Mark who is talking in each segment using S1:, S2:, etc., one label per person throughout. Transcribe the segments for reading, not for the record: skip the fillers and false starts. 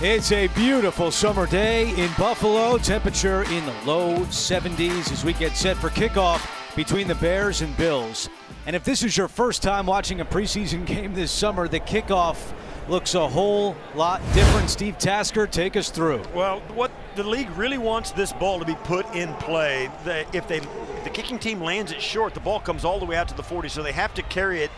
S1: It's a beautiful summer day in Buffalo. Temperature in the low 70s as we get set for kickoff between the Bears and Bills. And if this is your first time watching a preseason game this summer, the kickoff looks a whole lot different. Steve Tasker, take us through.
S2: Well, what the league really wants this ball to be put in play. If the kicking team lands it short, the ball comes all the way out to the 40, so they have to carry it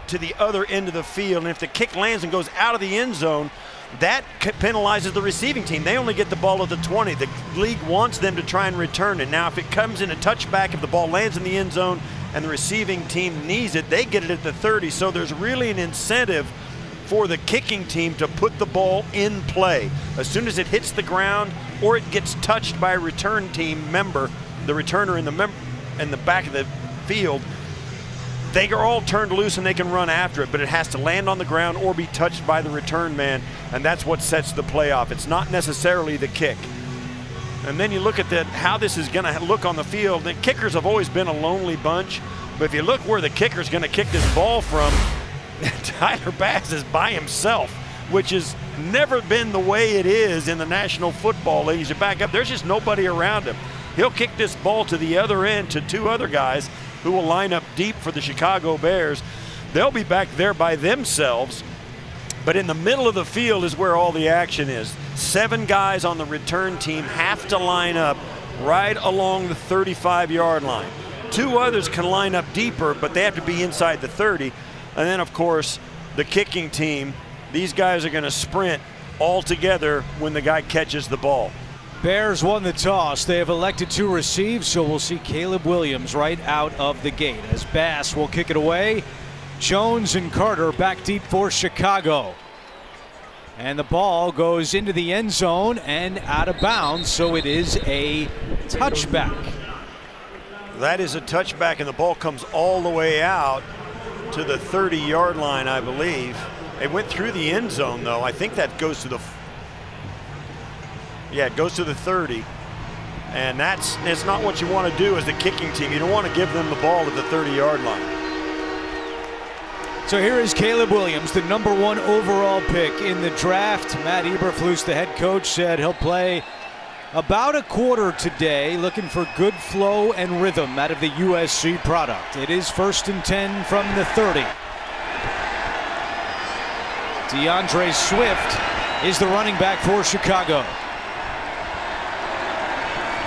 S2: to the other end of the field. And if the kick lands and goes out of the end zone, that penalizes the receiving team. They only get the ball at the 20. The league wants them to try and return it. Now, if it comes in a touchback, if the ball lands in the end zone and the receiving team needs it, they get it at the 30. So there's really an incentive for the kicking team to put the ball in play. As soon as it hits the ground or it gets touched by a return team member, the returner in the back of the field, they are all turned loose and they can run after it, but it has to land on the ground or be touched by the return man, and that's what sets the play off. It's not necessarily the kick. And then you look at how this is going to look on the field. The kickers have always been a lonely bunch, but if you look where the kicker's going to kick this ball from, Tyler Bass is by himself, which has never been the way it is in the National Football League. As you back up, there's just nobody around him. He'll kick this ball to the other end to two other guys who will line up deep for the Chicago Bears. They'll be back there by themselves, but in the middle of the field is where all the action is. 7 guys on the return team have to line up right along the 35-yard line. 2 others can line up deeper, but they have to be inside the 30. And then, of course, the kicking team, these guys are going to sprint all together when the guy catches the ball.
S1: Bears won the toss. They have elected to receive, so we'll see Caleb Williams right out of the gate as Bass will kick it away. Jones and Carter back deep for Chicago. And the ball goes into the end zone and out of bounds, so it is a touchback.
S2: That is a touchback, and the ball comes all the way out to the 30-yard line, I believe. It went through the end zone, though. I think that goes to the... Yeah, it goes to the 30, and that's not what you want to do as the kicking team. You don't want to give them the ball at the 30-yard line.
S1: So here is Caleb Williams, the #1 overall pick in the draft. Matt Eberflus, the head coach, said he'll play about a quarter today, looking for good flow and rhythm out of the USC product. It is 1st and 10 from the 30. DeAndre Swift is the running back for Chicago.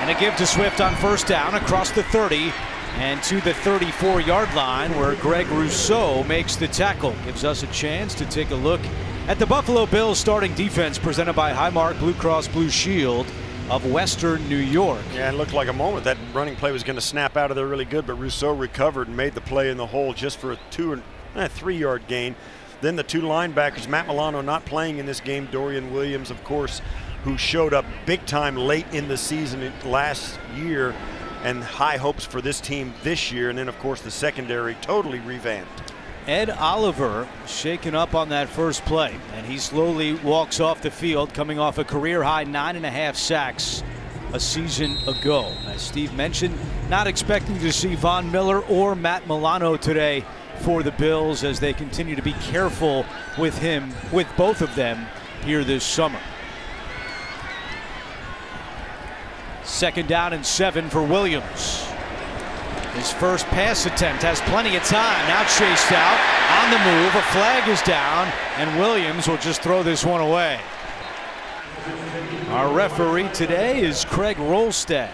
S1: And a give to Swift on 1st down across the 30 and to the 34-yard line where Greg Rousseau makes the tackle. Gives us a chance to take a look at the Buffalo Bills starting defense presented by Highmark Blue Cross Blue Shield of Western New York.
S2: Yeah, it looked like a moment that running play was going to snap out of there really good, but Rousseau recovered and made the play in the hole just for a 3-yard gain. Then the 2 linebackers, Matt Milano not playing in this game, Dorian Williams, of course, who showed up big time late in the season last year, and high hopes for this team this year. And then, of course, the secondary totally revamped.
S1: Ed Oliver shaken up on that first play, and he slowly walks off the field, coming off a career-high 9.5 sacks a season ago. As Steve mentioned, not expecting to see Von Miller or Matt Milano today for the Bills as they continue to be careful with both of them here this summer. 2nd down and 7 for Williams. His first pass attempt has plenty of time. Now chased out on the move. A flag is down, and Williams will just throw this one away. Our referee today is Craig Rolstad.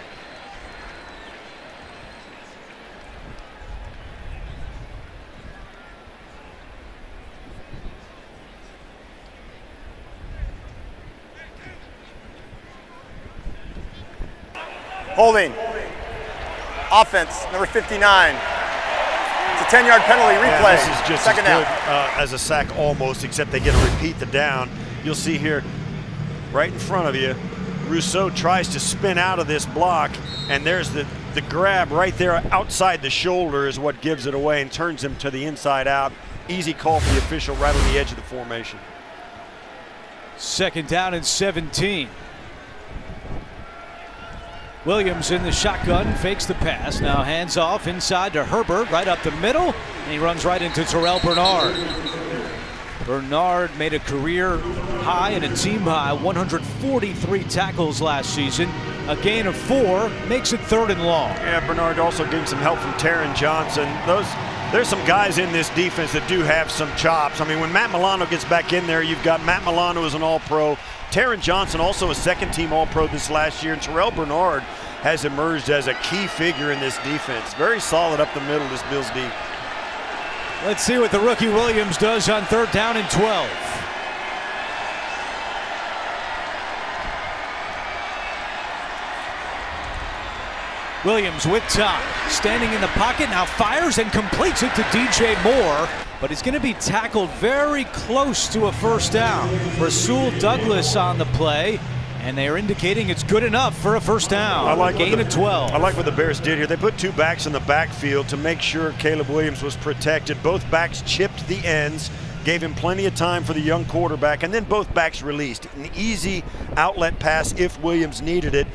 S3: Holding. Offense, number 59. It's a 10-yard penalty replay.
S2: Yeah, this is just as good as a sack almost, except they get to repeat the down. You'll see here, right in front of you, Rousseau tries to spin out of this block, and there's the grab right there outside the shoulder is what gives it away and turns him to the inside out. Easy call for the official right on the edge of the formation.
S1: 2nd down and 17. Williams in the shotgun, fakes the pass, now hands off inside to Herbert, right up the middle, and he runs right into Terrell Bernard. Bernard made a career high and a team high 143 tackles last season. A gain of 4 makes it 3rd and long.
S2: Yeah, Bernard also getting some help from Taron Johnson. There's some guys in this defense that do have some chops. I mean, when Matt Milano gets back in there, you've got Matt Milano as an All-Pro. Taron Johnson also a second-team All-Pro this last year. And Terrell Bernard has emerged as a key figure in this defense. Very solid up the middle, this Bills D.
S1: Let's see what the rookie Williams does on 3rd down and 12. Williams with time, standing in the pocket, now fires and completes it to DJ Moore, but he's going to be tackled very close to a 1st down. Rasul Douglas on the play, and they are indicating it's good enough for a 1st down. Gain of 12.
S2: I like what the Bears did here. They put 2 backs in the backfield to make sure Caleb Williams was protected. Both backs chipped the ends, gave him plenty of time for the young quarterback, and then both backs released. An easy outlet pass if Williams needed it.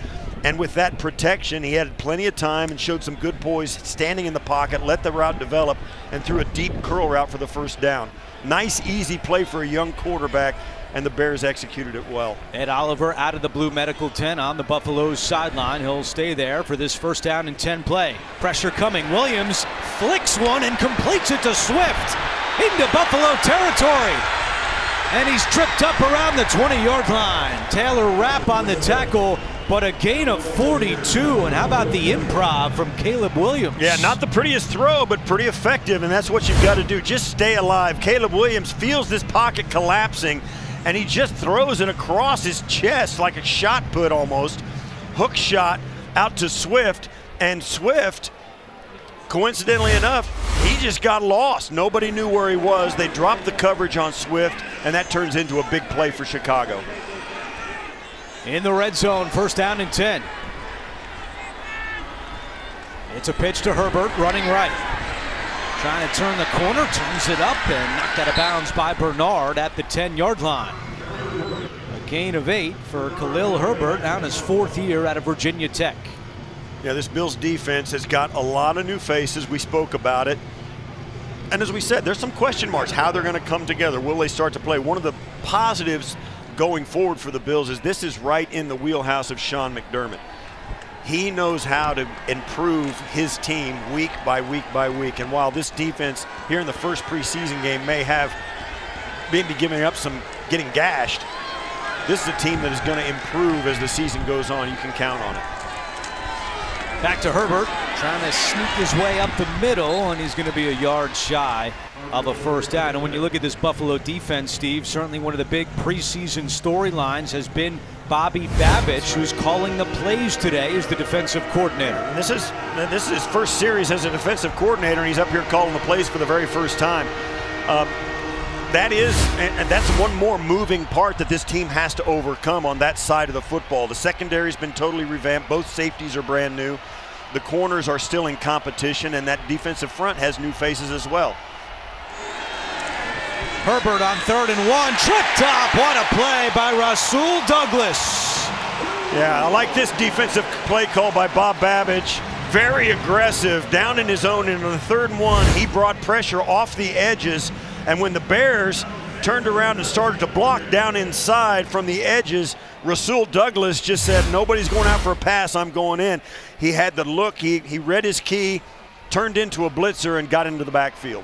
S2: And with that protection, he had plenty of time and showed some good poise, standing in the pocket, let the route develop, and threw a deep curl route for the 1st down. Nice, easy play for a young quarterback, and the Bears executed it well.
S1: Ed Oliver out of the blue medical tent on the Buffalo's sideline. He'll stay there for this 1st down and 10 play. Pressure coming. Williams flicks one and completes it to Swift into Buffalo territory. And he's tripped up around the 20-yard line. Taylor Rapp on the tackle, but a gain of 42. And how about the improv from Caleb Williams?
S2: Yeah, not the prettiest throw, but pretty effective, and that's what you've got to do. Just stay alive. Caleb Williams feels this pocket collapsing, and he just throws it across his chest like a shot put almost. Hook shot out to Swift, and Swift, coincidentally enough, he just got lost. Nobody knew where he was. They dropped the coverage on Swift, and that turns into a big play for Chicago.
S1: In the red zone, 1st down and 10. It's a pitch to Herbert, running right. Trying to turn the corner, turns it up and knocked out of bounds by Bernard at the 10-yard line. A gain of 8 for Khalil Herbert, now in his 4th year out of Virginia Tech.
S2: Yeah, this Bills defense has got a lot of new faces. We spoke about it. And as we said, there's some question marks how they're going to come together. Will they start to play? One of the positives going forward for the Bills is this is right in the wheelhouse of Sean McDermott. He knows how to improve his team week by week by week. And while this defense here in the first preseason game may have maybe giving up some, getting gashed, this is a team that is going to improve as the season goes on. You can count on it.
S1: Back to Herbert, trying to sneak his way up the middle, and he's going to be a yard shy of a 1st down. And when you look at this Buffalo defense, Steve, certainly one of the big preseason storylines has been Bobby Babich, who's calling the plays today as the defensive coordinator.
S2: And this is his first series as a defensive coordinator, and he's up here calling the plays for the very first time. That's one more moving part that this team has to overcome on that side of the football. The secondary's been totally revamped. Both safeties are brand new. The corners are still in competition, and that defensive front has new faces as well.
S1: Herbert on 3rd and 1, tripped up. What a play by Rasul Douglas.
S2: Yeah, I like this defensive play call by Bob Babich. Very aggressive, down in his own, and on the 3rd and 1, he brought pressure off the edges. And when the Bears turned around and started to block down inside from the edges, Rasul Douglas just said, nobody's going out for a pass, I'm going in. He had the look, he read his key, turned into a blitzer, and got into the backfield.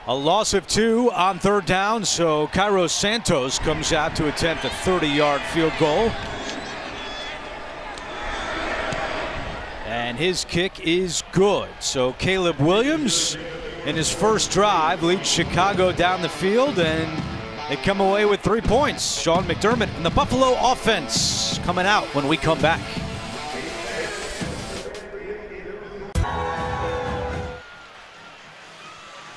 S1: A loss of 2 on 3rd down, so Cairo Santos comes out to attempt a 30-yard field goal. And his kick is good. So Caleb Williams, in his first drive, leads Chicago down the field, and they come away with 3 points. Sean McDermott and the Buffalo offense coming out when we come back.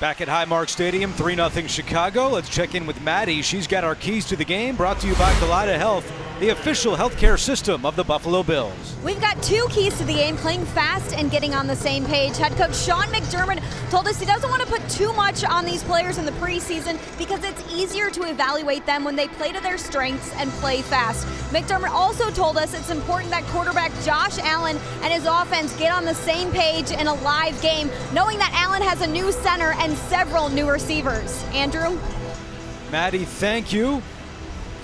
S1: Back at Highmark Stadium, 3-0 Chicago. Let's check in with Maddie. She's got our keys to the game, brought to you by Kaleida Health, the official healthcare system of the Buffalo Bills.
S4: We've got 2 keys to the game, playing fast and getting on the same page. Head coach Sean McDermott told us he doesn't want to put too much on these players in the preseason because it's easier to evaluate them when they play to their strengths and play fast. McDermott also told us it's important that quarterback Josh Allen and his offense get on the same page in a live game, knowing that Allen has a new center and several new receivers. Andrew?
S1: Maddie, thank you.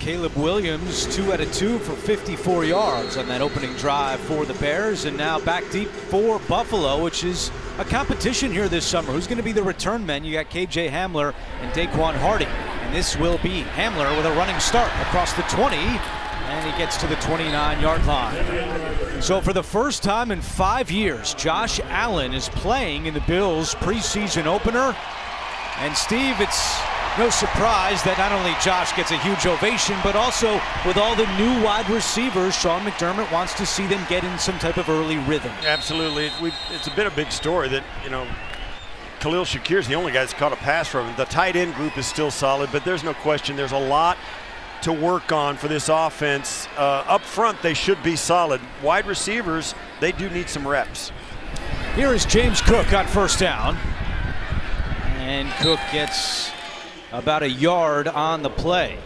S1: Caleb Williams, 2 out of 2 for 54 yards on that opening drive for the Bears, and now back deep for Buffalo, which is a competition here this summer. Who's going to be the return men? You got KJ Hamler and Daquan Hardy, and this will be Hamler with a running start across the 20, and he gets to the 29-yard line. So for the first time in 5 years, Josh Allen is playing in the Bills' preseason opener, and Steve, it's no surprise that not only Josh gets a huge ovation, but also with all the new wide receivers, Sean McDermott wants to see them get in some type of early rhythm.
S2: Absolutely. It's a bit of a big story that, Khalil Shakir's the only guy that's caught a pass from him. The tight end group is still solid, but there's no question there's a lot to work on for this offense. Up front, they should be solid. Wide receivers, they do need some reps.
S1: Here is James Cook on first down. And Cook gets about a yard on the play.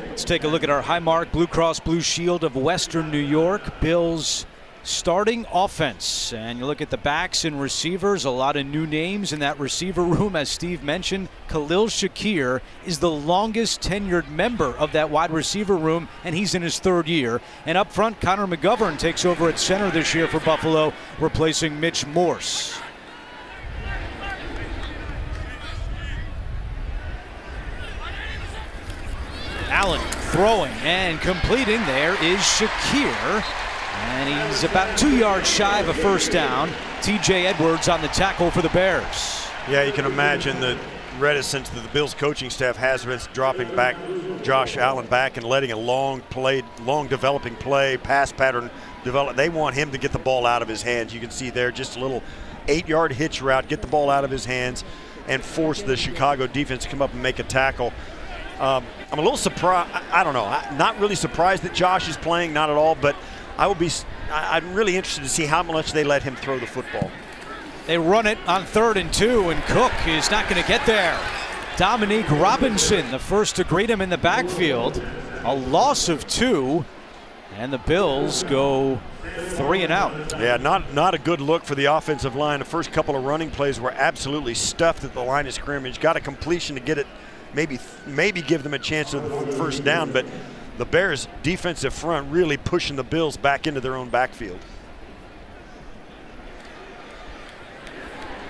S1: Let's take a look at our Highmark Blue Cross Blue Shield of Western New York Bills starting offense. And you look at the backs and receivers, a lot of new names in that receiver room. As Steve mentioned, Khalil Shakir is the longest tenured member of that wide receiver room, and he's in his 3rd year. And up front, Connor McGovern takes over at center this year for Buffalo, replacing Mitch Morse. Allen throwing and completing. There is Shakir, and he's about 2 yards shy of a first down. TJ Edwards on the tackle for the Bears.
S2: Yeah, you can imagine the reticence that the Bills coaching staff has been dropping back Josh Allen back and letting a long developing play, pass pattern develop. They want him to get the ball out of his hands. You can see there just a little 8-yard hitch route, get the ball out of his hands and force the Chicago defense to come up and make a tackle. I'm a little surprised. I don't know. Not really surprised that Josh is playing, not at all. But I'm really interested to see how much they let him throw the football.
S1: They run it on 3rd and 2, and Cook is not going to get there. Dominique Robinson, the first to greet him in the backfield. A loss of 2, and the Bills go 3 and out.
S2: Yeah, not a good look for the offensive line. The first couple of running plays were absolutely stuffed at the line of scrimmage. Got a completion to get it. Maybe give them a chance of the first down, but the Bears' defensive front really pushing the Bills back into their own backfield.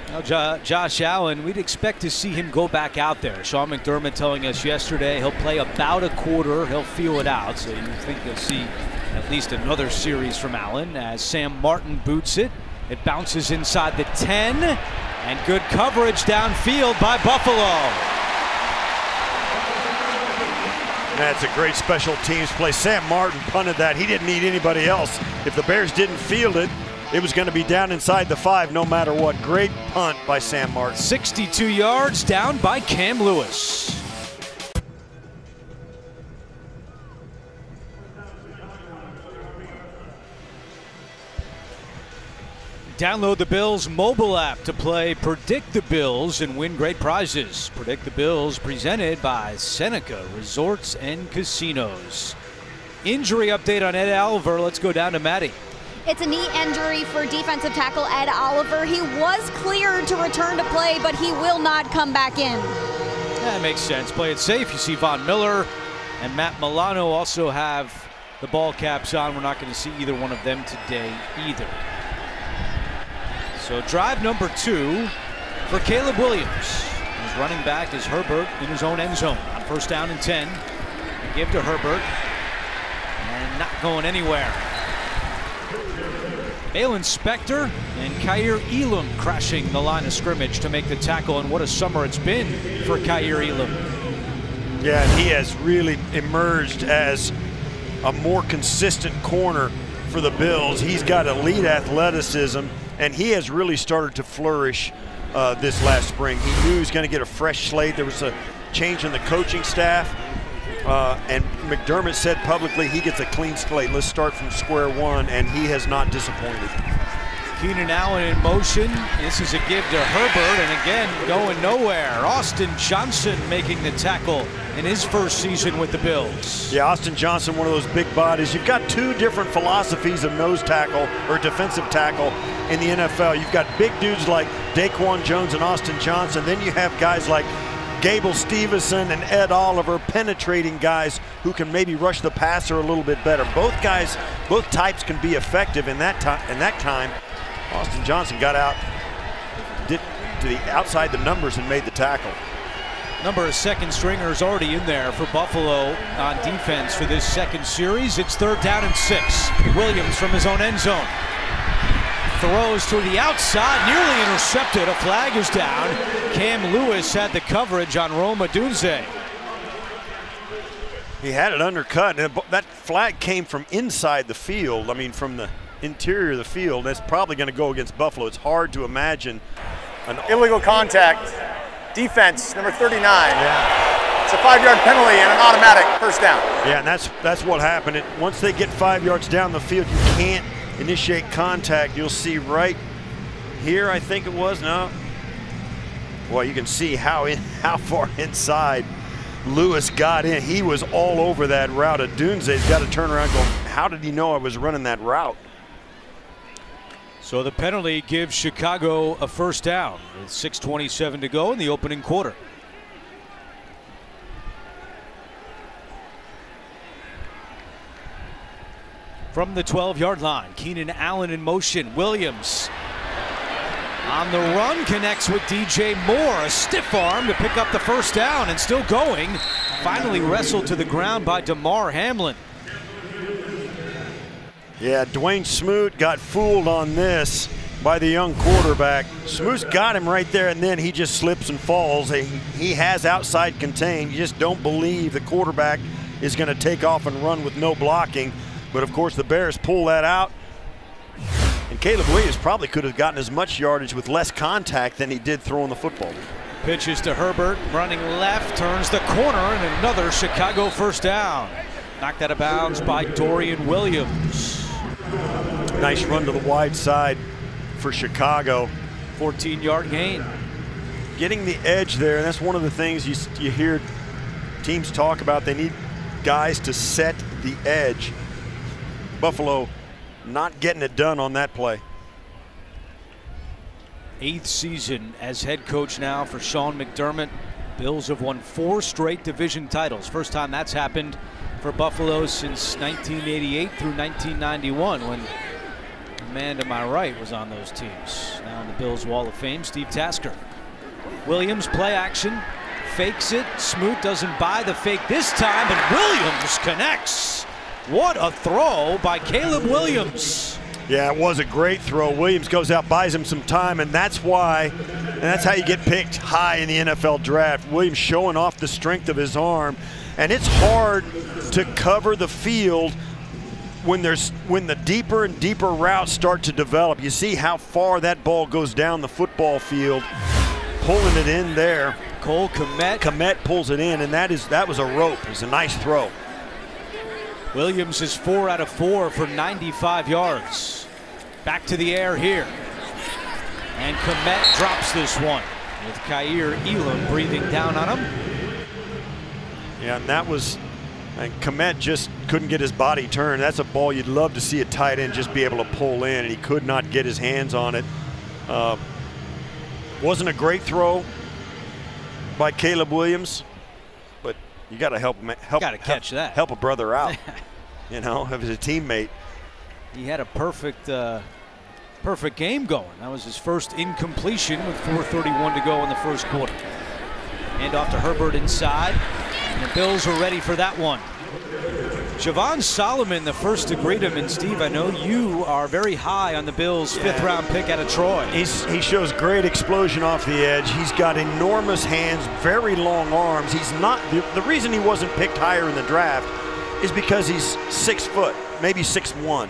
S1: Now, Josh Allen, we'd expect to see him go back out there. Sean McDermott telling us yesterday he'll play about a quarter. He'll feel it out, so you think you'll see at least another series from Allen as Sam Martin boots it. It bounces inside the 10, and good coverage downfield by Buffalo.
S2: That's a great special teams play. Sam Martin punted that. He didn't need anybody else. If the Bears didn't field it, it was going to be down inside the 5 no matter what. Great punt by Sam Martin.
S1: 62 yards down by Cam Lewis. Download the Bills mobile app to play Predict the Bills and win great prizes. Predict the Bills presented by Seneca Resorts and Casinos. Injury update on Ed Oliver. Let's go down to Maddie.
S4: It's a knee injury for defensive tackle Ed Oliver. He was cleared to return to play, but he will not come back in.
S1: That makes sense. Play it safe. You see Von Miller and Matt Milano also have the ball caps on. We're not going to see either one of them today either. So drive number 2 for Caleb Williams. His running back is Herbert in his own end zone on first down and 10. They give to Herbert and not going anywhere. Alan Spector and Kaiir Elam crashing the line of scrimmage to make the tackle, and what a summer it's been for Kaiir Elam.
S2: Yeah, he has really emerged as a more consistent corner for the Bills. He's got elite athleticism, and he has really started to flourish this last spring. He knew he was going to get a fresh slate. There was a change in the coaching staff, and McDermott said publicly he gets a clean slate. Let's start from square one, and he has not disappointed.
S1: Keenan Allen in motion. This is a give to Herbert, and again, going nowhere. Austin Johnson making the tackle in his first season with the Bills.
S2: Yeah, Austin Johnson, one of those big bodies. You've got 2 different philosophies of nose tackle or defensive tackle in the NFL. You've got big dudes like Daquan Jones and Austin Johnson. Then you have guys like Gable Stevenson and Ed Oliver, penetrating guys who can maybe rush the passer a little bit better. Both types can be effective in that time. Austin Johnson got out, did to the outside the numbers and made the tackle.
S1: Number of second stringers already in there for Buffalo on defense for this second series. It's 3rd down and 6. Williams from his own end zone. Throws to the outside, nearly intercepted. A flag is down. Cam Lewis had the coverage on Rome Odunze.
S2: He had it undercut, and that flag came from inside the field. I mean, from the interior of the field. That's probably going to go against Buffalo. It's hard to imagine an
S3: illegal contact. Defense, number 39.
S2: Yeah.
S3: It's a 5-yard penalty and an automatic first down.
S2: Yeah, and that's what happened. Once they get 5 yards down the field, you can't initiate contact. You'll see right here, I think it was. No. Well, you can see how far inside Lewis got in. He was all over that route. Odunze's got to turn around and go, how did he know I was running that route?
S1: So the penalty gives Chicago a first down with 6:27 to go in the opening quarter. From the 12-yard line, Keenan Allen in motion. Williams on the run, connects with DJ Moore. A stiff arm to pick up the first down and still going. Finally wrestled to the ground by Damar Hamlin.
S2: Yeah, Dwayne Smoot got fooled on this by the young quarterback. Smoot's got him right there, and then he just slips and falls. He has outside contained. You just don't believe the quarterback is going to take off and run with no blocking. But, of course, the Bears pull that out. And Caleb Williams probably could have gotten as much yardage with less contact than he did throwing the football.
S1: Pitches to Herbert, running left, turns the corner, and another Chicago first down. Knocked out of bounds by Dorian Williams.
S2: Nice run to the wide side for Chicago.
S1: 14-yard gain.
S2: Getting the edge there, and that's one of the things you hear teams talk about. They need guys to set the edge. Buffalo not getting it done on that play.
S1: 8th season as head coach now for Sean McDermott. Bills have won 4 straight division titles. First time that's happened for Buffalo since 1988 through 1991, when the man to my right was on those teams. Now in the Bills Wall of Fame, Steve Tasker. Williams play action, fakes it. Smoot doesn't buy the fake this time, but Williams connects. What a throw by Caleb Williams.
S2: Yeah, it was a great throw. Williams goes out, buys him some time, and that's how you get picked high in the NFL draft. Williams showing off the strength of his arm. And it's hard to cover the field when the deeper and deeper routes start to develop. You see how far that ball goes down the football field, pulling it in there.
S1: Cole Kmet.
S2: Kmet pulls it in, and that was a rope. It was a nice throw.
S1: Williams is 4 out of 4 for 95 yards. Back to the air here. And Kmet drops this one with Kaiir Elam breathing down on him.
S2: Yeah, and Kmet just couldn't get his body turned. That's a ball you'd love to see a tight end just be able to pull in, and he could not get his hands on it. Wasn't a great throw by Caleb Williams, but you got to help
S1: catch that.
S2: Help a brother out, you know, as a teammate.
S1: He had a perfect game going. That was his first incompletion with 4:31 to go in the first quarter. Hand off to Herbert inside. And the Bills are ready for that one. Javon Solomon, the first to greet him. And Steve, I know you are very high on the Bills' 5th-round pick out of Troy.
S2: He shows great explosion off the edge. He's got enormous hands, very long arms. He's not the reason he wasn't picked higher in the draft is because he's 6 foot, maybe 6'1",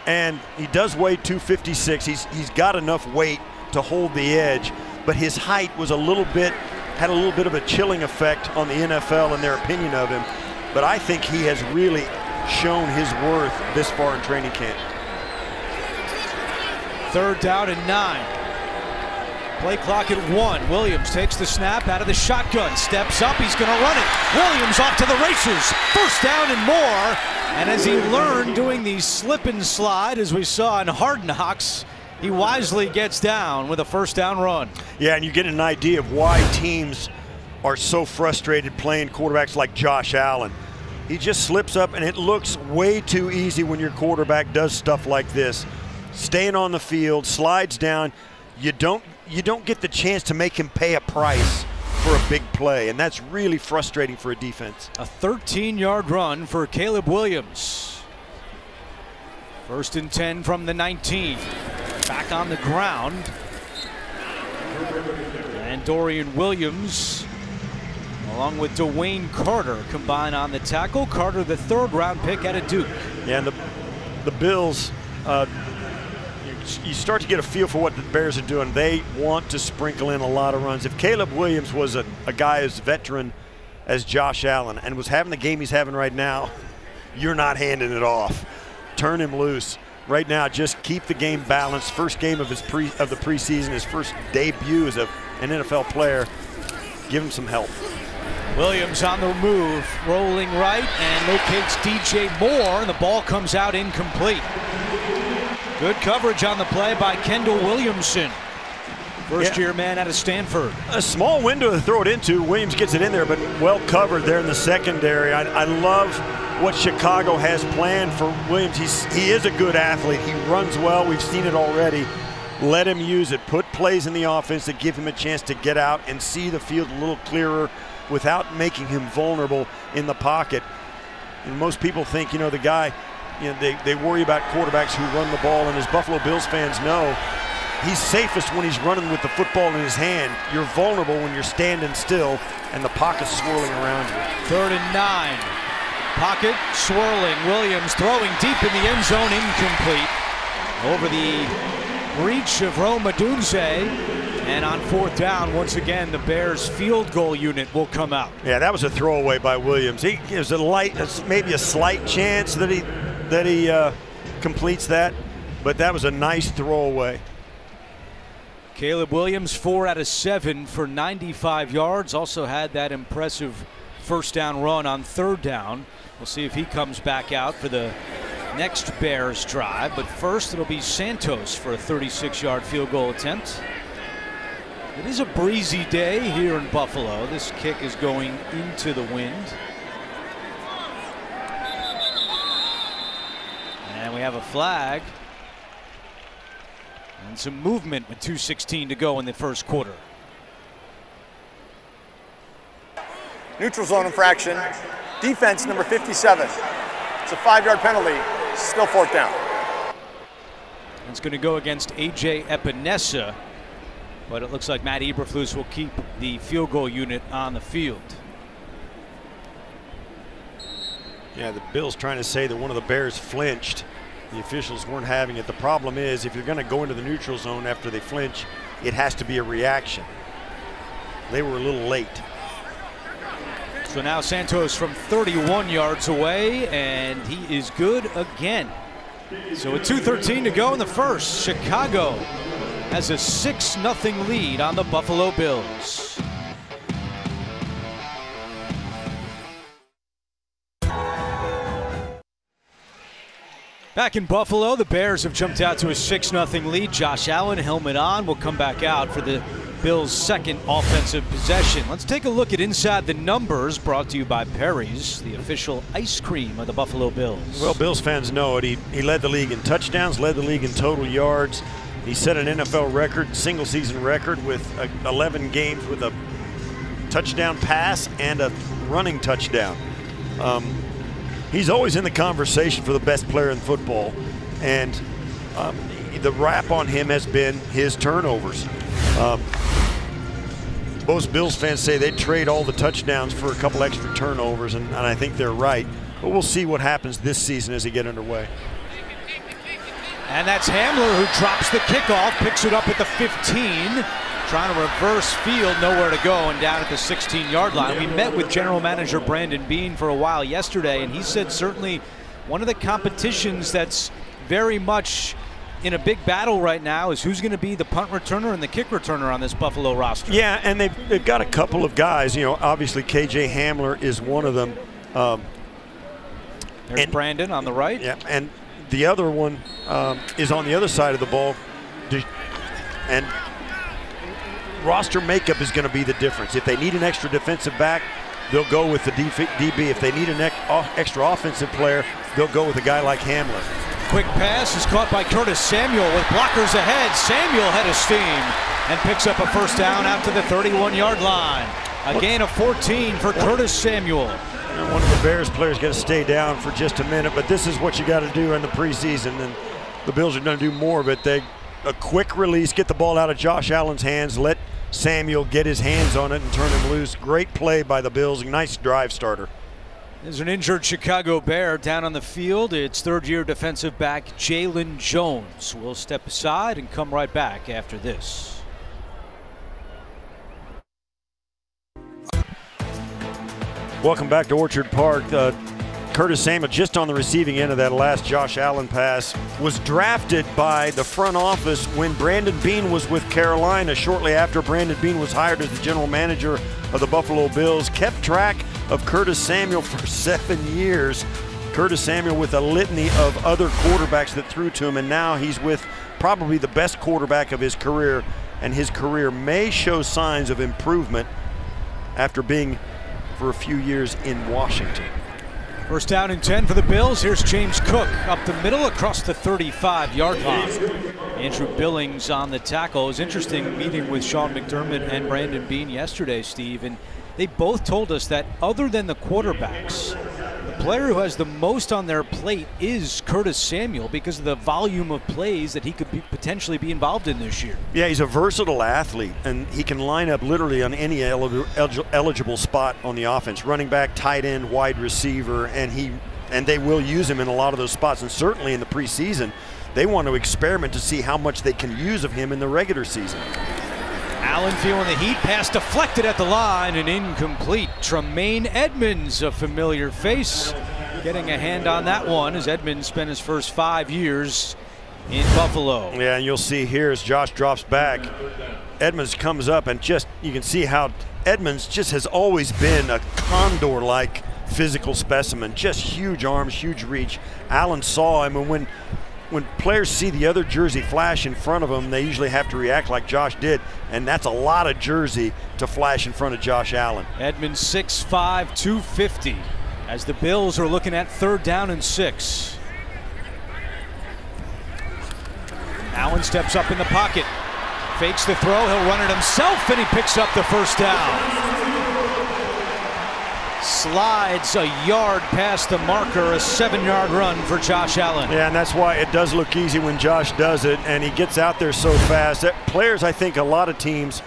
S2: and he does weigh 256. He's got enough weight to hold the edge, but his height was had a little bit of a chilling effect on the NFL and their opinion of him. But I think he has really shown his worth this far in training camp.
S1: 3rd down and 9. Play clock at 1. Williams takes the snap out of the shotgun, steps up, he's going to run it. Williams off to the races. First down and more. And as he learned doing the slip and slide, as we saw in Hard Knocks, he wisely gets down with a first down run.
S2: Yeah, and you get an idea of why teams are so frustrated playing quarterbacks like Josh Allen. He just slips up, and it looks way too easy when your quarterback does stuff like this. Staying on the field, slides down. You don't get the chance to make him pay a price for a big play, and that's really frustrating for a defense.
S1: A 13-yard run for Caleb Williams. 1st and 10 from the 19. Back on the ground. And Dorian Williams, along with Dwayne Carter, combine on the tackle. Carter, the 3rd-round pick out of Duke.
S2: Yeah, and the Bills, you start to get a feel for what the Bears are doing. They want to sprinkle in a lot of runs. If Caleb Williams was a guy as veteran as Josh Allen and was having the game he's having right now, you're not handing it off. Turn him loose. Right now, just keep the game balanced. First game of the preseason, his first debut as an NFL player. Give him some help.
S1: Williams on the move, rolling right, and locates DJ Moore, and the ball comes out incomplete. Good coverage on the play by Kendall Williamson. First-year man out of Stanford.
S2: A small window to throw it into. Williams gets it in there, but well covered there in the secondary. I love what Chicago has planned for Williams. He is a good athlete. He runs well. We've seen it already. Let him use it. Put plays in the offense that give him a chance to get out and see the field a little clearer without making him vulnerable in the pocket. And most people think, the guy, they worry about quarterbacks who run the ball, and as Buffalo Bills fans know, he's safest when he's running with the football in his hand. You're vulnerable when you're standing still and the pocket's swirling around you.
S1: 3rd and 9. Pocket swirling. Williams throwing deep in the end zone, incomplete. Over the reach of Rome Odunze. And on 4th down, once again, the Bears field goal unit will come out.
S2: Yeah, that was a throwaway by Williams. He gives maybe a slight chance that he completes that, but that was a nice throwaway.
S1: Caleb Williams, 4 out of 7 for 95 yards. Also had that impressive 1st down run on 3rd down. We'll see if he comes back out for the next Bears drive. But first, it'll be Santos for a 36-yard field goal attempt. It is a breezy day here in Buffalo. This kick is going into the wind. And we have a flag. And some movement with 2:16 to go in the 1st quarter.
S3: Neutral zone infraction. Defense number 57. It's a 5-yard penalty. Still 4th down.
S1: It's going to go against A.J. Epinesa, but it looks like Matt Eberflus will keep the field goal unit on the field.
S2: Yeah, the Bills trying to say that one of the Bears flinched. The officials weren't having it. The problem is, if you're going to go into the neutral zone after they flinch, it has to be a reaction. They were a little late.
S1: So now Santos from 31 yards away, and he is good again. So with 2:13 to go in the 1st, Chicago has a 6-0 lead on the Buffalo Bills. Back in Buffalo, the Bears have jumped out to a 6-0 lead. Josh Allen, helmet on, will come back out for the Bills' 2nd offensive possession. Let's take a look at Inside the Numbers, brought to you by Perry's, the official ice cream of the Buffalo Bills.
S2: Well, Bills fans know it. He led the league in touchdowns, led the league in total yards. He set an NFL record, single-season record, with 11 games with a touchdown pass and a running touchdown. He's always in the conversation for the best player in football, and the rap on him has been his turnovers. Most Bills fans say they'd trade all the touchdowns for a couple extra turnovers, and I think they're right. But we'll see what happens this season as they get underway.
S1: And that's Hamler who drops the kickoff, picks it up at the 15. Trying to reverse field, nowhere to go, and down at the 16-yard line. We met with general manager Brandon Beane for a while yesterday, and he said certainly one of the competitions that's very much in a big battle right now is who's going to be the punt returner and the kick returner on this Buffalo roster.
S2: Yeah, and they've got a couple of guys. Obviously KJ Hamler is one of them.
S1: There's Brandon on the right.
S2: Yeah, and the other one is on the other side of the ball. And roster makeup is going to be the difference. If they need an extra defensive back, they'll go with the DB. If they need an extra offensive player, they'll go with a guy like Hamler.
S1: Quick pass is caught by Curtis Samuel with blockers ahead. Samuel head of steam and picks up a first down out to the 31-yard line. A gain of 14 for Curtis Samuel.
S2: And one of the Bears players got to stay down for just a minute, but this is what you got to do in the preseason, and the Bills are going to do more of it. A quick release, get the ball out of Josh Allen's hands, let Samuel get his hands on it and turn him loose. Great play by the Bills, nice drive starter.
S1: There's an injured Chicago Bear down on the field. It's third-year defensive back Jalen Jones. We'll step aside and come right back after this.
S2: Welcome back to Orchard Park. Curtis Samuel, just on the receiving end of that last Josh Allen pass, was drafted by the front office when Brandon Beane was with Carolina. Shortly after Brandon Beane was hired as the general manager of the Buffalo Bills, kept track of Curtis Samuel for 7 years. Curtis Samuel with a litany of other quarterbacks that threw to him, and now he's with probably the best quarterback of his career, and his career may show signs of improvement after being for a few years in Washington.
S1: First down and 10 for the Bills. Here's James Cook up the middle across the 35-yard line. Andrew Billings on the tackle. It was interesting meeting with Sean McDermott and Brandon Beane yesterday, Steve, and they both told us that other than the quarterbacks, the player who has the most on their plate is Curtis Samuel because of the volume of plays that he could potentially be involved in this year.
S2: Yeah, he's a versatile athlete, and he can line up literally on any eligible spot on the offense. Running back, tight end, wide receiver, and they will use him in a lot of those spots. And certainly in the preseason, they want to experiment to see how much they can use of him in the regular season.
S1: Allen feeling the heat, pass deflected at the line and incomplete. Tremaine Edmunds, a familiar face, getting a hand on that one as Edmunds spent his first 5 years in Buffalo.
S2: Yeah, and you'll see here as Josh drops back, Edmunds comes up, and just you can see how Edmunds just has always been a condor-like physical specimen, just huge arms, huge reach. Allen saw him, and when players see the other jersey flash in front of them, they usually have to react like Josh did, and that's a lot of jersey to flash in front of Josh Allen.
S1: Edmunds 6'5", 250 as the Bills are looking at third down and 6. Allen steps up in the pocket, fakes the throw, he'll run it himself, and he picks up the first down. Slides a yard past the marker, a 7-yard run for Josh Allen.
S2: Yeah, and that's why it does look easy when Josh does it, and he gets out there so fast. Players, I think a lot of teams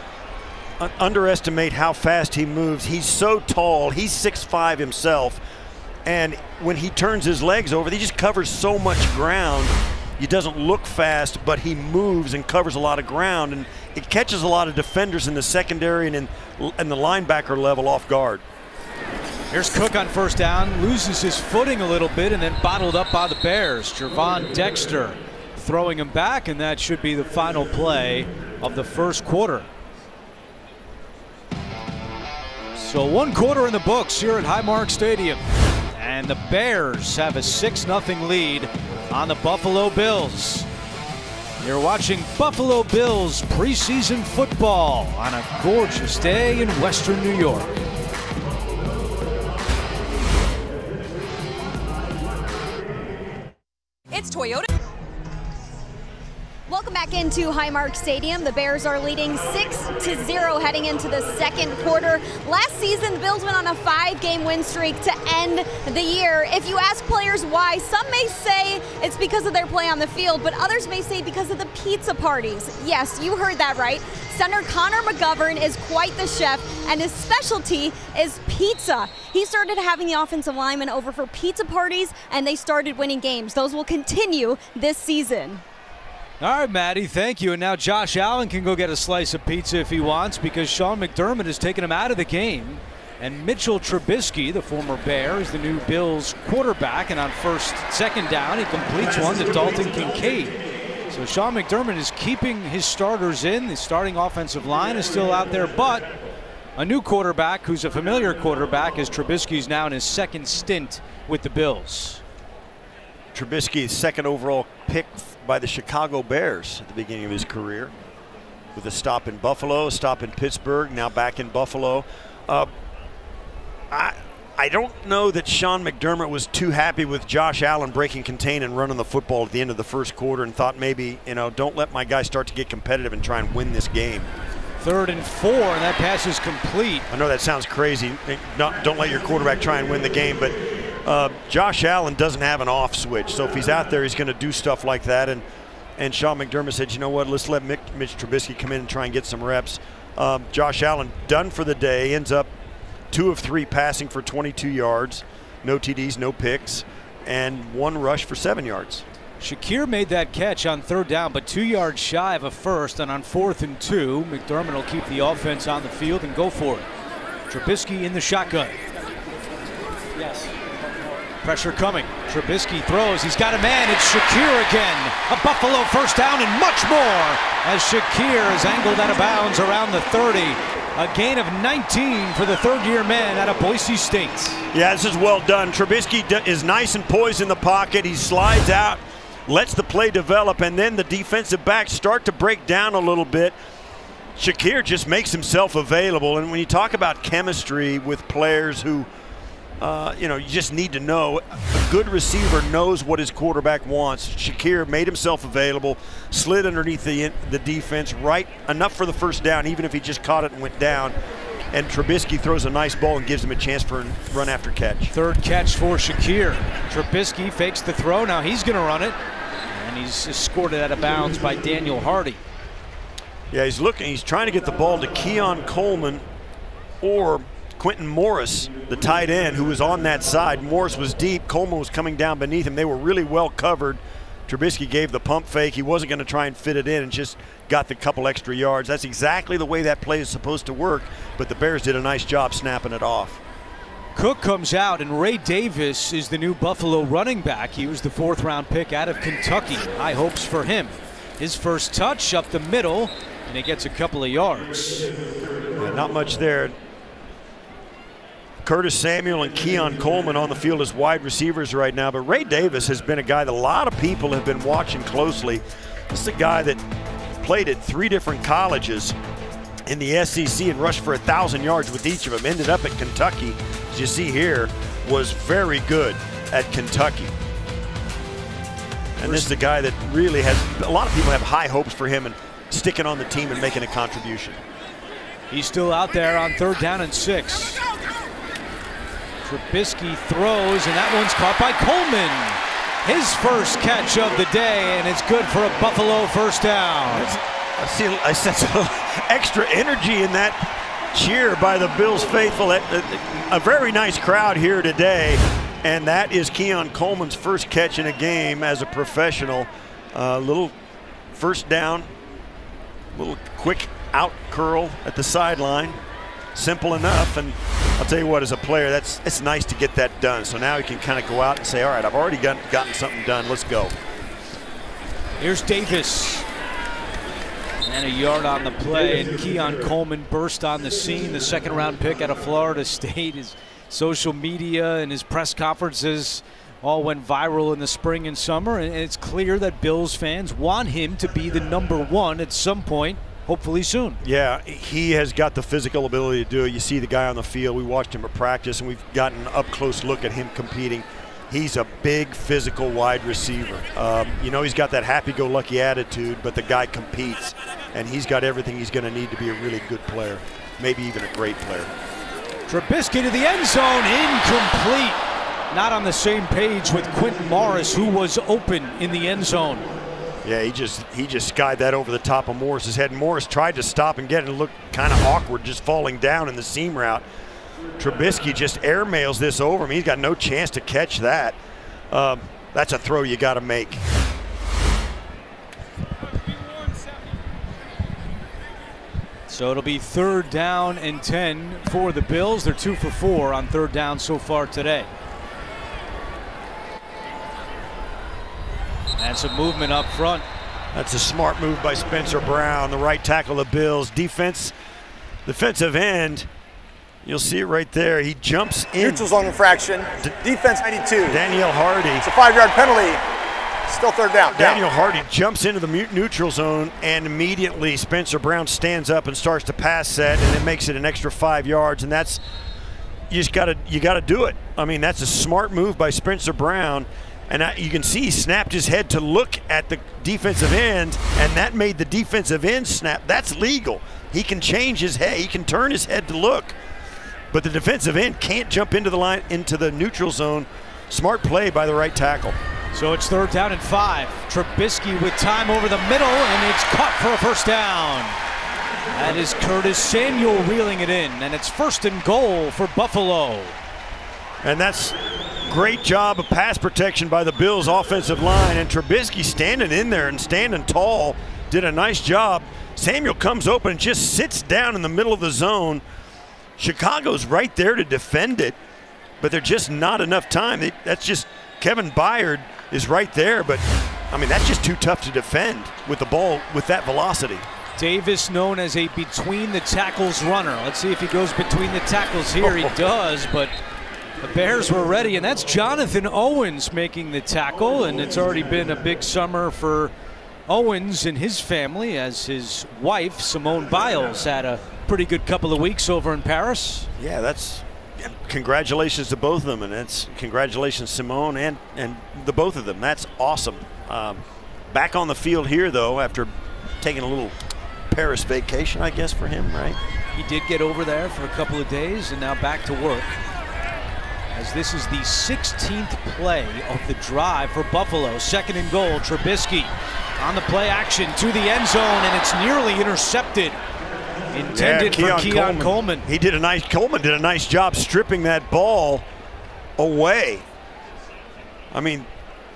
S2: underestimate how fast he moves. He's so tall, he's 6'5" himself, and when he turns his legs over, he just covers so much ground. He doesn't look fast, but he moves and covers a lot of ground, and it catches a lot of defenders in the secondary and in the linebacker level off guard.
S1: Here's Cook on first down, loses his footing a little bit and then bottled up by the Bears. Gervon Dexter throwing him back, and that should be the final play of the first quarter. So 1 quarter in the books here at Highmark Stadium, and the Bears have a 6-0 lead on the Buffalo Bills. You're watching Buffalo Bills preseason football on a gorgeous day in Western New York.
S4: It's Toyota. Welcome back into Highmark Stadium. The Bears are leading 6-0 heading into the second quarter. Last season, the Bills went on a 5-game win streak to end the year. If you ask players why, some may say it's because of their play on the field, but others may say because of the pizza parties. Yes, you heard that right. Center Connor McGovern is quite the chef, and his specialty is pizza. He started having the offensive linemen over for pizza parties, and they started winning games. Those will continue this season.
S1: All right, Maddie, thank you. And now Josh Allen can go get a slice of pizza if he wants, because Sean McDermott has taken him out of the game. And Mitchell Trubisky, the former Bear, is the new Bills quarterback. And on second down, he completes one to Dalton Kincaid. So Sean McDermott is keeping his starters in. The starting offensive line is still out there, but a new quarterback who's a familiar quarterback, as Trubisky's now in his second stint with the Bills.
S2: Trubisky, second overall pick by the Chicago Bears at the beginning of his career. with a stop in Buffalo, a stop in Pittsburgh, now back in Buffalo. I don't know that Sean McDermott was too happy with Josh Allen breaking contain and running the football at the end of the first quarter and thought maybe, don't let my guys start to get competitive and try and win this game.
S1: 3rd and 4, and that pass is complete.
S2: I know that sounds crazy. Don't let your quarterback try and win the game, but Josh Allen doesn't have an off switch. So if he's out there, he's going to do stuff like that. And Sean McDermott said, you know what, let's let Mitch Trubisky come in and try and get some reps. Josh Allen done for the day, ends up 2 of 3 passing for 22 yards, no TDs, no picks, and 1 rush for 7 yards.
S1: Shakir made that catch on 3rd down, but 2 yards shy of a first, and on 4th and 2, McDermott will keep the offense on the field and go for it. Trubisky in the shotgun. Yes. Pressure coming. Trubisky throws. He's got a man. It's Shakir again. A Buffalo first down and much more as Shakir is angled out of bounds around the 30. A gain of 19 for the 3rd-year man out of Boise State.
S2: Yeah, this is well done. Trubisky is nice and poised in the pocket. He slides out, lets the play develop, and then the defensive backs start to break down a little bit. Shakir just makes himself available. And when you talk about chemistry with players who, you just need to know, a good receiver knows what his quarterback wants. Shakir made himself available, slid underneath the defense, right enough for the first down, even if he just caught it and went down. And Trubisky throws a nice ball and gives him a chance for a run after catch.
S1: 3rd catch for Shakir. Trubisky fakes the throw. Now he's going to run it. And he's escorted out of bounds by Daniel Hardy.
S2: Yeah, he's trying to get the ball to Keon Coleman or Quentin Morris, the tight end, who was on that side. Morris was deep. Coleman was coming down beneath him. They were really well covered. Trubisky gave the pump fake. He wasn't going to try and fit it in and just got the couple extra yards. That's exactly the way that play is supposed to work, but the Bears did a nice job snapping it off.
S1: Cook comes out, and Ray Davis is the new Buffalo running back. He was the 4th-round pick out of Kentucky. High hopes for him. His first touch up the middle, and he gets a couple of yards.
S2: Yeah, not much there. Curtis Samuel and Keon Coleman on the field as wide receivers right now, but Ray Davis has been a guy that a lot of people have been watching closely. This is a guy that played at 3 different colleges in the SEC and rushed for 1,000 yards with each of them. Ended up at Kentucky, as you see here, was very good at Kentucky. And this is a guy that really has, a lot of people have high hopes for him and sticking on the team and making a contribution.
S1: He's still out there on 3rd down and 6. Trubisky throws, and that one's caught by Coleman. His first catch of the day, and it's good for a Buffalo first down.
S2: I sense a little extra energy in that cheer by the Bills faithful. A very nice crowd here today, and that is Keon Coleman's first catch in a game as a professional. Little first down, little quick out curl at the sideline. Simple enough, and I'll tell you what, as a player, it's nice to get that done. So now he can kind of go out and say, all right, I've already gotten something done, let's go.
S1: Here's Davis. And a yard on the play, and Keon Coleman burst on the scene, the 2nd-round pick out of Florida State. His social media and his press conferences all went viral in the spring and summer, and it's clear that Bills fans want him to be the #1 at some point, hopefully soon.
S2: Yeah, he has got the physical ability to do it. You see the guy on the field. We watched him at practice, and we've gotten an up-close look at him competing. He's a big physical wide receiver. He's got that happy-go-lucky attitude, but the guy competes, and he's got everything he's going to need to be a really good player, maybe even a great player.
S1: Trubisky to the end zone, incomplete. Not on the same page with Quentin Morris, who was open in the end zone.
S2: Yeah, he just skied that over the top of Morris's head. Morris tried to stop and get it. It looked kind of awkward, just falling down in the seam route. Trubisky just airmails this over him. He's got no chance to catch that. That's a throw you got to make.
S1: So it'll be 3rd down and 10 for the Bills. They're 2 for 4 on 3rd down so far today. And some movement up front.
S2: That's a smart move by Spencer Brown, the right tackle of the Bills. Defensive end, you'll see it right there. He jumps in.
S3: Neutral zone infraction. Defense 92.
S2: Danielle Hardy.
S3: It's a 5-yard penalty. Still third down.
S2: Daniel Hardy jumps into the neutral zone, and immediately Spencer Brown stands up and starts to pass set, and it makes it an extra 5 yards. And that's, you got to do it. I mean, that's a smart move by Spencer Brown. And you can see he snapped his head to look at the defensive end, and that made the defensive end snap. That's legal. He can change his head. He can turn his head to look. But the defensive end can't jump into the line, into the neutral zone. Smart play by the right tackle.
S1: So it's 3rd down and 5. Trubisky with time over the middle, and it's caught for a first down. That is Curtis Samuel reeling it in, and it's 1st and goal for Buffalo.
S2: And that's great job of pass protection by the Bills offensive line, and Trubisky standing in there and standing tall did a nice job. Samuel comes open and just sits down in the middle of the zone. Chicago's right there to defend it, but there's just not enough time. That's just, Kevin Byard is right there, but I mean, that's just too tough to defend with the ball with that velocity.
S1: Davis known as a between the tackles runner. Let's see if he goes between the tackles here. He does, but the Bears were ready, and that's Jonathan Owens making the tackle, and it's already been a big summer for Owens and his family, as his wife, Simone Biles, had a pretty good couple of weeks over in Paris.
S2: Yeah, that's congratulations to both of them, and it's congratulations Simone and the both of them. That's awesome. Back on the field here, though, after taking a little Paris vacation, I guess, for him, right?
S1: He did get over there for a couple of days, and now back to work, as this is the 16th play of the drive for Buffalo. 2nd and goal. Trubisky on the play action to the end zone, and it's nearly intercepted. Intended for Keon Coleman.
S2: Coleman did a nice job stripping that ball away. I mean,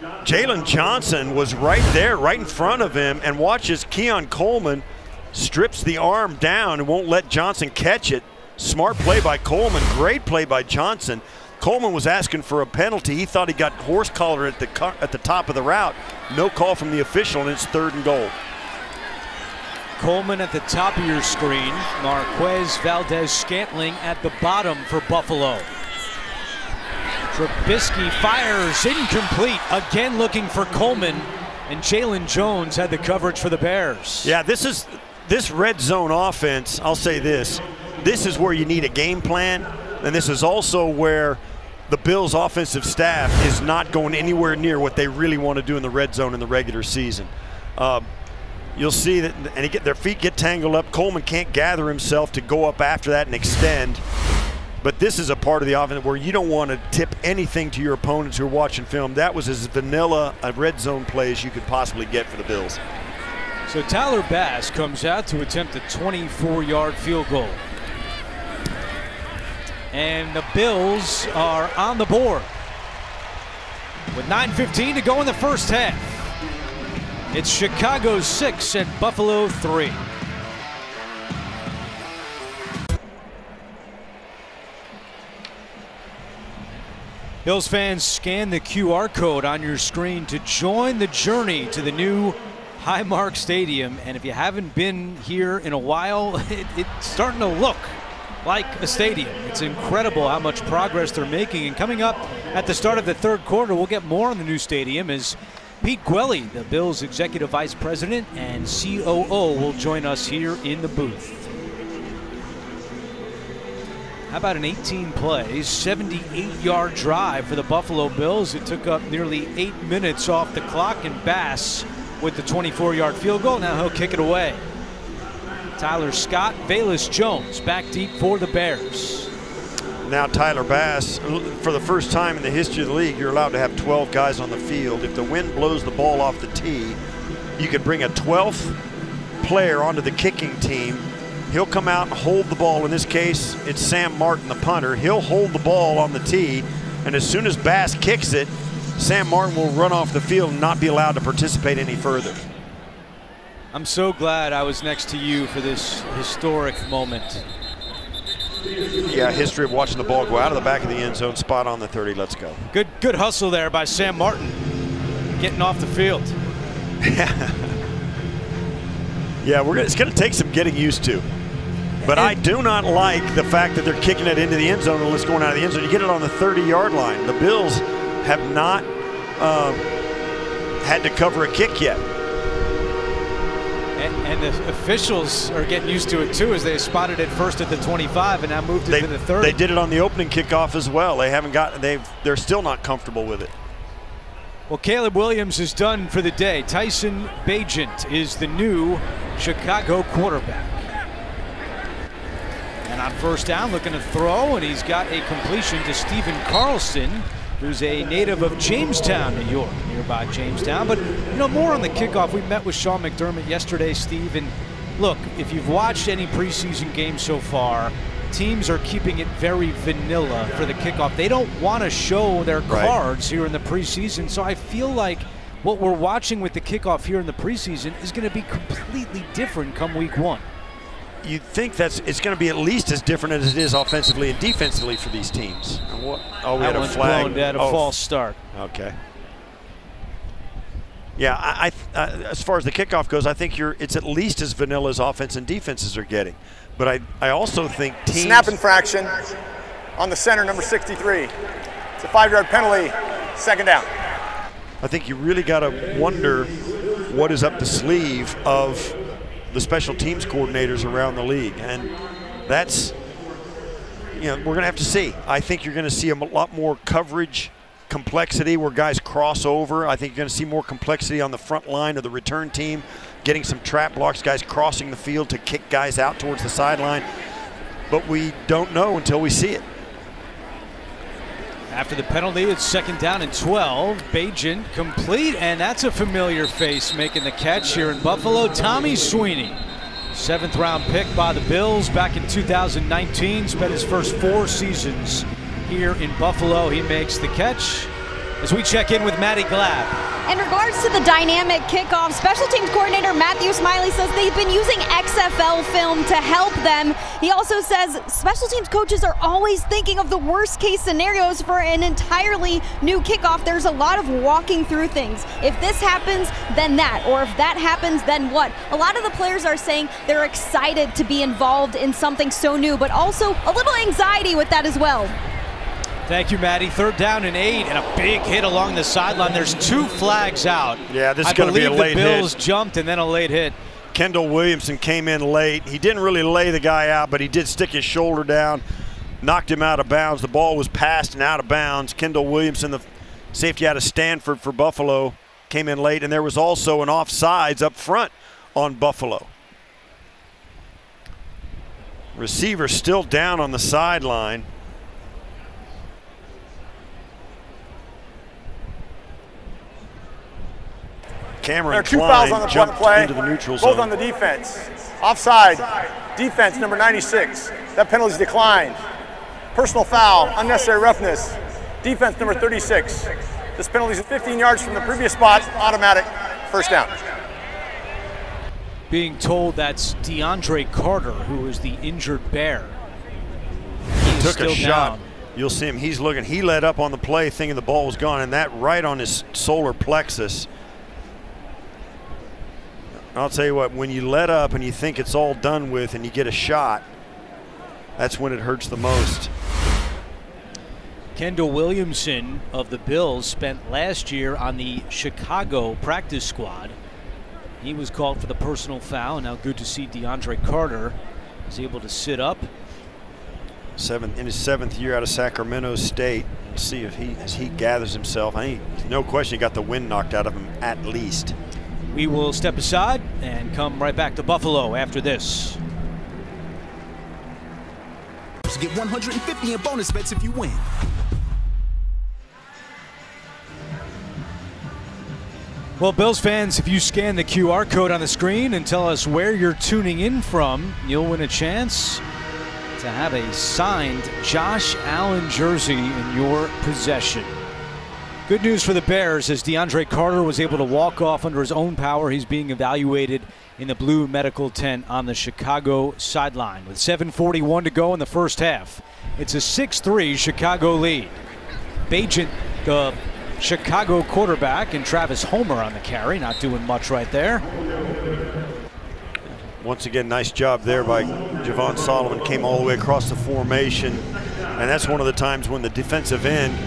S2: Jalen Johnson was right there, right in front of him, and watches Keon Coleman strips the arm down and won't let Johnson catch it. Smart play by Coleman, great play by Johnson. Coleman was asking for a penalty. He thought he got horse collar at the top of the route. No call from the official, and it's 3rd and goal.
S1: Coleman at the top of your screen. Marquez Valdez-Scantling at the bottom for Buffalo. Trubisky fires incomplete. Again looking for Coleman, and Jalen Jones had the coverage for the Bears.
S2: Yeah, this red zone offense, I'll say this is where you need a game plan, and this is also where the Bills offensive staff is not going anywhere near what they really want to do in the red zone in the regular season. You'll see that, and their feet get tangled up. Coleman can't gather himself to go up after that and extend. But this is a part of the offense where you don't want to tip anything to your opponents who are watching film. That was as vanilla a red zone play as you could possibly get for the Bills.
S1: So Tyler Bass comes out to attempt a 24-yard field goal. And the Bills are on the board with 9:15 to go in the first half. It's Chicago 6 and Buffalo 3. Bills fans, scan the QR code on your screen to join the journey to the new Highmark Stadium. And if you haven't been here in a while, it's starting to look like a stadium. It's incredible how much progress they're making. And coming up at the start of the 3rd quarter, we'll get more on the new stadium as Pete Gwelly, the Bills Executive Vice President and COO, will join us here in the booth. How about an 18-play, 78-yard drive for the Buffalo Bills? It took up nearly 8 minutes off the clock, and Bass with the 24-yard field goal. Now he'll kick it away. Tyler Scott, Velus Jones back deep for the Bears.
S2: Now Tyler Bass, for the first time in the history of the league, you're allowed to have 12 guys on the field. If the wind blows the ball off the tee, you could bring a 12th player onto the kicking team. He'll come out and hold the ball. In this case, it's Sam Martin, the punter. He'll hold the ball on the tee, and as soon as Bass kicks it, Sam Martin will run off the field and not be allowed to participate any further.
S1: I'm so glad I was next to you for this historic moment.
S2: Yeah, history of watching the ball go out of the back of the end zone, spot on the 30. Let's go.
S1: Good hustle there by Sam Martin, getting off the field.
S2: Yeah, it's going to take some getting used to. But I do not like the fact that they're kicking it into the end zone unless going out of the end zone. You get it on the 30-yard line. The Bills have not had to cover a kick yet.
S1: And the officials are getting used to it too, as they spotted it first at the 25 and now moved it to the 30.
S2: They did it on the opening kickoff as well. They haven't got. They're still not comfortable with it.
S1: Well, Caleb Williams is done for the day. Tyson Bagent is the new Chicago quarterback. And on first down, looking to throw, and he's got a completion to Stephen Carlson, who's a native of Jamestown, New York, nearby Jamestown. But, you know, more on the kickoff. We met with Sean McDermott yesterday, Steve, and look, if you've watched any preseason games so far, teams are keeping it very vanilla for the kickoff. They don't want to show their cards here in the preseason, so I feel like what we're watching with the kickoff here in the preseason is going to be completely different come week one.
S2: You'd think it's going to be at least as different as it is offensively and defensively for these teams. Oh, we had a flag.
S1: Blown, had a false start.
S2: Okay. Yeah, as far as the kickoff goes, I think it's at least as vanilla as offense and defenses are getting. But I also think teams.
S3: Snap infraction on the center, number 63. It's a 5-yard penalty, second down.
S2: I think you really got to wonder what is up the sleeve of the special teams coordinators around the league, and that's, you know, we're going to have to see. I think you're going to see a lot more coverage complexity where guys cross over. I think you're going to see more complexity on the front line of the return team, getting some trap blocks, guys crossing the field to kick guys out towards the sideline. But we don't know until we see it.
S1: After the penalty, it's second down and 12. Bagent complete, and that's a familiar face making the catch here in Buffalo. Tommy Sweeney, 7th-round pick by the Bills back in 2019. Spent his first 4 seasons here in Buffalo. He makes the catch as we check in with Maddie Glab.
S4: In regards to the dynamic kickoff, special teams coordinator Matthew Smiley says they've been using XFL film to help them. He also says special teams coaches are always thinking of the worst case scenarios for an entirely new kickoff. There's a lot of walking through things. If this happens, then that, or if that happens, then what? A lot of the players are saying they're excited to be involved in something so new, but also a little anxiety with that as well.
S1: Thank you, Maddie. 3rd down and 8, and a big hit along the sideline. There's 2 flags out.
S2: Yeah, this is going to be a late hit.
S1: The Bills jumped and then a late hit.
S2: Kendall Williamson came in late. He didn't really lay the guy out, but he did stick his shoulder down, knocked him out of bounds. The ball was passed and out of bounds. Kendall Williamson, the safety out of Stanford for Buffalo, came in late, and there was also an offsides up front on Buffalo. Receiver still down on the sideline. Cameron Klein jumped into the neutral zone.
S3: Both on the defense. Offside. Defense, number 96. That penalty's declined. Personal foul, unnecessary roughness. Defense, number 36. This penalty's 15 yards from the previous spot. Automatic first down.
S1: Being told that's DeAndre Carter, who is the injured Bear. He
S2: took a shot.
S1: Down.
S2: You'll see him. He's looking. He let up on the play thinking the ball was gone, and that right on his solar plexus. I'll tell you what, when you let up and you think it's all done with and you get a shot, that's when it hurts the most.
S1: Kendall Williamson of the Bills spent last year on the Chicago practice squad. He was called for the personal foul, and now good to see DeAndre Carter is able to sit up.
S2: In his 7th year out of Sacramento State. Let's see if he gathers himself. I think, no question, he got the wind knocked out of him at least.
S1: We will step aside and come right back to Buffalo after this.
S5: Get $150 in bonus bets if you win.
S1: Well, Bills fans, if you scan the QR code on the screen and tell us where you're tuning in from, you'll win a chance to have a signed Josh Allen jersey in your possession. Good news for the Bears as DeAndre Carter was able to walk off under his own power. He's being evaluated in the blue medical tent on the Chicago sideline. With 7:41 to go in the first half, it's a 6-3 Chicago lead. Bagent, the Chicago quarterback, and Travis Homer on the carry, not doing much right there.
S2: Once again, nice job there by Javon Solomon. Came all the way across the formation, and that's one of the times when the defensive end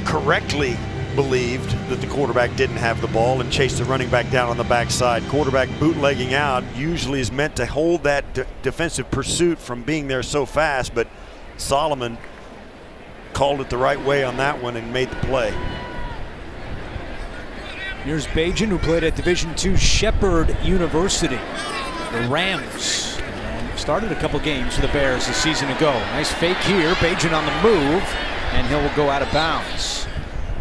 S2: correctly believed that the quarterback didn't have the ball and chased the running back down on the backside. Quarterback bootlegging out usually is meant to hold that defensive pursuit from being there so fast, but Solomon called it the right way on that one and made the play.
S1: Here's Bagent, who played at Division II Shepherd University, the Rams, and started a couple games for the Bears a season ago. Nice fake here, Bagent on the move, and he'll go out of bounds.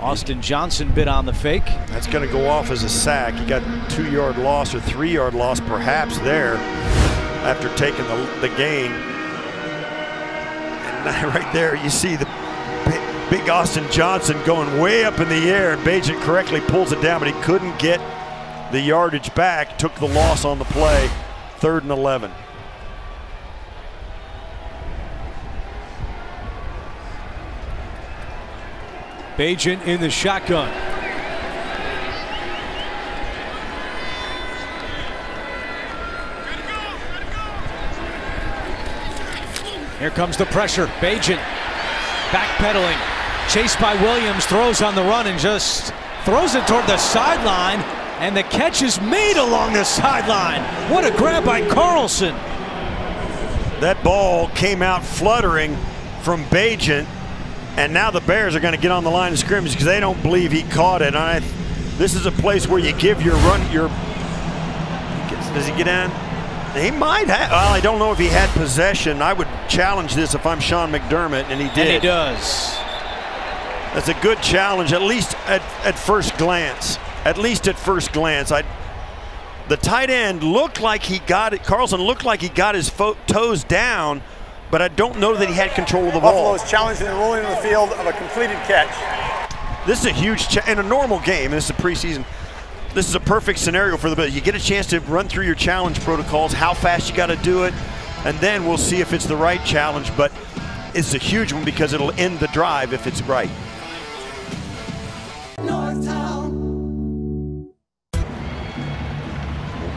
S1: Austin Johnson bit on the fake. That's
S2: going to go off as a sack. He got 2-yard loss or 3-yard loss perhaps there after taking the gain. And right there you see the big Austin Johnson going way up in the air, and Bagent correctly pulls it down, but he couldn't get the yardage back, took the loss on the play. 3rd and 11.
S1: Bagent in the shotgun. Here comes the pressure. Bagent backpedaling. Chased by Williams, throws on the run and just throws it toward the sideline. And the catch is made along the sideline. What a grab by Carlson.
S2: That ball came out fluttering from Bagent. And now the Bears are going to get on the line of scrimmage because they don't believe he caught it. This is a place where you give your run. Does he get in? He might have. Well, I don't know if he had possession. I would challenge this if I'm Sean McDermott, and he did.
S1: And he does.
S2: That's a good challenge, at least at first glance. At least at first glance. The tight end looked like he got it. Carlson looked like he got his toes down, but I don't know that he had control of the ball.
S3: Buffalo's challenging the ruling on the field of a completed catch.
S2: This is a huge in a normal game. This is a preseason. This is a perfect scenario for the Bills. You get a chance to run through your challenge protocols, how fast you got to do it, and then we'll see if it's the right challenge. But it's a huge one because it'll end the drive if it's right.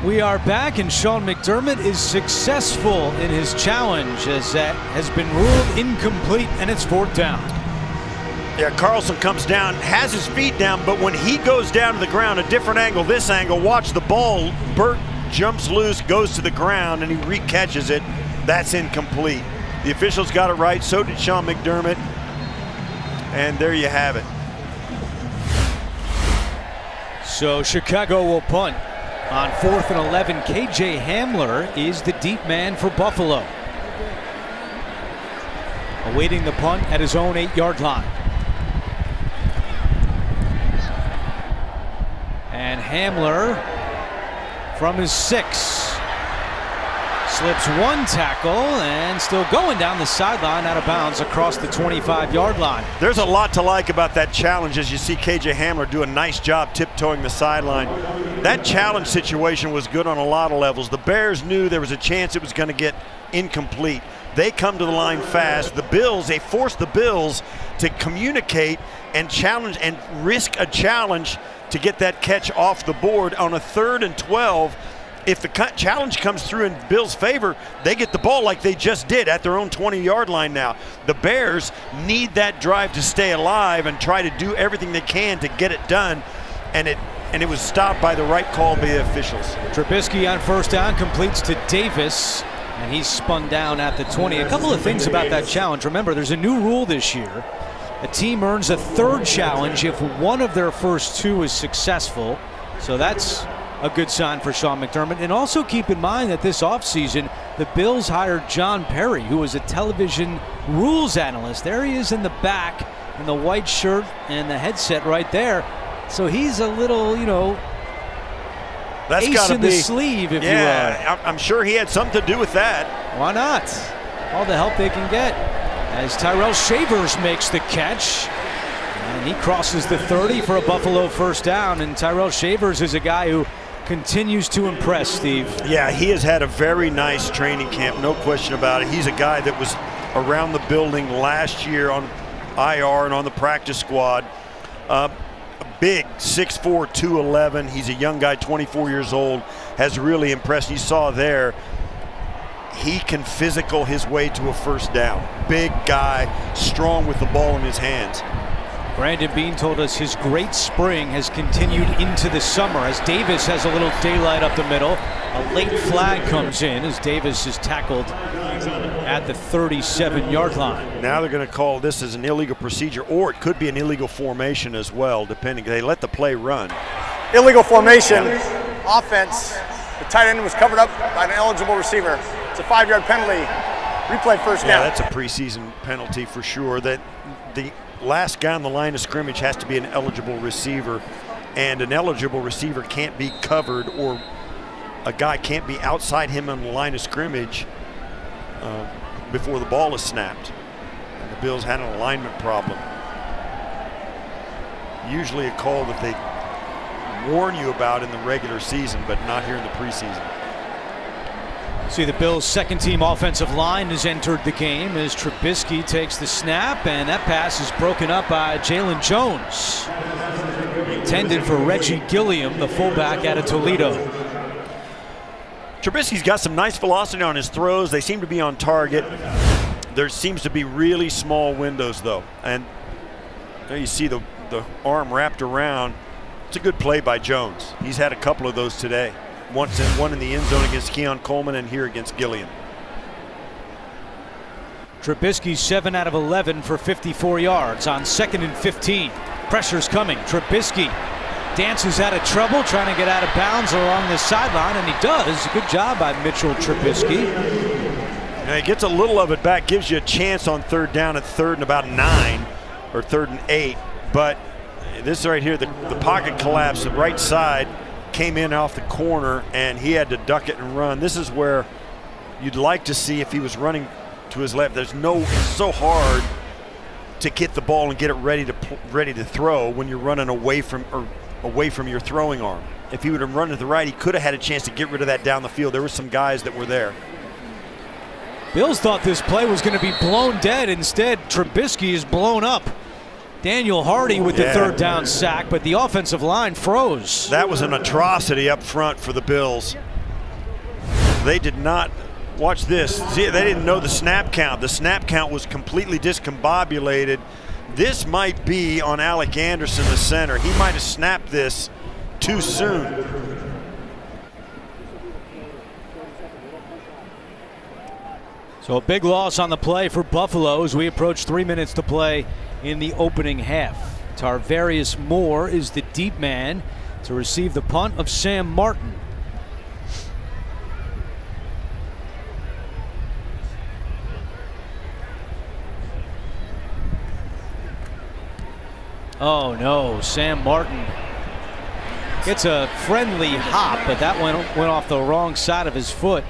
S1: We are back, and Sean McDermott is successful in his challenge as that has been ruled incomplete, and it's 4th down.
S2: Yeah, Carlson comes down, has his feet down, but when he goes down to the ground, a different angle, this angle, watch the ball. Burt jumps loose, goes to the ground, and he re-catches it. That's incomplete. The officials got it right, so did Sean McDermott, and there you have it.
S1: So Chicago will punt. On 4th and 11, KJ Hamler is the deep man for Buffalo. Awaiting the punt at his own 8-yard line. And Hamler from his 6. Slips one tackle and still going down the sideline, out of bounds across the 25-yard line.
S2: There's a lot to like about that challenge as you see KJ Hamler do a nice job tiptoeing the sideline. That challenge situation was good on a lot of levels. The Bears knew there was a chance it was going to get incomplete. They come to the line fast. The Bills, they forced the Bills to communicate and challenge and risk a challenge to get that catch off the board on a 3rd and 12. If the challenge comes through in Bills' favor, they get the ball like they just did at their own 20-yard line now. The Bears need that drive to stay alive and try to do everything they can to get it done, and it was stopped by the right call by the officials.
S1: Trubisky on 1st down completes to Davis, and he's spun down at the 20. A couple of things about that challenge. Remember, there's a new rule this year. A team earns a 3rd challenge if one of their first 2 is successful. So that's a good sign for Sean McDermott. And also keep in mind that this offseason, the Bills hired John Perry, who is a television rules analyst. There he is in the back in the white shirt and the headset right there. So he's a little, you know,
S2: that's
S1: ace in the sleeve, if you will.
S2: Yeah, I'm sure he had something to do with that.
S1: Why not? All the help they can get. As Tyrell Shavers makes the catch. And he crosses the 30 for a Buffalo 1st down. And Tyrell Shavers is a guy who continues to impress, Steve.
S2: Yeah, he has had a very nice training camp, no question about it. He's a guy that was around the building last year on IR and on the practice squad. Big 6'4", 211. He's a young guy, 24 years old, has really impressed. You saw there, he can physical his way to a 1st down. Big guy, strong with the ball in his hands.
S1: Brandon Beane told us his great spring has continued into the summer as Davis has a little daylight up the middle. A late flag comes in as Davis is tackled at the 37-yard line.
S2: Now they're going to call this as an illegal procedure, or it could be an illegal formation as well, depending. They let the play run.
S3: Illegal formation, offense. The tight end was covered up by an eligible receiver. It's a 5-yard penalty. Replay first down.
S2: Yeah, that's a preseason penalty for sure. That the last guy on the line of scrimmage has to be an eligible receiver, and an eligible receiver can't be covered, or a guy can't be outside him on the line of scrimmage before the ball is snapped. And the Bills had an alignment problem. Usually a call that they warn you about in the regular season, but not here in the preseason.
S1: See, the Bills' second-team offensive line has entered the game as Trubisky takes the snap, and that pass is broken up by Jalen Jones. Intended for Reggie Gilliam, the fullback out of Toledo.
S2: Trubisky's got some nice velocity on his throws. They seem to be on target. There seems to be really small windows, though. And there you see the arm wrapped around. It's a good play by Jones. He's had a couple of those today. One in the end zone against Keon Coleman, and here against Gilliam.
S1: Trubisky 7 out of 11 for 54 yards on 2nd and 15. Pressure's coming. Trubisky dances out of trouble, trying to get out of bounds along the sideline, and he does. Good job by Mitchell Trubisky.
S2: Now he gets a little of it back, gives you a chance on 3rd down at 3rd and about 9, or 3rd and 8. But this right here, the pocket collapse, the right side came in off the corner, and he had to duck it and run. This is where you'd like to see if he was running to his left. It's so hard to get the ball and get it ready to throw when you're running away from your throwing arm. If he would have run to the right, he could have had a chance to get rid of that down the field. There were some guys that were there.
S1: Bills thought this play was going to be blown dead. Instead, Trubisky is blown up. Daniel Hardy with the 3rd down sack, but the offensive line froze.
S2: That was an atrocity up front for the Bills. They did not, watch this, see, they didn't know the snap count. The snap count was completely discombobulated. This might be on Alec Anderson, the center. He might have snapped this too soon.
S1: So a big loss on the play for Buffalo as we approach 3 minutes to play in the opening half. Tarvarius Moore is the deep man to receive the punt of Sam Martin. Oh no, Sam Martin gets a friendly hop, but that went off the wrong side of his foot.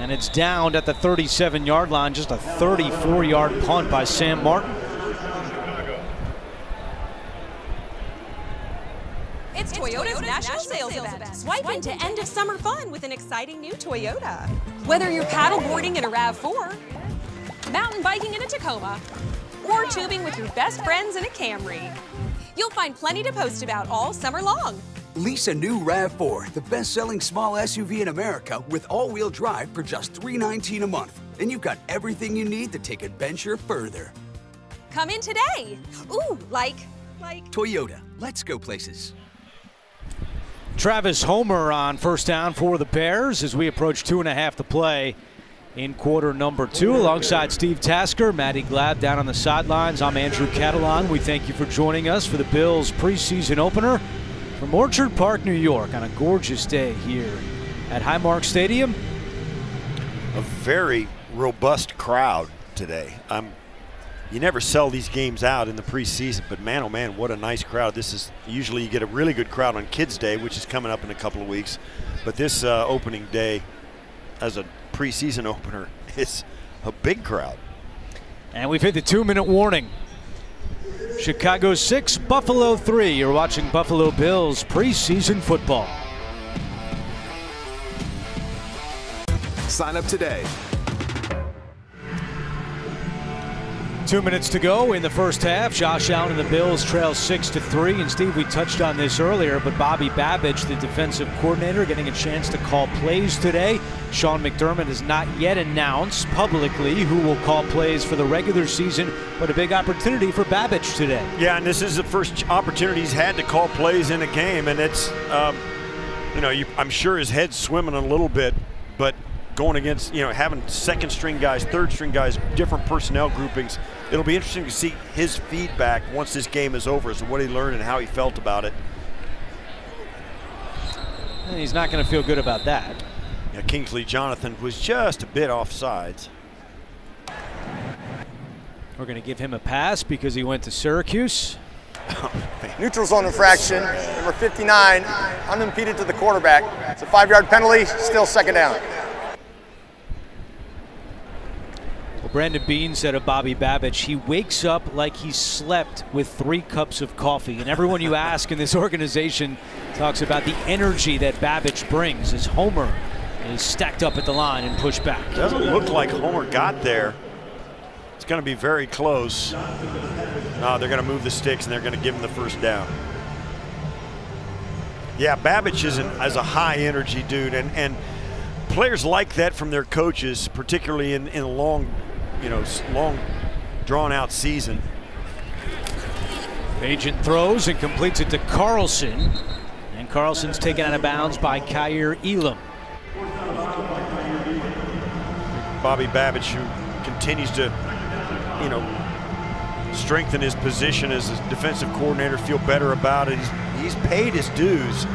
S1: And it's down at the 37-yard line, just a 34-yard punt by Sam Martin.
S6: It's Toyota's National Sales Event. Swipe into end of summer fun with an exciting new Toyota. Whether you're paddleboarding in a RAV4, mountain biking in a Tacoma, or tubing with your best friends in a Camry, you'll find plenty to post about all summer long.
S5: Lease a new RAV4, the best-selling small SUV in America with all-wheel drive for just $319 a month. And you've got everything you need to take adventure further.
S6: Come in today. Ooh, like
S5: Toyota, let's go places.
S1: Travis Homer on 1st down for the Bears as we approach 2.5 to play in quarter number 2. Alongside Steve Tasker, Matty Glab down on the sidelines. I'm Andrew Catalan. We thank you for joining us for the Bills preseason opener from Orchard Park, New York, on a gorgeous day here at Highmark Stadium.
S2: A very robust crowd today. You never sell these games out in the preseason, but man, oh man, what a nice crowd. This is usually you get a really good crowd on Kids Day, which is coming up in a couple of weeks. But this opening day as a preseason opener is a big crowd.
S1: And we've hit the 2-minute warning. Chicago 6, Buffalo 3. You're watching Buffalo Bills preseason football.
S7: Sign up today.
S1: 2 minutes to go in the first half. Josh Allen and the Bills trail 6-3. And Steve, we touched on this earlier, but Bobby Babich, the defensive coordinator, getting a chance to call plays today. Sean McDermott has not yet announced publicly who will call plays for the regular season, but a big opportunity for Babich today.
S2: Yeah, and this is the first opportunity he's had to call plays in a game, and it's, I'm sure his head's swimming a little bit, but going against, having second string guys, third string guys, different personnel groupings, it'll be interesting to see his feedback once this game is over as to what he learned and how he felt about it.
S1: And he's not going to feel good about that.
S2: Yeah, Kingsley Jonathan was just a bit offsides.
S1: We're going to give him a pass because he went to Syracuse.
S3: Neutral zone infraction, number 59, unimpeded to the quarterback. It's a 5-yard penalty, still second down.
S1: Well, Brandon Beane said of Bobby Babich, he wakes up like he slept with 3 cups of coffee. And everyone you ask in this organization talks about the energy that Babich brings as Homer is stacked up at the line and pushed back.
S2: Doesn't look like Homer got there. It's going to be very close. No, they're going to move the sticks and they're going to give him the first down. Yeah, Babich is a high energy dude, and players like that from their coaches, particularly in a long drawn out season.
S1: Agent throws and completes it to Carlson, and Carlson's taken out of bounds by Kaiir Elam.
S2: Bobby Babich, who continues to, strengthen his position as a defensive coordinator, feel better about it. He's paid his dues.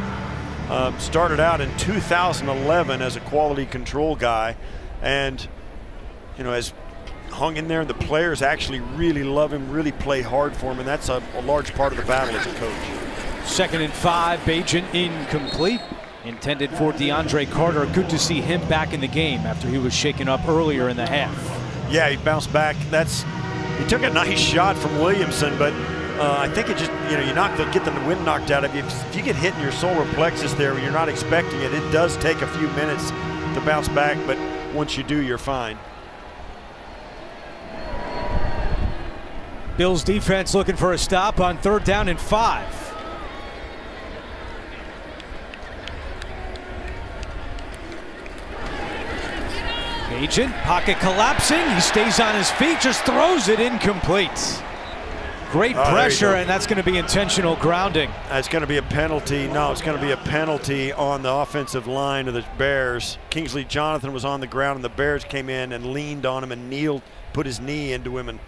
S2: Started out in 2011 as a quality control guy, and has hung in there. And the players actually really love him, really play hard for him, and that's a large part of the battle as a coach.
S1: 2nd and 5, Bagent incomplete. Intended for DeAndre Carter. Good to see him back in the game after he was shaken up earlier in the half.
S2: Yeah, he bounced back. He took a nice shot from Williamson, but I think it just, you're not going to get the wind knocked out of you. If you get hit in your solar plexus there when you're not expecting it, it does take a few minutes to bounce back, but once you do, you're fine.
S1: Bills defense looking for a stop on 3rd down and 5. Agent, pocket collapsing, he stays on his feet, just throws it incomplete. Great pressure, and that's going to be intentional grounding.
S2: It's going to be a penalty. No, it's going to be a penalty on the offensive line of the Bears. Kingsley Jonathan was on the ground, and the Bears came in and leaned on him and kneeled, put his knee into him, and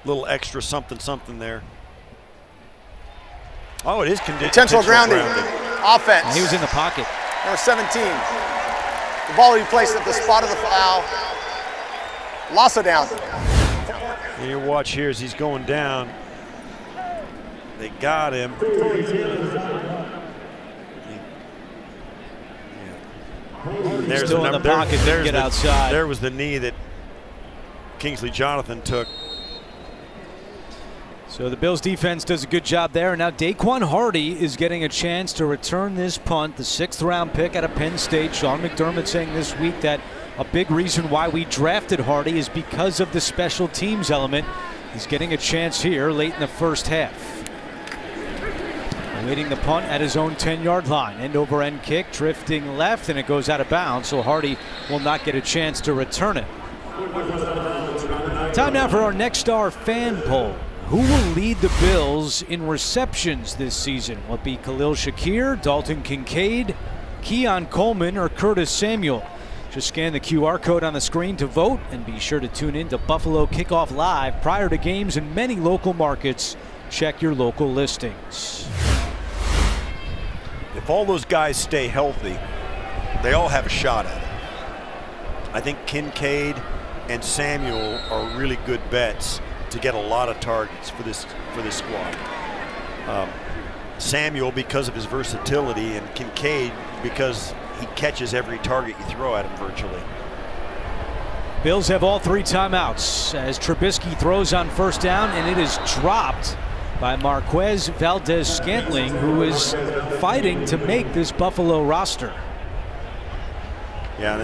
S2: little extra something there. Oh, it is
S3: intentional grounding. Offense.
S1: And he was in the pocket.
S3: Number 17. The ball will be placed at the spot of the foul. Loss of down.
S2: And you watch here as he's going down. They got him. There's
S1: still in the pocket. Get outside.
S2: There was the knee that Kingsley Jonathan took.
S1: So the Bills defense does a good job there. And now Daquan Hardy is getting a chance to return this punt, the 6th round pick out of Penn State. Sean McDermott saying this week that a big reason why we drafted Hardy is because of the special teams element. He's getting a chance here late in the first half. Awaiting the punt at his own 10-yard line. End over end kick, drifting left, and it goes out of bounds, so Hardy will not get a chance to return it. Time now for our Next Star fan poll. Who will lead the Bills in receptions this season? Will it be Khalil Shakir, Dalton Kincaid, Keon Coleman, or Curtis Samuel? Just scan the QR code on the screen to vote, and be sure to tune in to Buffalo Kickoff Live prior to games in many local markets. Check your local listings.
S2: If all those guys stay healthy, they all have a shot at it. I think Kincaid and Samuel are really good bets to get a lot of targets for this squad. Samuel because of his versatility, and Kincaid because he catches every target you throw at him virtually.
S1: Bills have all 3 timeouts as Trubisky throws on 1st down, and it is dropped by Marquez Valdez-Scantling, who is fighting to make this Buffalo roster.
S2: Yeah,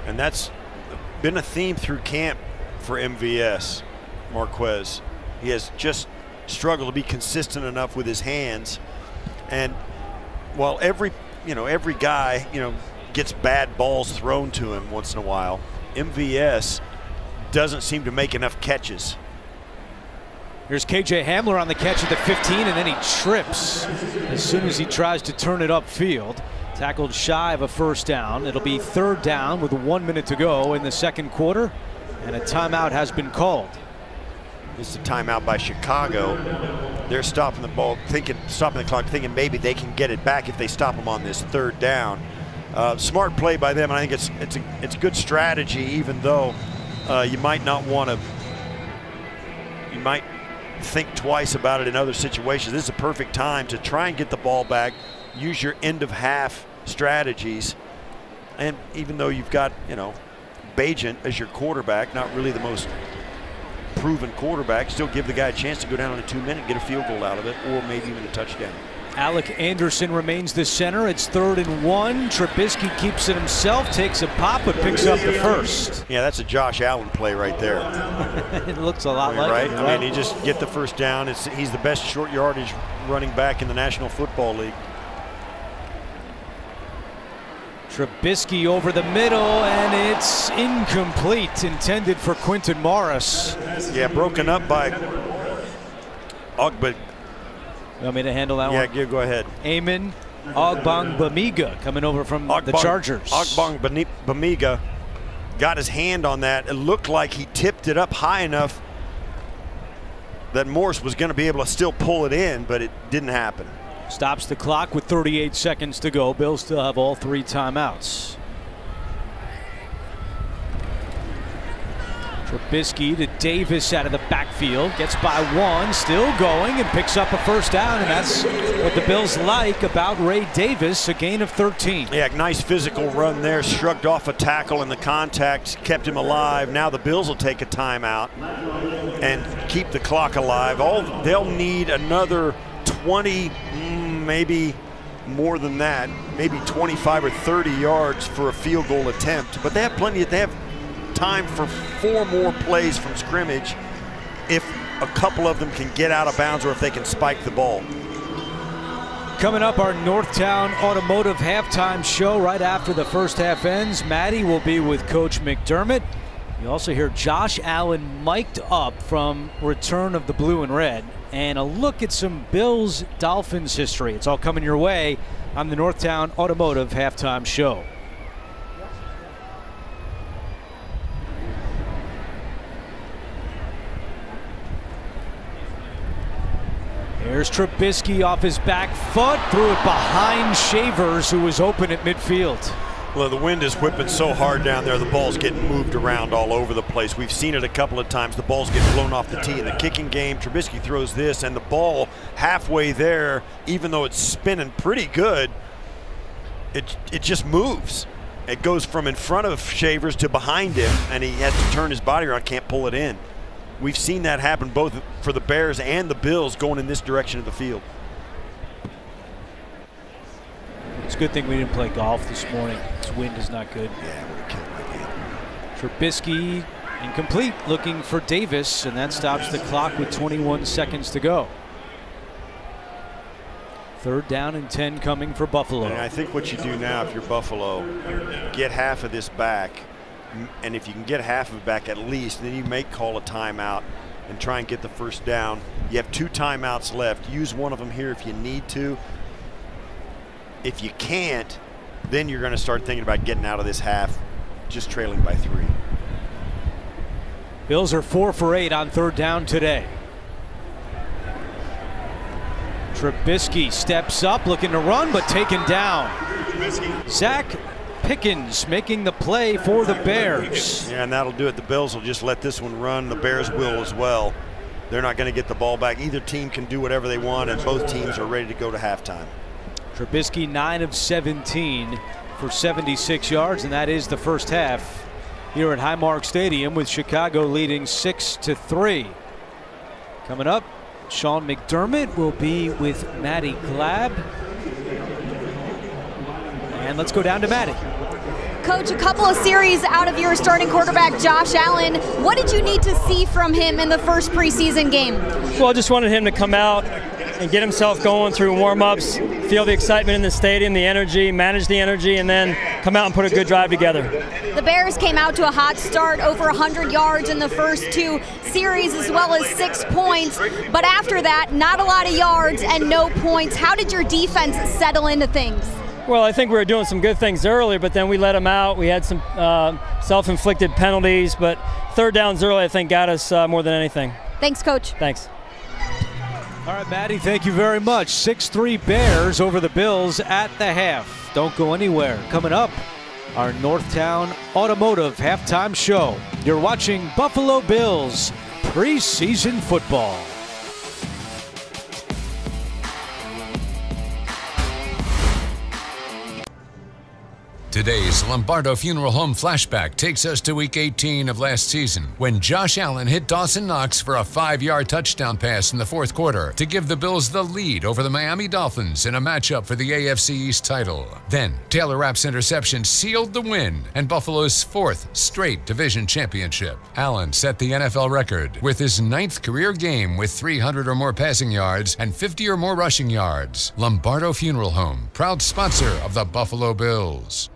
S2: and that's been a theme through camp for MVS Marquez. He has just struggled to be consistent enough with his hands. And while every guy, gets bad balls thrown to him once in a while, MVS doesn't seem to make enough catches.
S1: Here's KJ Hamler on the catch at the 15, and then he trips as soon as he tries to turn it upfield. Tackled shy of a first down. It'll be 3rd down with 1 minute to go in the second quarter, and a timeout has been called.
S2: This is a timeout by Chicago. They're stopping the ball, stopping the clock, thinking maybe they can get it back if they stop them on this 3rd down. Smart play by them, and I think it's a good strategy, even though you might not want to. You might think twice about it in other situations. This is a perfect time to try and get the ball back. Use your end of half strategies, and even though you've got Bagent as your quarterback, not really the most proven quarterback, still give the guy a chance to go down in a 2-minute, get a field goal out of it, or maybe even a touchdown.
S1: Alec Anderson remains the center. It's 3rd and 1. Trubisky keeps it himself, takes a pop, but picks up the first.
S2: Yeah, that's a Josh Allen play right there.
S1: It looks a lot like
S2: right?
S1: it.
S2: I mean, he just get the first down. He's the best short yardage running back in the National Football League.
S1: Trubisky over the middle, and it's incomplete, intended for Quintin Morris.
S2: Yeah, broken up by Ogbah.
S1: You want me to handle that one?
S2: Yeah, go ahead.
S1: Eamon Ogbongbemiga coming over from the Chargers.
S2: Ogbongbemiga got his hand on that. It looked like he tipped it up high enough that Morris was going to be able to still pull it in, but it didn't happen.
S1: Stops the clock with 38 seconds to go. Bills still have all 3 timeouts. Trubisky to Davis out of the backfield. Gets by 1, still going, and picks up a first down. And that's what the Bills like about Ray Davis, a gain of 13.
S2: Yeah, nice physical run there. Shrugged off a tackle, and the contact kept him alive. Now the Bills will take a timeout and keep the clock alive. They'll need another 20, maybe more than that, maybe 25 or 30 yards for a field goal attempt. But they have plenty. They have time for 4 more plays from scrimmage if a couple of them can get out of bounds or if they can spike the ball.
S1: Coming up, our Northtown Automotive halftime show right after the first half ends. Maddie will be with Coach McDermott. You also hear Josh Allen mic'd up from return of the blue and red, and a look at some Bills-Dolphins history. It's all coming your way on the Northtown Automotive halftime show. Here's Trubisky off his back foot, threw it behind Shavers, who was open at midfield.
S2: Well, the wind is whipping so hard down there, the ball's getting moved around all over the place. We've seen it a couple of times. The balls get blown off the tee. In the kicking game, Trubisky throws this, and the ball halfway there, even though it's spinning pretty good, it just moves. It goes from in front of Shavers to behind him, and he has to turn his body around, can't pull it in. We've seen that happen both for the Bears and the Bills going in this direction of the field.
S1: It's a good thing we didn't play golf this morning. This wind is not good.
S2: Yeah, it would have killed my game.
S1: Trubisky incomplete, looking for Davis, and that stops the clock with 21 seconds to go. 3rd down and 10 coming for Buffalo.
S2: And I think what you do now, if you're Buffalo, get half of this back, and if you can get half of it back at least, then you may call a timeout and try and get the first down. You have 2 timeouts left. Use one of them here if you need to. If you can't, then you're going to start thinking about getting out of this half just trailing by 3.
S1: Bills are 4 for 8 on 3rd down today. Trubisky steps up, looking to run, but taken down. Zach Pickens making the play for the Bears.
S2: Yeah, and that'll do it. The Bills will just let this one run. The Bears will as well. They're not going to get the ball back. Either team can do whatever they want, and both teams are ready to go to halftime.
S1: Trubisky 9 of 17 for 76 yards, and that is the first half here at Highmark Stadium, with Chicago leading 6-3. Coming up, Sean McDermott will be with Matty Glab. And let's go down to Matty.
S4: Coach, a couple of series out of your starting quarterback, Josh Allen. What did you need to see from him in the first preseason game?
S7: Well, I just wanted him to come out and get himself going through warm-ups, feel the excitement in the stadium, the energy, manage the energy, and then come out and put a good drive together.
S4: The Bears came out to a hot start, over 100 yards in the first 2 series, as well as 6 points. But after that, not a lot of yards and no points. How did your defense settle into things?
S7: Well, I think we were doing some good things earlier, but then we let them out. We had some self-inflicted penalties, but third downs early, I think, got us more than anything.
S4: Thanks, Coach.
S7: Thanks.
S1: All right, Maddie, thank you very much. 6-3 Bears over the Bills at the half. Don't go anywhere. Coming up, our Northtown Automotive halftime show. You're watching Buffalo Bills preseason football.
S8: Today's Lombardo Funeral Home flashback takes us to Week 18 of last season when Josh Allen hit Dawson Knox for a 5-yard touchdown pass in the fourth quarter to give the Bills the lead over the Miami Dolphins in a matchup for the AFC East title. Then, Taylor Rapp's interception sealed the win and Buffalo's 4th straight division championship. Allen set the NFL record with his 9th career game with 300 or more passing yards and 50 or more rushing yards. Lombardo Funeral Home, proud sponsor of the Buffalo Bills.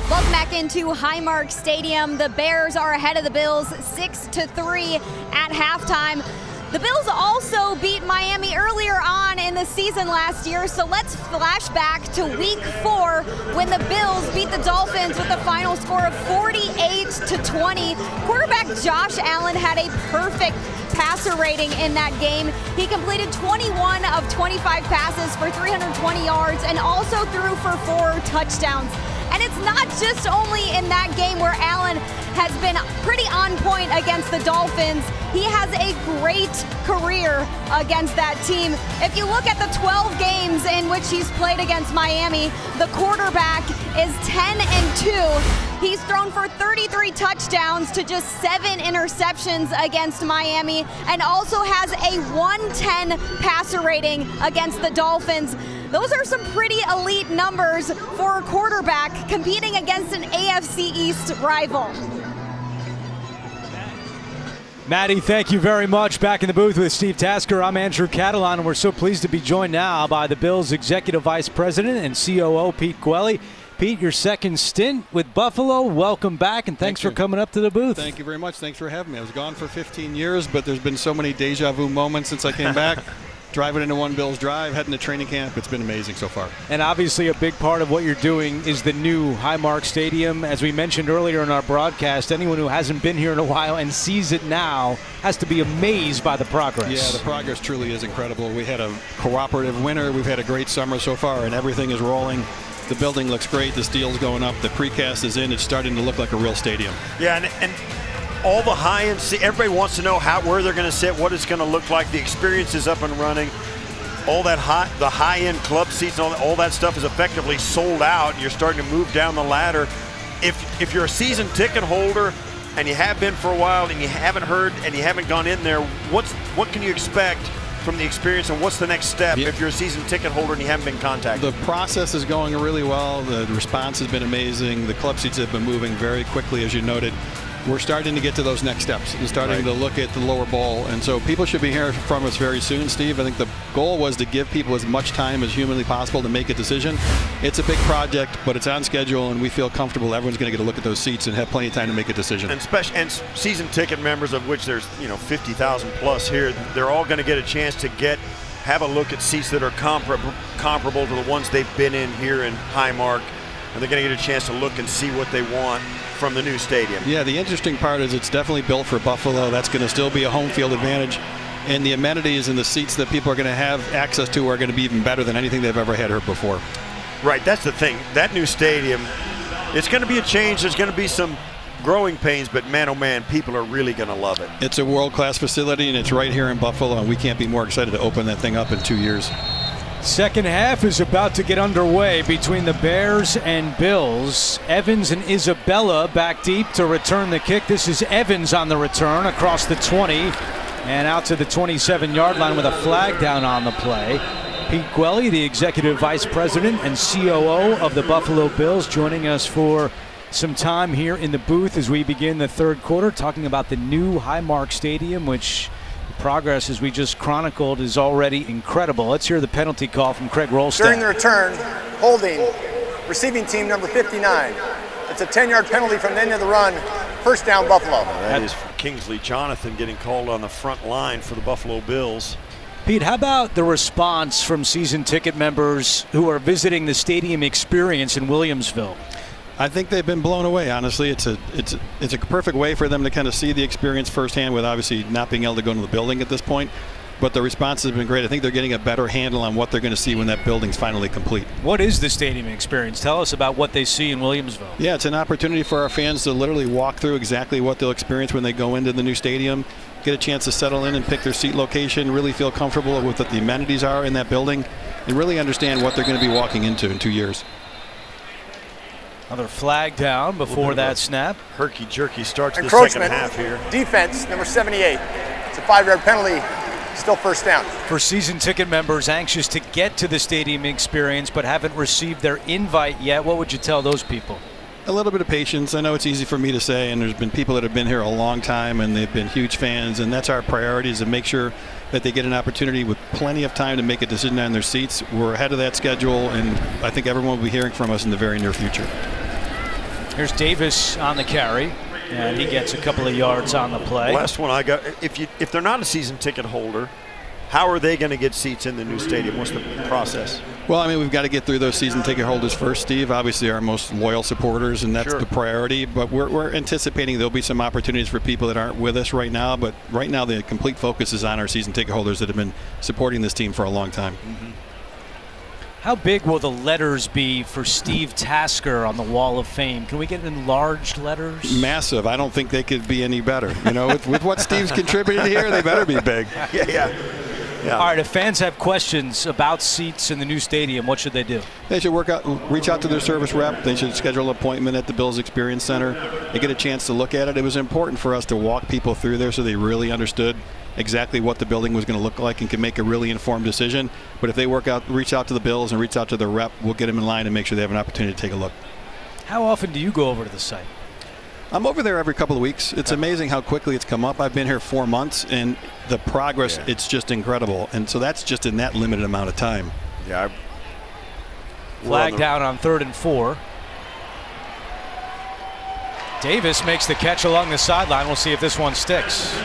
S4: Welcome back into Highmark Stadium. The Bears are ahead of the Bills 6-3 at halftime. The Bills also beat Miami earlier on in the season last year, so let's flash back to Week 4 when the Bills beat the Dolphins with a final score of 48-20. Quarterback Josh Allen had a perfect passer rating in that game. He completed 21 of 25 passes for 320 yards and also threw for 4 touchdowns. And it's not just only in that game where Allen has been pretty on point against the Dolphins. He has a great career against that team. If you look at the 12 games in which he's played against Miami, the quarterback is 10-2. He's thrown for 33 touchdowns to just 7 interceptions against Miami, and also has a 110 passer rating against the Dolphins. Those are some pretty elite numbers for a quarterback competing against an AFC East rival.
S1: Maddie, thank you very much. Back in the booth with Steve Tasker. I'm Andrew Catalon, and we're so pleased to be joined now by the Bills Executive Vice President and COO, Pete Gwelly. Pete, your second stint with Buffalo. Welcome back, and thanks for coming up to the booth.
S9: Thank you very much. Thanks for having me. I was gone for 15 years, but there's been so many deja vu moments since I came back. Driving into One Bills Drive, heading to training camp. It's been amazing so far.
S1: And obviously a big part of what you're doing is the new Highmark Stadium. As we mentioned earlier in our broadcast, anyone who hasn't been here in a while and sees it now has to be amazed by the progress.
S9: Yeah, the progress truly is incredible. We had a cooperative winter. We've had a great summer so far, and everything is rolling. The building looks great. The steel's going up. The precast is in. It's starting to look like a real stadium.
S2: Yeah, and all the high-end, everybody wants to know where they're going to sit, what it's going to look like. The experience is up and running. All that the high-end club seats, all that stuff is effectively sold out. You're starting to move down the ladder. If you're a season ticket holder and you have been for a while and you haven't heard and you haven't gone in there, what can you expect from the experience, and what's the next step if you're a season ticket holder and you haven't been contacted?
S9: The process is going really well. The response has been amazing. The club seats have been moving very quickly, as you noted. We're starting to get to those next steps and starting to look at the lower bowl. And so people should be hearing from us very soon, Steve. I think the goal was to give people as much time as humanly possible to make a decision. It's a big project, but it's on schedule, and we feel comfortable everyone's going to get a look at those seats and have plenty of time to make a decision.
S2: And season ticket members, of which there's 50,000 plus here, they're all going to get a chance to have a look at seats that are comparable to the ones they've been in here in Highmark, and they're going to get a chance to look and see what they want from the new stadium.
S9: Yeah, the interesting part is it's definitely built for Buffalo. That's going to still be a home field advantage, and the amenities and the seats that people are going to have access to are going to be even better than anything they've ever had here before.
S2: Right, that's the thing. That new stadium, it's going to be a change. There's going to be some growing pains, but man, oh man, people are really going to love it.
S9: It's a world-class facility, and it's right here in Buffalo, and we can't be more excited to open that thing up in 2 years.
S1: Second half is about to get underway between the Bears and Bills. Evans and Isabella back deep to return the kick. This is Evans on the return across the 20 and out to the 27-yard line with a flag down on the play. Pete Gwelly, the Executive Vice President and COO of the Buffalo Bills, joining us for some time here in the booth as we begin the third quarter, talking about the new Highmark Stadium, which the progress, as we just chronicled, is already incredible. Let's hear the penalty call from Craig Rolstad.
S3: During the return, holding receiving team number 59. It's a 10-yard penalty from the end of the run. First down, Buffalo.
S2: That is for Kingsley Jonathan getting called on the front line for the Buffalo Bills.
S1: Pete, how about the response from season ticket members who are visiting the stadium experience in Williamsville?
S9: I think they've been blown away, honestly. It's a perfect way for them to kind of see the experience firsthand with obviously not being able to go into the building at this point. But the response has been great. I think they're getting a better handle on what they're going to see when that building's finally complete.
S1: What is the stadium experience? Tell us about what they see in Williamsville.
S9: Yeah, it's an opportunity for our fans to literally walk through exactly what they'll experience when they go into the new stadium, get a chance to settle in and pick their seat location, really feel comfortable with what the amenities are in that building, and really understand what they're going to be walking into in 2 years.
S1: Another flag down before that snap.
S2: Herky-jerky starts the second half here.
S3: Defense, number 78. It's a 5-yard penalty. Still first down.
S1: For season ticket members anxious to get to the stadium experience but haven't received their invite yet, what would you tell those people?
S9: A little bit of patience. I know it's easy for me to say, and there's been people that have been here a long time and they've been huge fans, and that's our priority, is to make sure that they get an opportunity with plenty of time to make a decision on their seats. We're ahead of that schedule, and I think everyone will be hearing from us in the very near future.
S1: Here's Davis on the carry, and he gets a couple of yards on the play.
S2: Last one I got, if they're not a season ticket holder, how are they going to get seats in the new stadium? What's the process?
S9: Well, I mean, we've got to get through those season ticket holders first, Steve. Obviously, our most loyal supporters, and that's the priority. But we're anticipating there'll be some opportunities for people that aren't with us right now. But right now, the complete focus is on our season ticket holders that have been supporting this team for a long time.
S1: Mm-hmm. How big will the letters be for Steve Tasker on the Wall of Fame? Can we get enlarged letters?
S9: Massive. I don't think they could be any better. You know, with what Steve's contributed here, they better be big.
S2: Yeah.
S1: All right, if fans have questions about seats in the new stadium, what should they do?
S9: They should reach out to their service rep. They should schedule an appointment at the Bills Experience Center. They get a chance to look at it. It was important for us to walk people through there so they really understood exactly what the building was going to look like and can make a really informed decision. But if they reach out to the Bills and reach out to their rep, we'll get them in line and make sure they have an opportunity to take a look.
S1: How often do you go over to the site?
S9: I'm over there every couple of weeks. It's amazing how quickly it's come up. I've been here 4 months, and the progress, it's just incredible. And so that's just in that limited amount of time.
S2: Yeah.
S1: Flag down on 3rd and 4. Davis makes the catch along the sideline. We'll see if this one sticks.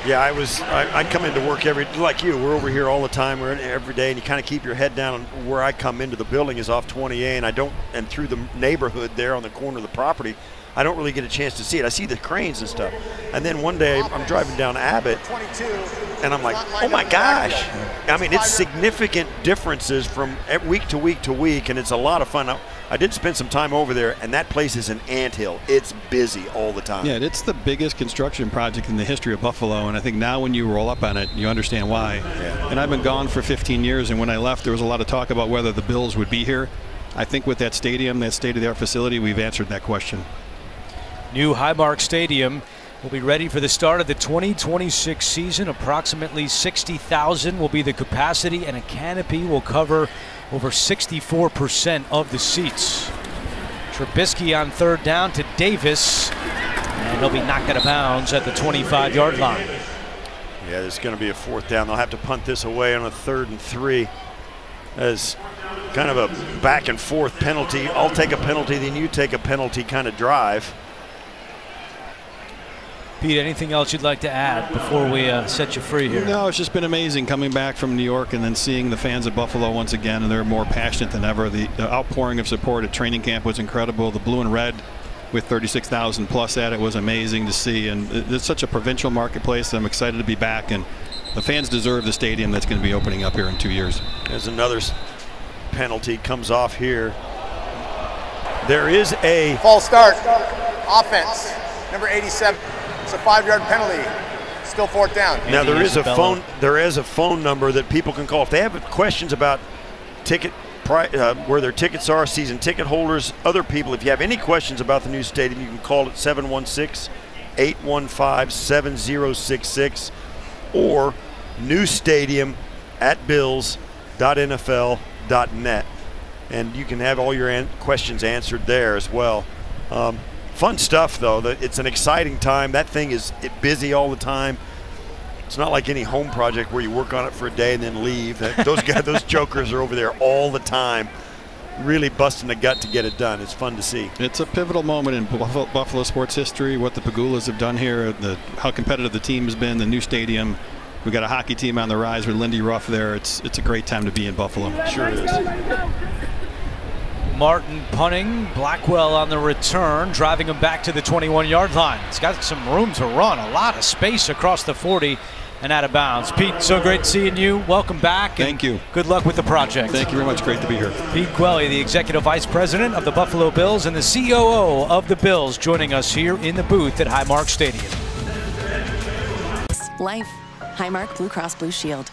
S2: Yeah, I come into work like you, we're over here all the time, we're in every day, and you kind of keep your head down. Where I come into the building is off 20A, and through the neighborhood there on the corner of the property, I don't really get a chance to see it. I see the cranes and stuff. And then one day I'm driving down Abbott, and I'm like, oh my gosh. I mean, it's significant differences from week to week to week, and it's a lot of fun. I did spend some time over there, and that place is an anthill. It's busy all the time.
S9: Yeah, it's the biggest construction project in the history of Buffalo, and I think now when you roll up on it, you understand why. Yeah. And I've been gone for 15 years, and when I left, there was a lot of talk about whether the Bills would be here. I think with that stadium, that state-of-the-art facility, we've answered that question.
S1: New Highmark Stadium will be ready for the start of the 2026 season. Approximately 60,000 will be the capacity, and a canopy will cover over 64% of the seats. Trubisky on 3rd down to Davis, and he'll be knocked out of bounds at the 25-yard line.
S2: Yeah, there's going to be a 4th down. They'll have to punt this away on a 3rd and 3 as kind of a back and forth penalty. I'll take a penalty, then you take a penalty kind of drive.
S1: Pete, anything else you'd like to add before we set you free here?
S9: No, it's just been amazing coming back from New York and then seeing the fans of Buffalo once again, and they're more passionate than ever. The outpouring of support at training camp was incredible. The blue and red with 36,000 plus at it was amazing to see, and it's such a provincial marketplace. I'm excited to be back, and the fans deserve the stadium that's going to be opening up here in 2 years.
S2: There's another penalty comes off here. There is a
S3: false start. Offense, number 87. It's a 5-yard penalty. Still 4th down.
S2: Now there is a phone number that people can call if they have questions about where their tickets are, season ticket holders, other people. If you have any questions about the new stadium, you can call at 716-815-7066 or newstadium@buffalo.com. at bills.nfl.net. And you can have all your questions answered there as well. Fun stuff, though. It's an exciting time. That thing is busy all the time. It's not like any home project where you work on it for a day and then leave. Those jokers are over there all the time, really busting the gut to get it done. It's fun to see.
S9: It's a pivotal moment in Buffalo sports history, what the Pegulas have done here, how competitive the team has been, the new stadium. We got a hockey team on the rise with Lindy Ruff there. It's a great time to be in Buffalo.
S2: Sure is.
S1: Martin punting, Blackwell on the return, driving him back to the 21-yard line. He's got some room to run, a lot of space across the 40 and out of bounds. Pete, so great seeing you. Welcome back.
S9: Thank you.
S1: Good luck with the project.
S9: Thank you very much. Great to be here.
S1: Pete Gwelly, the Executive Vice President of the Buffalo Bills and the COO of the Bills, joining us here in the booth at Highmark Stadium.
S10: Life. Highmark Blue Cross Blue Shield.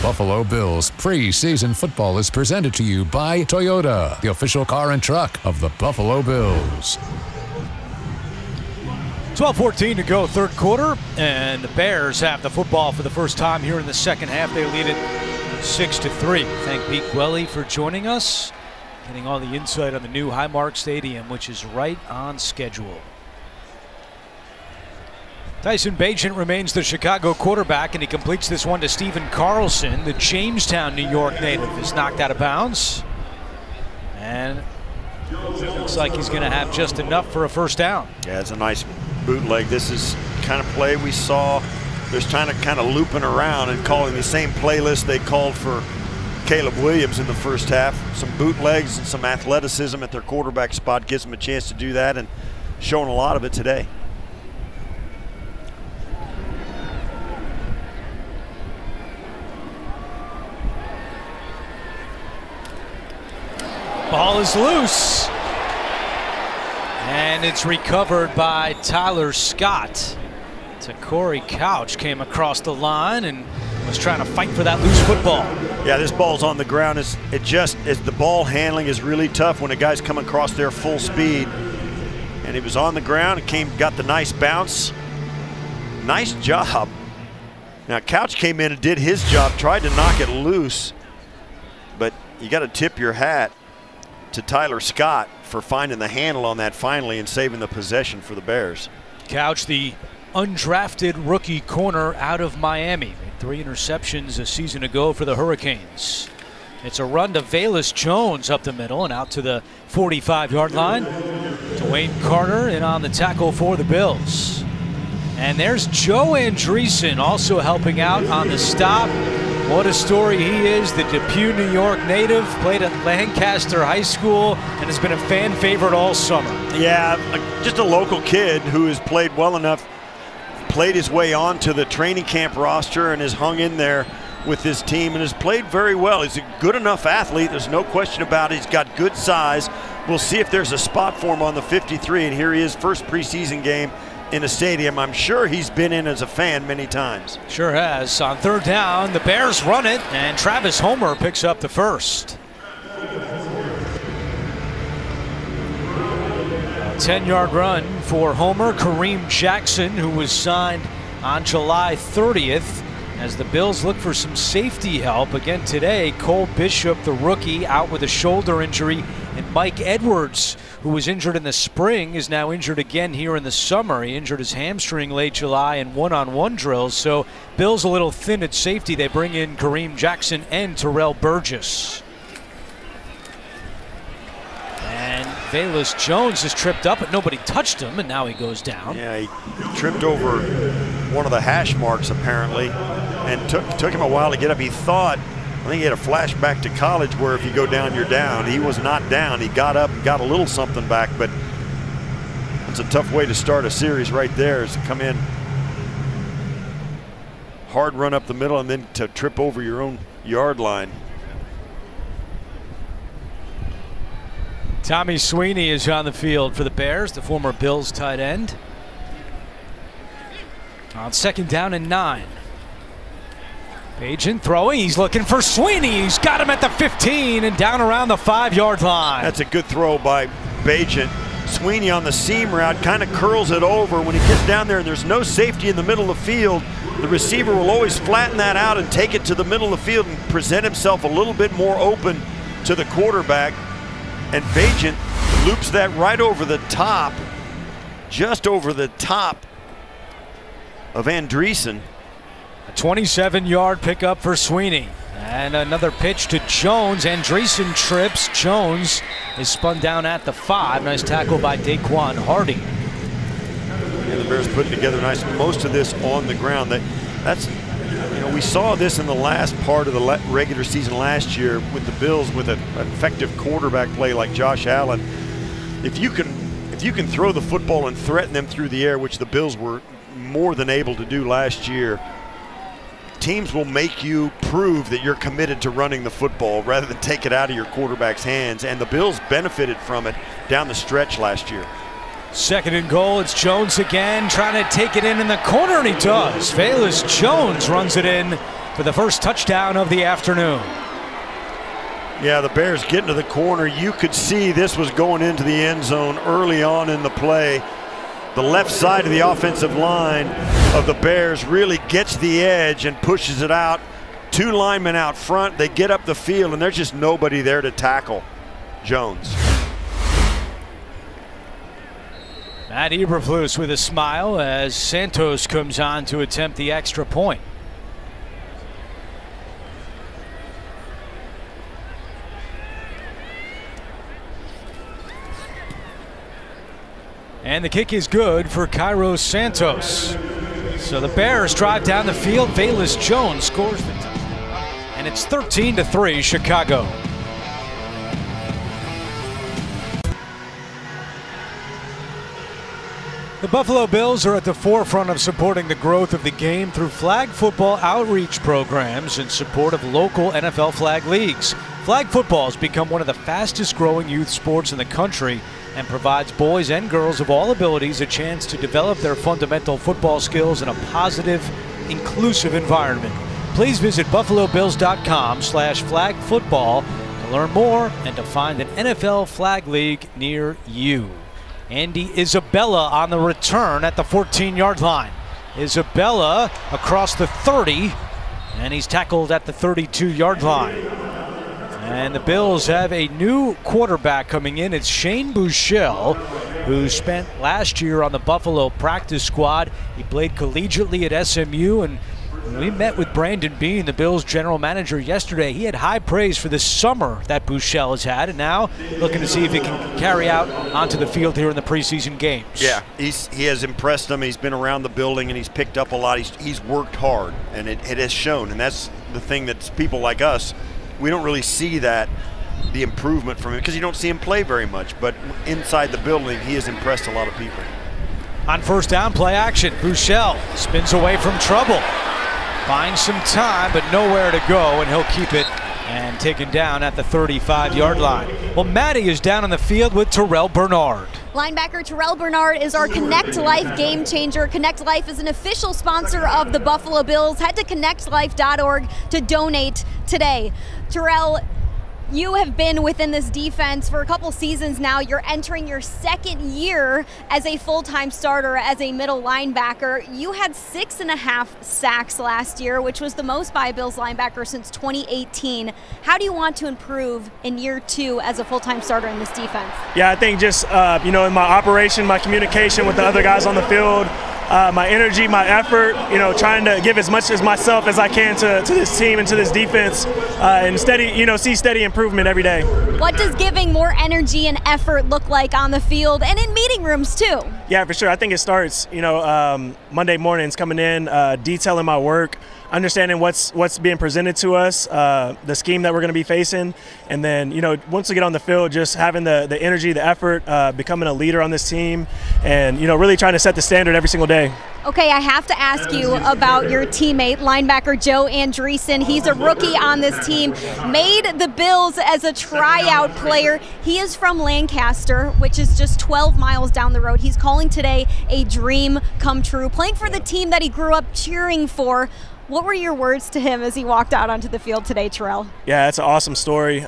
S8: Buffalo Bills preseason football is presented to you by Toyota, the official car and truck of the Buffalo Bills.
S1: 12:14 to go, third quarter, and the Bears have the football for the first time here in the second half. They lead it 6-3. Thank Pete Gwelly for joining us, getting all the insight on the new Highmark Stadium, which is right on schedule. Tyson Bagent remains the Chicago quarterback, and he completes this one to Stephen Carlson. The Jamestown, New York native is knocked out of bounds. And looks like he's going to have just enough for a first down.
S2: Yeah, it's a nice bootleg. This is the kind of play we saw. They're trying to kind of looping around and calling the same playlist they called for Caleb Williams in the first half. Some bootlegs and some athleticism at their quarterback spot gives them a chance to do that, and showing a lot of it today.
S1: Ball is loose, and it's recovered by Tyler Scott. Corey Couch came across the line and was trying to fight for that loose football.
S2: Yeah, this ball's on the ground. The ball handling is really tough when a guy's coming across there full speed. And he was on the ground and got the nice bounce. Nice job. Now Couch came in and did his job, tried to knock it loose, but you got to tip your hat to Tyler Scott for finding the handle on that finally and saving the possession for the Bears.
S1: Couch, the undrafted rookie corner out of Miami, made 3 interceptions a season ago for the Hurricanes. It's a run to Velus Jones up the middle and out to the 45-yard line. Dwayne Carter in on the tackle for the Bills. And there's Joe Andreessen also helping out on the stop. What a story he is, the Depew, New York native, played at Lancaster High School and has been a fan favorite all summer.
S2: Yeah, just a local kid who has played well enough, played his way onto the training camp roster and has hung in there with this team and has played very well. He's a good enough athlete, there's no question about it. He's got good size. We'll see if there's a spot for him on the 53, and here he is, first preseason game in a stadium I'm sure he's been in as a fan many times.
S1: Sure has. On third down, the Bears run it, and Travis Homer picks up the first. A 10-yard run for Homer. Kareem Jackson, who was signed on July 30th, as the Bills look for some safety help. Again today, Cole Bishop, the rookie, out with a shoulder injury, and Mike Edwards, who was injured in the spring, is now injured again here in the summer. He injured his hamstring late July in one-on-one drills. So Bills a little thin at safety. They bring in Kareem Jackson and Terrell Burgess. And Velus Jones is tripped up, but nobody touched him, and now he goes down.
S2: Yeah, he tripped over one of the hash marks apparently, and took him a while to get up. He thought, I think he had a flashback to college where if you go down, you're down. He was not down. He got up and got a little something back, but it's a tough way to start a series right there, is to come in, hard run up the middle, and then to trip over your own yard line.
S1: Tommy Sweeney is on the field for the Bears, the former Bills tight end. On second down and 9. Bagent throwing, he's looking for Sweeney. He's got him at the 15 and down around the 5-yard line.
S2: That's a good throw by Bagent. Sweeney on the seam route kind of curls it over. When he gets down there and there's no safety in the middle of the field, the receiver will always flatten that out and take it to the middle of the field and present himself a little bit more open to the quarterback. And Bagent loops that right over the top, just over the top of Andreessen.
S1: A 27-yard pickup for Sweeney. And another pitch to Jones. Andreessen trips. Jones is spun down at the 5. Nice tackle by Daquan Hardy.
S2: And the Bears putting together nice. Most of this on the ground. That's, you know, we saw this in the last part of the regular season last year with the Bills with an effective quarterback play like Josh Allen. If you can throw the football and threaten them through the air, which the Bills were more than able to do last year, teams will make you prove that you're committed to running the football rather than take it out of your quarterback's hands. And the Bills benefited from it down the stretch last year.
S1: 2nd and goal. It's Jones again, trying to take it in the corner, and he does. Velus Jones runs it in for the first touchdown of the afternoon.
S2: Yeah, the Bears getting to the corner. You could see this was going into the end zone early on in the play. The left side of the offensive line of the Bears really gets the edge and pushes it out. 2 linemen out front. They get up the field, and there's just nobody there to tackle Jones.
S1: Matt Eberflus with a smile as Santos comes on to attempt the extra point. And the kick is good for Cairo Santos. So the Bears drive down the field. Velus Jones scores the touchdown. And it's 13-3 Chicago. The Buffalo Bills are at the forefront of supporting the growth of the game through flag football outreach programs in support of local NFL flag leagues. Flag football has become one of the fastest growing youth sports in the country and provides boys and girls of all abilities a chance to develop their fundamental football skills in a positive, inclusive environment. Please visit buffalobills.com/flagfootball to learn more and to find an NFL flag league near you. Andy Isabella on the return at the 14-yard line. Isabella across the 30, and he's tackled at the 32-yard line. And the Bills have a new quarterback coming in. It's Shane Buechele, who spent last year on the Buffalo practice squad. He played collegiately at SMU, and we met with Brandon Beane, the Bills general manager, yesterday. He had high praise for the summer that Buechele has had, and now looking to see if he can carry out onto the field here in the preseason games.
S2: Yeah, he has impressed them. He's been around the building, and he's picked up a lot. He's worked hard, and it has shown. And that's the thing that people like us, we don't really see that, the improvement from him, because you don't see him play very much. But inside the building, he has impressed a lot of people.
S1: On first down, play action. Buechele spins away from trouble. Finds some time, but nowhere to go, and he'll keep it and taken down at the 35-yard line. Well, Maddie is down on the field with Terrell Bernard.
S4: Linebacker Terrell Bernard is our Connect Life game changer. Connect Life is an official sponsor of the Buffalo Bills. Head to connectlife.org to donate today. Terrell, you have been within this defense for a couple seasons now. You're entering your 2nd year as a full-time starter as a middle linebacker. You had 6.5 sacks last year, which was the most by a Bills linebacker since 2018. How do you want to improve in year 2 as a full-time starter in this defense?
S11: Yeah, I think just, in my operation, my communication with the other guys on the field, my energy, my effort, trying to give as much as myself as I can to this team and to this defense, and see steady improvement every day.
S4: What does giving more energy and effort look like on the field and in meeting rooms too?
S11: Yeah, for sure. I think it starts, Monday mornings coming in, detailing my work, understanding what's being presented to us, the scheme that we're going to be facing, and then once we get on the field, just having the energy, the effort, becoming a leader on this team, and really trying to set the standard every single day.
S4: Okay, I have to ask you about your teammate, linebacker Joe Andreessen. He's a rookie on this team, made the Bills as a tryout player. He is from Lancaster, which is just 12 miles down the road. He's calling today a dream come true, playing for the team that he grew up cheering for. What were your words to him as he walked out onto the field today, Terrell?
S11: Yeah, it's an awesome story.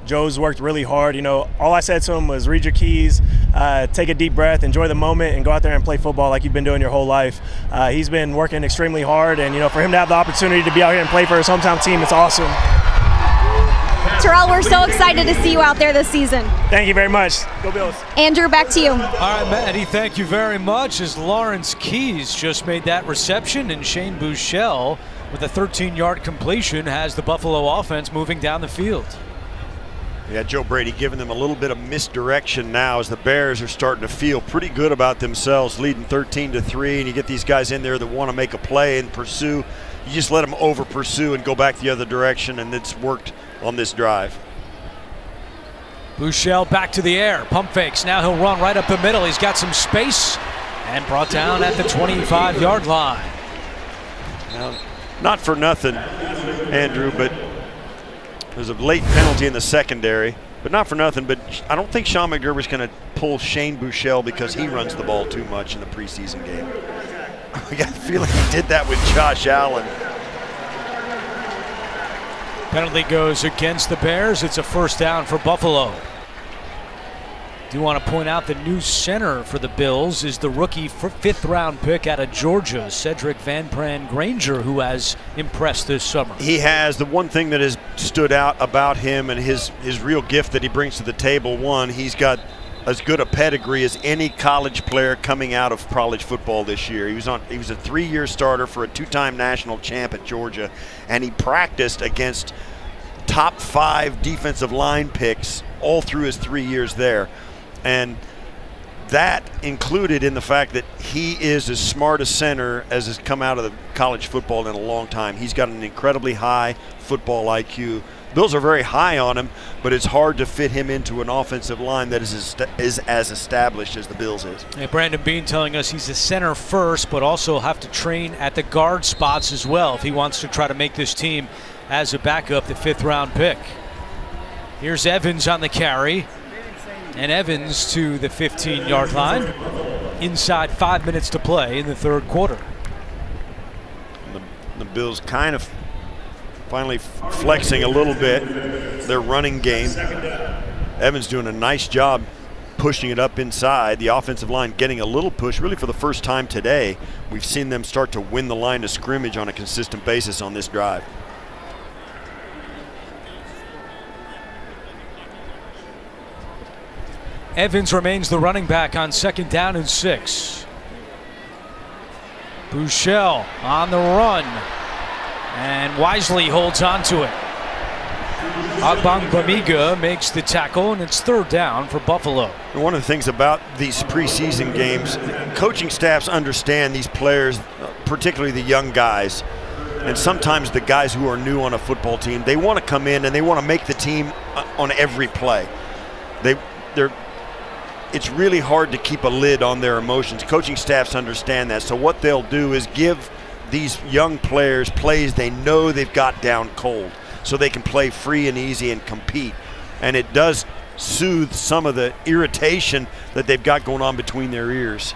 S11: Joe's worked really hard. All I said to him was read your keys, take a deep breath, enjoy the moment, and go out there and play football like you've been doing your whole life. He's been working extremely hard, and for him to have the opportunity to be out here and play for his hometown team, it's awesome.
S4: Terrell, we're so excited to see you out there this season.
S11: Thank you very much. Go Bills.
S4: Andrew, back to you.
S1: All right, Maddie, thank you very much. As Lawrence Keys just made that reception, and Shane Buechele, with a 13-yard completion, has the Buffalo offense moving down the field.
S2: Yeah, Joe Brady giving them a little bit of misdirection now as the Bears are starting to feel pretty good about themselves, leading 13-3, and you get these guys in there that want to make a play and pursue. You just let them over pursue and go back the other direction, and it's worked on this drive.
S1: Buechele back to the air, pump fakes. Now he'll run right up the middle. He's got some space and brought down at the 25-yard line.
S2: Now, not for nothing, Andrew, but there's a late penalty in the secondary. But not for nothing, but I don't think Sean McDermott's going to pull Shane Buechele because he runs the ball too much in the preseason game. I got the feeling he did that with Josh Allen.
S1: Penalty goes against the Bears. It's a first down for Buffalo. Do want to point out the new center for the Bills is the rookie fifth-round pick out of Georgia, Cedric Van Pran Granger, who has impressed this summer.
S2: He has. The one thing that has stood out about him and his real gift that he brings to the table, one, he's got as good a pedigree as any college player coming out of college football this year. He was a 3-year starter for a 2-time national champ at Georgia, and he practiced against top 5 defensive line picks all through his 3 years there. And that included in the fact that he is as smart a center as has come out of the college football in a long time. He's got an incredibly high football IQ. Bills are very high on him, but it's hard to fit him into an offensive line that is as established as the Bills is.
S1: Yeah, Brandon Beane telling us he's a center first, but also have to train at the guard spots as well if he wants to try to make this team as a backup, the 5th-round pick. Here's Evans on the carry, and Evans to the 15-yard line. Inside 5 minutes to play in the third quarter.
S2: The Bills kind of finally flexing a little bit their running game. Evans doing a nice job pushing it up inside. The offensive line getting a little push really for the first time today. We've seen them start to win the line of scrimmage on a consistent basis on this drive.
S1: Evans remains the running back on 2nd down and 6. Buechele on the run, and Wisely holds on to it. Agbongbemiga makes the tackle, and it's 3rd down for Buffalo.
S2: One of the things about these preseason games, coaching staffs understand these players, particularly the young guys, and sometimes the guys who are new on a football team, they want to come in and they want to make the team on every play. It's really hard to keep a lid on their emotions. Coaching staffs understand that. So what they'll do is give these young players plays they know they've got down cold so they can play free and easy and compete. And it does soothe some of the irritation that they've got going on between their ears.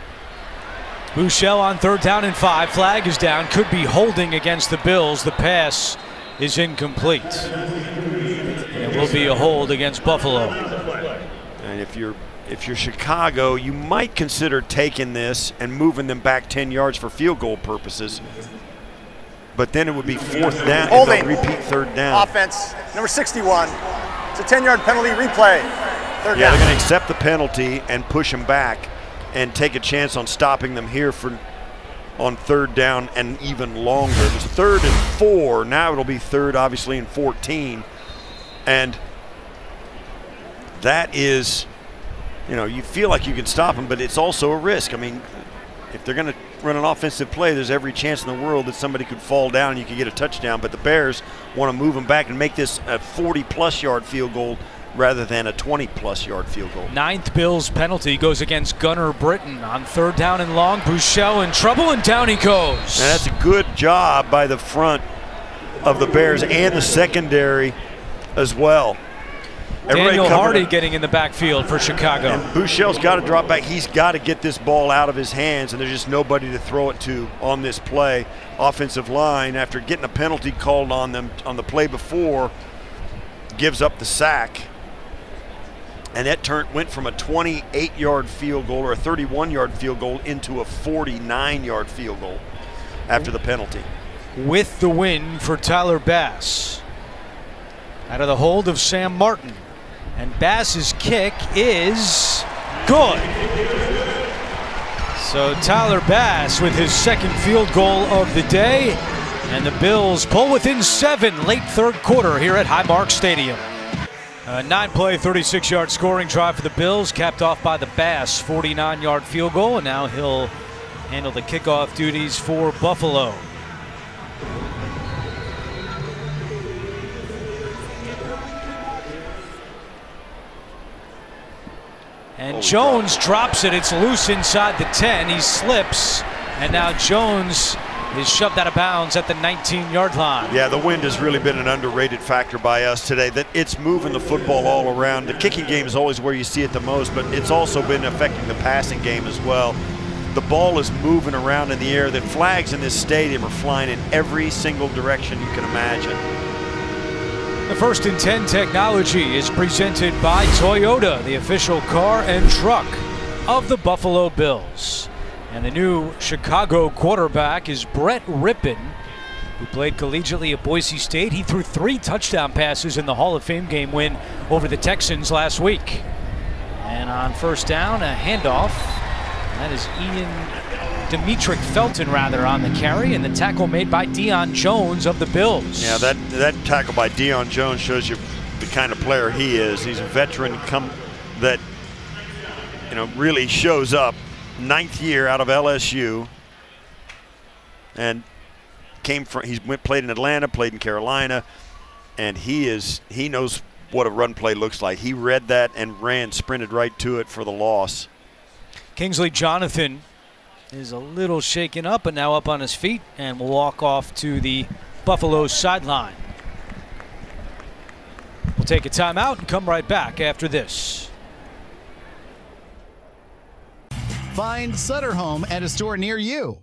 S1: Buechele on 3rd down and 5. Flag is down. Could be holding against the Bills. The pass is incomplete. It will be a hold against Buffalo.
S2: And if you're Chicago, you might consider taking this and moving them back 10 yards for field goal purposes. But then it would be 4th down.
S3: Holding.
S2: Repeat 3rd down.
S3: Offense, number 61. It's a 10-yard penalty replay. 3rd down.
S2: Yeah, they're going to accept the penalty and push them back and take a chance on stopping them here on 3rd down and even longer. It was 3rd and 4. Now it'll be 3rd, obviously, and 14. And that is, you feel like you can stop them, but it's also a risk. I mean, if they're going to run an offensive play, there's every chance in the world that somebody could fall down and you could get a touchdown. But the Bears want to move them back and make this a 40-plus yard field goal rather than a 20-plus yard field goal.
S1: 9th Bills penalty goes against Gunnar Britton on 3rd down and long. Buechele in trouble, and down he goes.
S2: And that's a good job by the front of the Bears and the secondary as well.
S1: Daniel Hardy getting in the backfield for Chicago.
S2: And Buechele's got to drop back. He's got to get this ball out of his hands, and there's just nobody to throw it to on this play. Offensive line, after getting a penalty called on them on the play before, gives up the sack. And that went from a 28-yard field goal or a 31-yard field goal into a 49-yard field goal after the penalty.
S1: With the win for Tyler Bass. Out of the hold of Sam Martin. And Bass's kick is good. So Tyler Bass with his second field goal of the day. And the Bills pull within 7 late third quarter here at Highmark Stadium. A 9-play, 36-yard scoring drive for the Bills, capped off by the Bass 49-yard field goal, and now he'll handle the kickoff duties for Buffalo. And Jones drops it. It's loose inside the 10. He slips, and now Jones is shoved out of bounds at the 19-yard line.
S2: Yeah, the wind has really been an underrated factor by us today, that it's moving the football all around. The kicking game is always where you see it the most, but it's also been affecting the passing game as well. The ball is moving around in the air. The flags in this stadium are flying in every single direction you can imagine.
S1: The First and 10 technology is presented by Toyota, the official car and truck of the Buffalo Bills. And the new Chicago quarterback is Brett Rippon, who played collegiately at Boise State. He threw 3 touchdown passes in the Hall of Fame game win over the Texans last week. And on first down, a handoff. That is Demetric Felton, on the carry, and the tackle made by Deion Jones of the Bills.
S2: Yeah, that tackle by Deion Jones shows you the kind of player he is. He's a veteran that really shows up. 9th year out of LSU, and played in Atlanta, played in Carolina, and he knows what a run play looks like. He read that and sprinted right to it for the loss.
S1: Kingsley Jonathan is a little shaken up, but now up on his feet and will walk off to the Buffalo sideline. We'll take a timeout and come right back after this.
S12: Find Sutter Home at a store near you.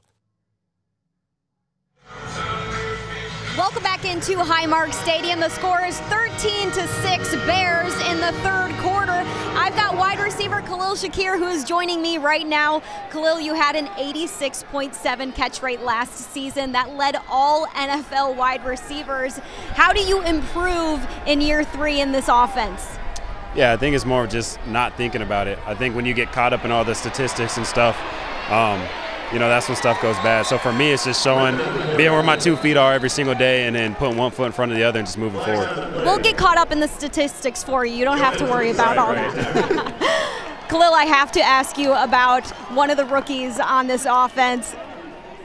S4: Welcome back into Highmark Stadium. The score is 13-6 Bears in the third quarter. I've got wide receiver Khalil Shakir, who is joining me right now. Khalil, you had an 86.7 catch rate last season. That led all NFL wide receivers. How do you improve in year 3 in this offense?
S13: Yeah, I think it's more of just not thinking about it. I think when you get caught up in all the statistics and stuff, that's when stuff goes bad. So for me, it's just being where my 2 feet are every single day and then putting one foot in front of the other and just moving forward.
S4: We'll get caught up in the statistics for you. You don't have to worry about all that. Khalil, I have to ask you about one of the rookies on this offense,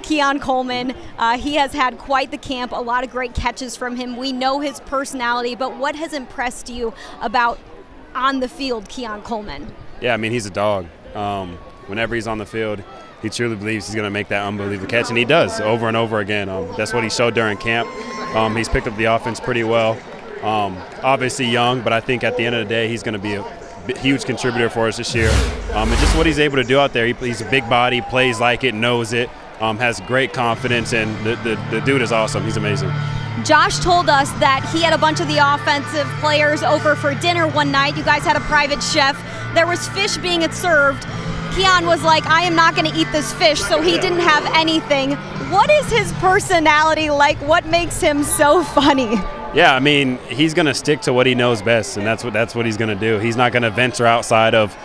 S4: Keon Coleman. He has had quite the camp, a lot of great catches from him. We know his personality, but what has impressed you about on the field Keon Coleman?
S13: Yeah, I mean, he's a dog. Whenever he's on the field, he truly believes he's going to make that unbelievable catch, and he does over and over again. That's what he showed during camp. He's picked up the offense pretty well. Obviously young, but I think at the end of the day, he's going to be a huge contributor for us this year. And just what he's able to do out there, he's a big body, plays like it, knows it, has great confidence, and the dude is awesome. He's amazing.
S4: Josh told us that he had a bunch of the offensive players over for dinner one night. You guys had a private chef. There was fish being served. Keon was like, I am not going to eat this fish, so he didn't have anything. What is his personality like? What makes him so funny?
S13: Yeah, I mean, he's going to stick to what he knows best, and that's what he's going to do. He's not going to venture outside of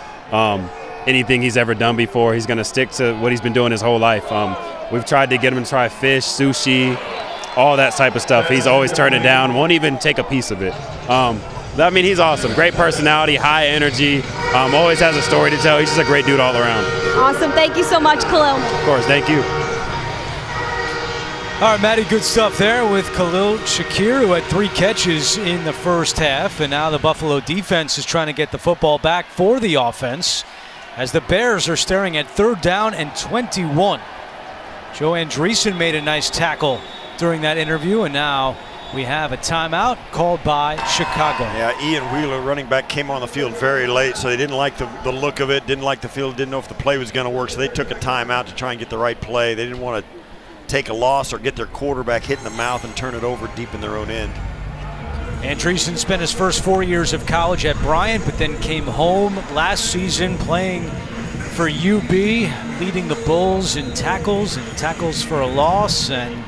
S13: anything he's ever done before. He's going to stick to what he's been doing his whole life. We've tried to get him to try fish, sushi, all that type of stuff. He's always turned it down, won't even take a piece of it. I mean, he's awesome. Great personality, high energy, always has a story to tell. He's just a great dude all around.
S4: Awesome. Thank you so much, Khalil.
S13: Of course. Thank you.
S1: All right, Maddie, good stuff there with Khalil Shakir, who had 3 catches in the first half, and now the Buffalo defense is trying to get the football back for the offense as the Bears are staring at 3rd down and 21. Joe Andreessen made a nice tackle during that interview, and now we have a timeout called by Chicago.
S2: Yeah, Ian Wheeler, running back, came on the field very late, so they didn't like the look of it, didn't like the field, didn't know if the play was going to work, so they took a timeout to try and get the right play. They didn't want to take a loss or get their quarterback hit in the mouth and turn it over deep in their own end.
S1: Andreessen spent his first 4 years of college at Bryant, but then came home last season playing for UB, leading the Bulls in tackles and tackles for a loss. And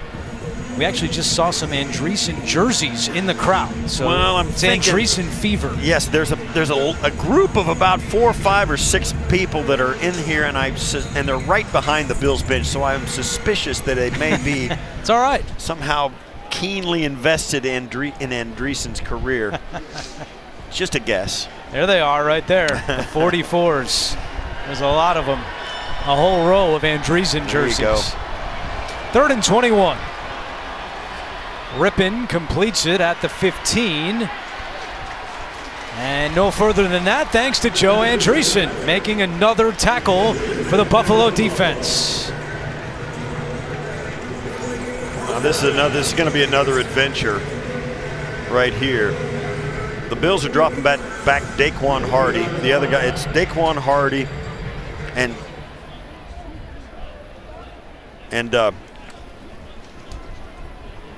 S1: we actually just saw some Andreessen jerseys in the crowd. So
S2: well,
S1: it's Andreessen fever.
S2: Yes, there's a group of about 4, 5, or 6 people that are in here, and they're right behind the Bills bench. So I'm suspicious that it may be
S1: it's all right.
S2: Somehow keenly invested in Andreessen's career. Just a guess.
S1: There they are right there, the 44s. There's a lot of them. A whole row of Andreessen jerseys.
S2: There you go.
S1: 3rd and 21. Rypien completes it at the 15. And no further than that, thanks to Joe Andreessen, making another tackle for the Buffalo defense.
S2: Now this is going to be another adventure right here. The Bills are dropping back Daquan Hardy. The other guy, it's Daquan Hardy and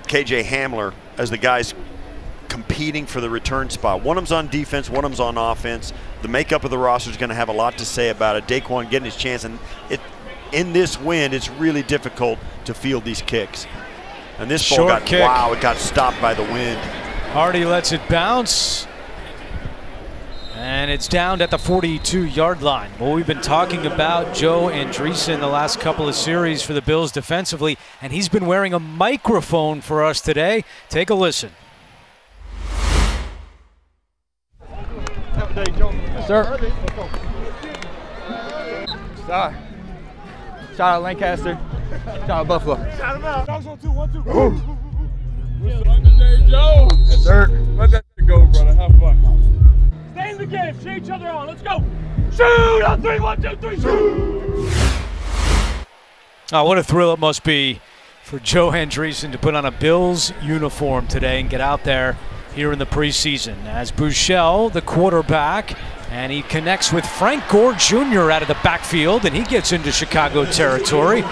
S2: KJ Hamler as the guys competing for the return spot. One of them's on defense, one of them's on offense. The makeup of the roster is going to have a lot to say about it. Daquan getting his chance, and in this wind, it's really difficult to field these kicks. And this ball got kick. Wow, it got stopped by the wind.
S1: Hardy lets it bounce. And it's down at the 42-yard line. Well, we've been talking about Joe Andreessen the last couple of series for the Bills defensively, and he's been wearing a microphone for us today. Take a listen.
S14: Have a day, Joe. Yes, sir. Shout out Lancaster. Shout out Buffalo. Shout him out. Dogs on 2, 1, 2. What's up today, Joe? Yes, sir. Let that go, brother. Have fun. Stay in the game. Cheer each other on. Let's go. Shoot on 3, 1, 2, 3. Shoot.
S1: Oh, what a thrill it must be for Joe Andreessen to put on a Bills uniform today and get out there here in the preseason. As Buechele, the quarterback, and he connects with Frank Gore Jr. out of the backfield, and he gets into Chicago territory.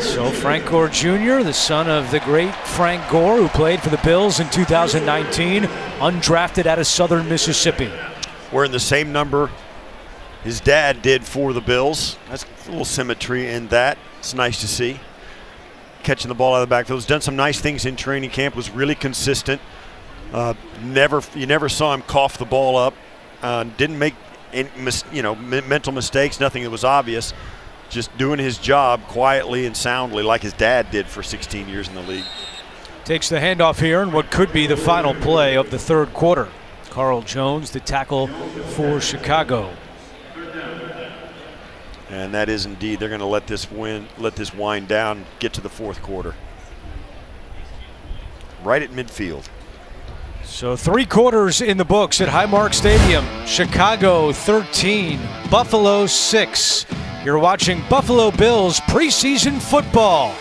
S1: So Frank Gore Jr., the son of the great Frank Gore, who played for the Bills in 2019, undrafted out of Southern Mississippi.
S2: Wearing the same number his dad did for the Bills. That's a little symmetry in that. It's nice to see. Catching the ball out of the backfield. He's done some nice things in training camp, was really consistent. You never saw him cough the ball up. Didn't make any mental mistakes, nothing that was obvious. Just doing his job quietly and soundly like his dad did for 16 years in the league.
S1: Takes the handoff here in what could be the final play of the third quarter. Carl Jones, the tackle for Chicago.
S2: And that is indeed, they're going to let this wind down, get to the fourth quarter. Right at midfield.
S1: So 3 quarters in the books at Highmark Stadium. Chicago 13, Buffalo 6. You're watching Buffalo Bills preseason football.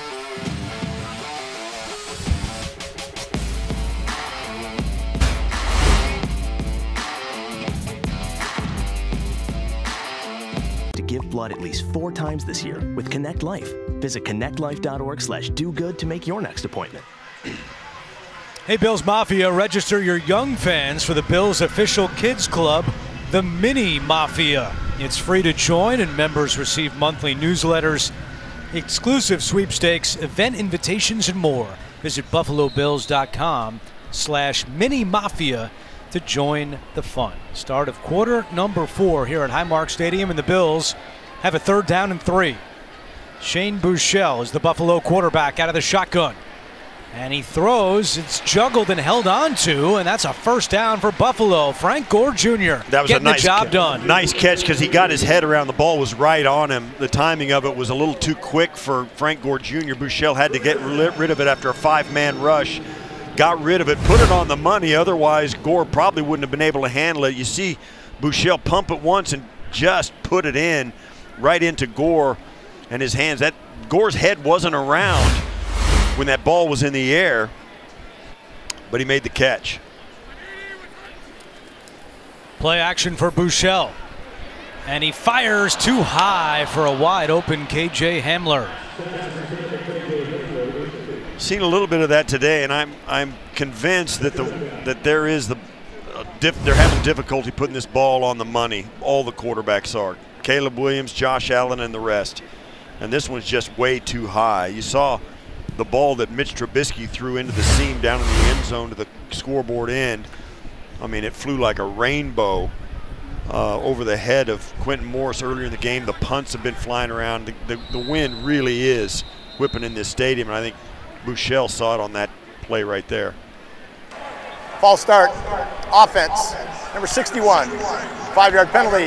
S15: To give blood at least 4 times this year with Connect Life. Visit connectlife.org/do-good to make your next appointment.
S1: Hey Bills Mafia, register your young fans for the Bills official kids club, the Mini Mafia. It's free to join and members receive monthly newsletters, exclusive sweepstakes, event invitations, and more. Visit buffalobills.com/Mini Mafia to join the fun. Start of quarter number 4 here at Highmark Stadium, and the Bills have a 3rd down and 3. Shane Buechele is the Buffalo quarterback out of the shotgun. And he throws, it's juggled and held on to, and that's a 1st down for Buffalo. Frank Gore Jr.
S2: That was
S1: getting
S2: a nice
S1: the job done.
S2: Nice catch because he got his head around. The ball was right on him. The timing of it was a little too quick for Frank Gore Jr. Buechele had to get rid of it after a 5-man rush. Got rid of it, put it on the money. Otherwise, Gore probably wouldn't have been able to handle it. You see Buechele pump it once and just put it in right into Gore and his hands. That Gore's head wasn't around when that ball was in the air, but he made the catch.
S1: Play action for Buechele. And he fires too high for a wide open KJ Hamler.
S2: Seen a little bit of that today, and I'm convinced that they're having difficulty putting this ball on the money. All the quarterbacks are. Caleb Williams, Josh Allen, and the rest. And this one's just way too high. You saw the ball that Mitch Trubisky threw into the seam down in the end zone to the scoreboard end. I mean, it flew like a rainbow over the head of Quentin Morris earlier in the game. The punts have been flying around. The wind really is whipping in this stadium, and I think Buechele saw it on that play right there.
S3: False start, offense, number 61, 5-yard penalty,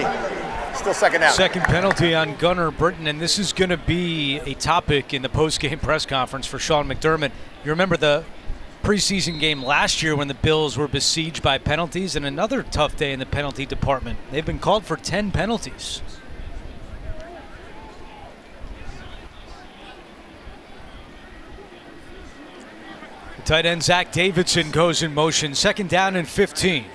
S3: still second down.
S1: Second penalty on Gunnar Britton, and this is going to be a topic in the post-game press conference for Sean McDermott. You remember the preseason game last year when the Bills were besieged by penalties, and another tough day in the penalty department. They've been called for 10 penalties. The tight end Zach Davidson goes in motion, second down and 15.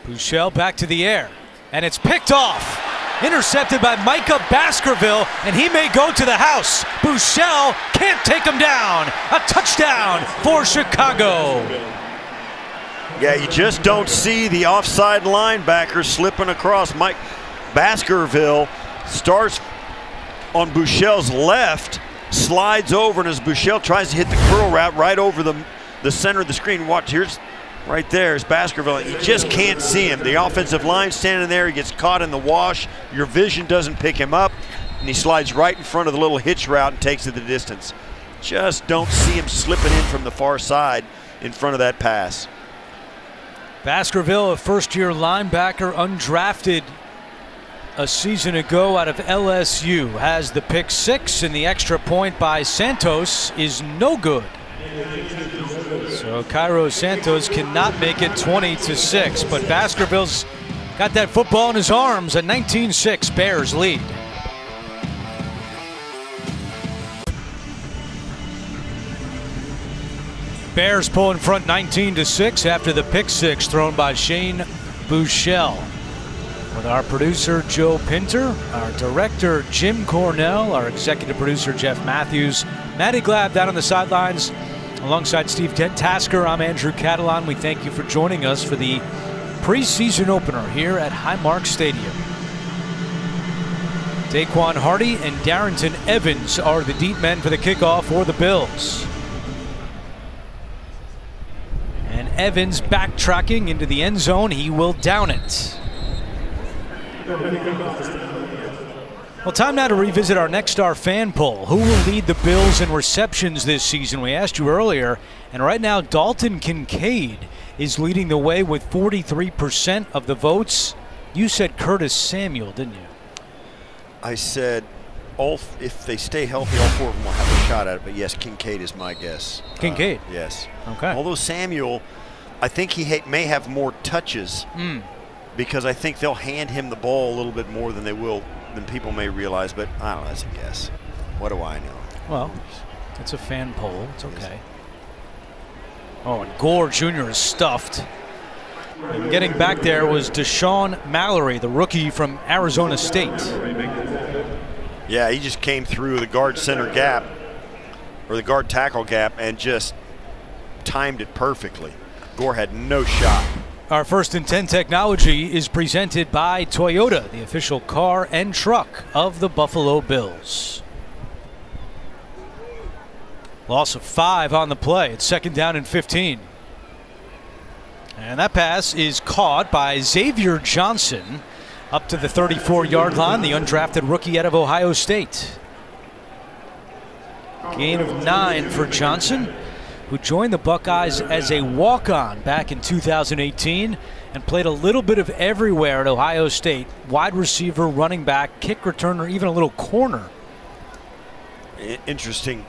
S1: Buechele back to the air, and it's picked off. Intercepted by Micah Baskerville, and he may go to the house. Buechele can't take him down. A touchdown for Chicago.
S2: Yeah, you just don't see the offside linebacker slipping across. Mike Baskerville starts on Buechele's left, slides over, and as Buechele tries to hit the curl route right over the center of the screen, watch, here's right there is Baskerville. You just can't see him. The offensive line standing there, he gets caught in the wash. Your vision doesn't pick him up, and he slides right in front of the little hitch route and takes it the distance. Just don't see him slipping in from the far side in front of that pass.
S1: Baskerville, a first-year linebacker, undrafted a season ago out of LSU, has the pick six, and the extra point by Santos is no good. So Cairo Santos cannot make it 20-6, but Baskerville's got that football in his arms. A 19-6 Bears lead. Bears pull in front 19-6 after the pick six thrown by Shane Buechele. With our producer Joe Pinter, our director Jim Cornell, our executive producer Jeff Matthews, Matty Glab down on the sidelines alongside Steve Tasker. I'm Andrew Catalan. We thank you for joining us for the preseason opener here at Highmark Stadium. Daquan Hardy and Darrington Evans are the deep men for the kickoff for the Bills. And Evans backtracking into the end zone. He will down it. Well, time now to revisit our Next Star fan poll. Who will lead the Bills in receptions this season? We asked you earlier, and right now Dalton Kincaid is leading the way with 43% of the votes. You said Curtis Samuel, didn't you?
S2: I said if they stay healthy, all four of them will have a shot at it, but yes, Kincaid is my guess.
S1: Kincaid?
S2: Yes.
S1: Okay.
S2: Although Samuel, I think he may have more touches because I think they'll hand him the ball a little bit more than people may realize, but I don't know, that's a guess. What do I know?
S1: Well, it's a fan poll. It's okay. Oh, and Gore Jr. is stuffed. And getting back there was Deshaun Mallory, the rookie from Arizona State.
S2: Yeah, he just came through the guard center gap, or the guard tackle gap, and just timed it perfectly. Gore had no shot.
S1: Our First and 10 technology is presented by Toyota, the official car and truck of the Buffalo Bills. Loss of 5 on the play. It's second down and 15. And that pass is caught by Xavier Johnson up to the 34-yard line, the undrafted rookie out of Ohio State. Gain of 9 for Johnson, who joined the Buckeyes as a walk-on back in 2018 and played a little bit of everywhere at Ohio State. Wide receiver, running back, kick returner, even a little corner.
S2: Interesting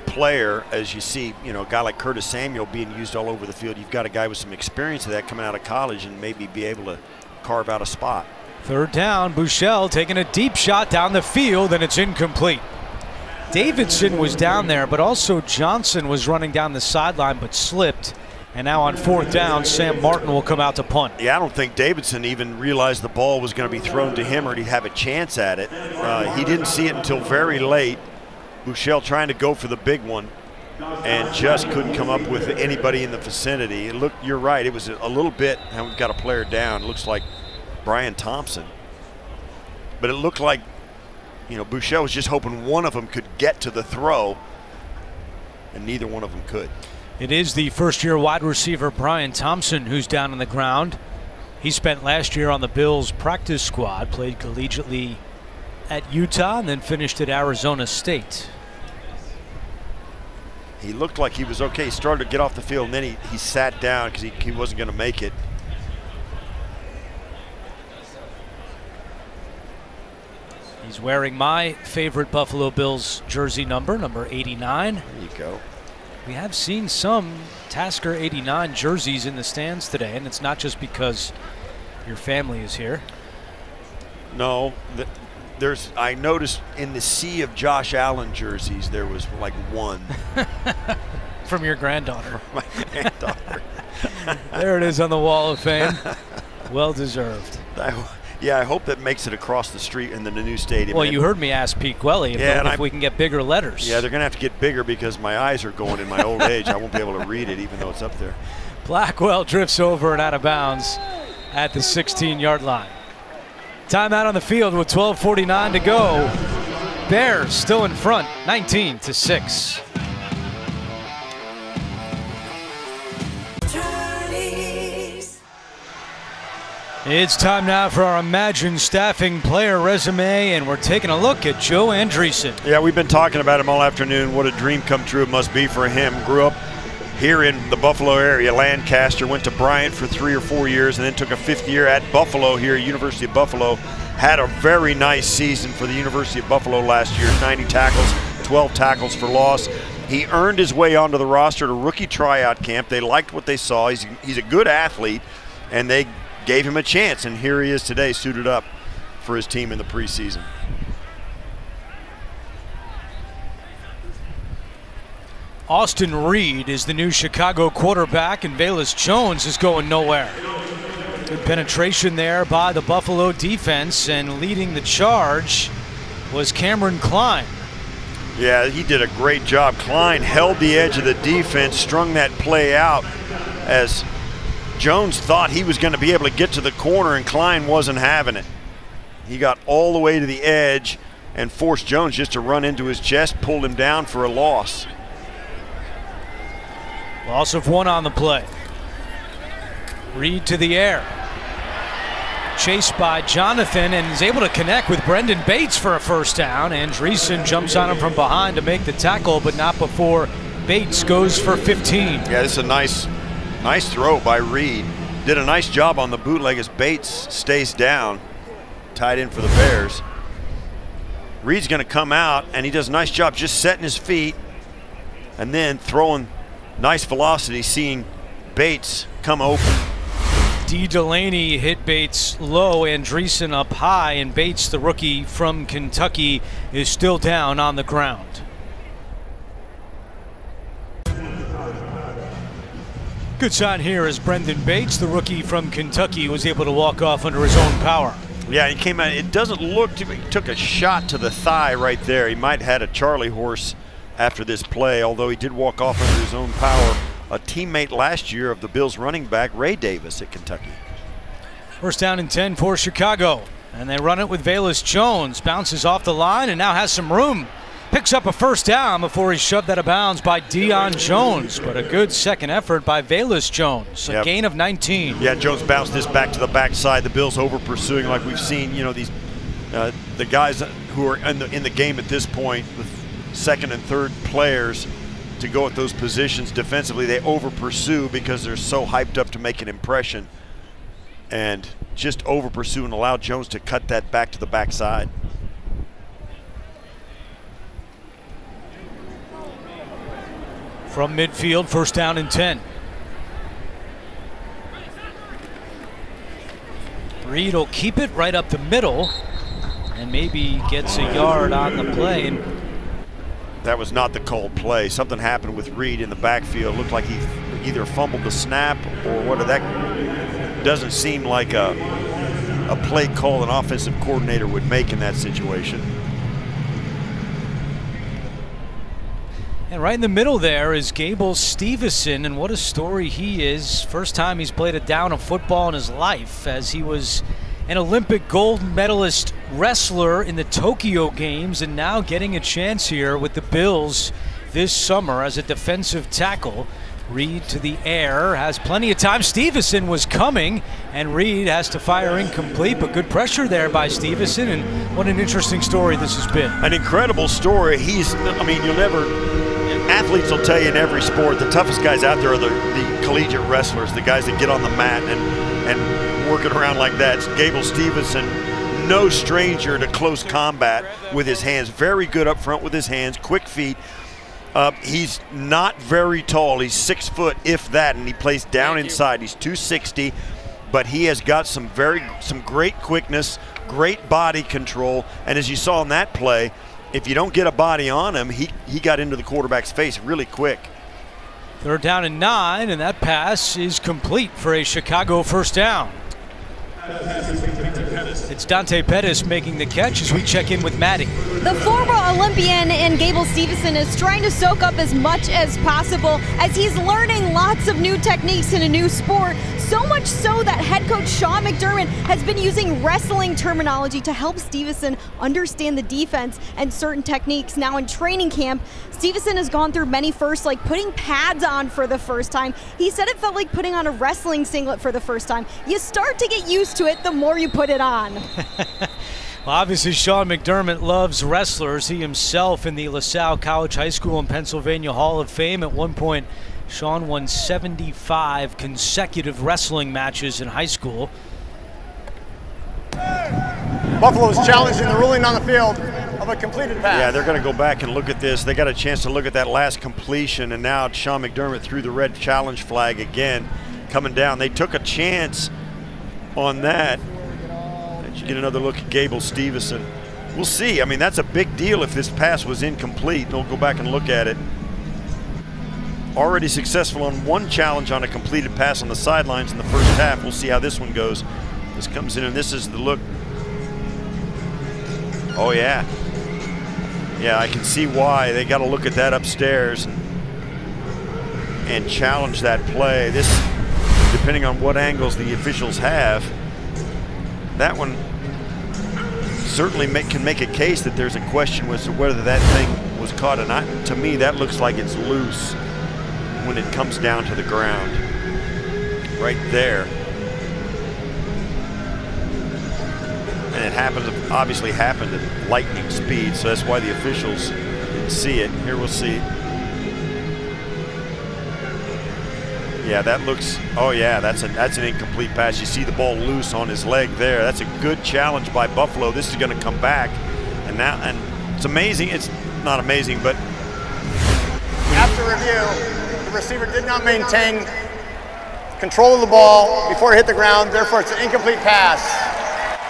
S2: player, as you see, a guy like Curtis Samuel being used all over the field. You've got a guy with some experience of that coming out of college and maybe be able to carve out a spot.
S1: Third down, Buechele taking a deep shot down the field, and it's incomplete. Davidson was down there, but also Johnson was running down the sideline but slipped. And now on fourth down, Sam Martin will come out to punt.
S2: Yeah, I don't think Davidson even realized the ball was going to be thrown to him or he'd have a chance at it. He didn't see it until very late. Buechele trying to go for the big one and just couldn't come up with anybody in the vicinity. It looked, you're right, it was a little bit, and we've got a player down. It looks like Brian Thompson. But it looked like, you know, Buechele was just hoping one of them could get to the throw, and neither one of them could.
S1: It is the first-year wide receiver Brian Thompson who's down on the ground. He spent last year on the Bills practice squad, played collegiately at Utah, and then finished at Arizona State.
S2: He looked like he was okay. He started to get off the field, and then he sat down because he wasn't going to make it.
S1: He's wearing my favorite Buffalo Bills jersey number 89.
S2: There you go.
S1: We have seen some Tasker 89 jerseys in the stands today, and it's not just because your family is here.
S2: No, I noticed in the sea of Josh Allen jerseys, there was like one.
S1: From your granddaughter.
S2: My granddaughter.
S1: There it is on the Wall of Fame. Well deserved.
S2: Yeah, I hope that makes it across the street in the new stadium.
S1: Well, you heard me ask Pete Gwelly if we can get bigger letters.
S2: Yeah, they're going to have to get bigger because my eyes are going in my old age. I won't be able to read it even though it's up there.
S1: Blackwell drifts over and out of bounds at the 16-yard line. Timeout on the field with 12:49 to go. Bears still in front, 19-6. It's time now for our Imagine Staffing player resume, and we're taking a look at Joe Andreessen.
S2: Yeah, we've been talking about him all afternoon. What a dream come true it must be for him. Grew up here in the Buffalo area, Lancaster, went to Bryant for 3 or 4 years, and then took a 5th year at Buffalo here, University of Buffalo. Had a very nice season for the University of Buffalo last year, 90 tackles, 12 tackles for loss. He earned his way onto the roster at a rookie tryout camp. They liked what they saw. He's a good athlete, and they gave him a chance, and here he is today, suited up for his team in the preseason.
S1: Austin Reed is the new Chicago quarterback, and Velus Jones is going nowhere. Good penetration there by the Buffalo defense, and leading the charge was Cameron Klein.
S2: Yeah, he did a great job. Klein held the edge of the defense, strung that play out as Jones thought he was going to be able to get to the corner, and Klein wasn't having it. He got all the way to the edge and forced Jones just to run into his chest, pulled him down for a loss.
S1: Loss of 1 on the play. Reed to the air. Chased by Jonathan, and is able to connect with Brendan Bates for a first down. Andreessen jumps on him from behind to make the tackle, but not before Bates goes for 15.
S2: Yeah, this is a nice throw by Reed. Did a nice job on the bootleg as Bates stays down, tied in for the Bears. Reed's going to come out, and he does a nice job just setting his feet and then throwing nice velocity, seeing Bates come open.
S1: D. Delaney hit Bates low, Andreessen up high, and Bates, the rookie from Kentucky, is still down on the ground. Good sign here as Brendan Bates, the rookie from Kentucky, was able to walk off under his own power.
S2: Yeah, he came out. It doesn't look to be, he took a shot to the thigh right there. He might have had a Charlie horse after this play, although he did walk off under his own power. A teammate last year of the Bills running back, Ray Davis at Kentucky.
S1: First down and 10 for Chicago. And they run it with Velus Jones. Bounces off the line and now has some room. Picks up a first down before he's shoved out of bounds by Deion Jones. But a good second effort by Velus Jones. A gain of 19.
S2: Yeah, Jones bounced this back to the backside. The Bills over pursuing like we've seen, you know, these the guys who are in the game at this point with second and third players to go at those positions defensively. They over pursue because they're so hyped up to make an impression, and just over pursue and allow Jones to cut that back to the backside.
S1: From midfield, first down and 10. Reed will keep it right up the middle and maybe gets a yard on the play. And
S2: that was not the called play. Something happened with Reed in the backfield. Looked like he either fumbled the snap or what. That doesn't seem like a play call an offensive coordinator would make in that situation.
S1: And right in the middle there is Gable Steveson, and what a story he is. First time he's played a down of football in his life, as he was an Olympic gold medalist wrestler in the Tokyo Games, and now getting a chance here with the Bills this summer as a defensive tackle. Reed to the air, has plenty of time. Steveson was coming, and Reed has to fire incomplete, but good pressure there by Steveson, and what an interesting story this has been.
S2: An incredible story. Athletes will tell you in every sport, the toughest guys out there are the collegiate wrestlers, the guys that get on the mat and working around like that. Gable Steveson, no stranger to close combat with his hands. Very good up front with his hands, quick feet. He's not very tall. He's 6 foot, if that, and he plays down inside. He's 260, but he has got some great quickness, great body control, and as you saw in that play, if you don't get a body on him, he got into the quarterback's face really quick.
S1: They're down and 9, and that pass is complete for a Chicago first down. It's Dante Pettis making the catch as we check in with Maddie.
S4: The former Olympian in Gable Steveson is trying to soak up as much as possible as he's learning lots of new techniques in a new sport. So much so that head coach Sean McDermott has been using wrestling terminology to help Steveson understand the defense and certain techniques. Now in training camp, Steveson has gone through many firsts, like putting pads on for the first time. He said it felt like putting on a wrestling singlet for the first time. You start to get used to it the more you put it on.
S1: Well, obviously, Sean McDermott loves wrestlers. He himself in the LaSalle College High School in Pennsylvania Hall of Fame. At one point, Sean won 75 consecutive wrestling matches in high school.
S3: Buffalo is challenging the ruling on the field of a completed pass.
S2: Yeah, they're going to go back and look at this. They got a chance to look at that last completion, and now Sean McDermott threw the red challenge flag again, coming down. They took a chance on that. You get another look at Gable Steveson. We'll see. I mean, that's a big deal if this pass was incomplete. They'll go back and look at it. Already successful on one challenge on a completed pass on the sidelines in the first half. We'll see how this one goes. This comes in, and this is the look. Oh, yeah. Yeah, I can see why. They got to look at that upstairs and challenge that play. This, depending on what angles the officials have, that one certainly can make a case that there's a question as to whether that thing was caught or not. To me, that looks like it's loose when it comes down to the ground. Right there. And it obviously happened at lightning speed, so that's why the officials didn't see it. Here we'll see. Yeah, that looks, oh yeah, that's an incomplete pass. You see the ball loose on his leg there. That's a good challenge by Buffalo. This is going to come back, and it's amazing. It's not amazing, but
S3: after review, the receiver did not maintain control of the ball before it hit the ground. Therefore, it's an incomplete pass.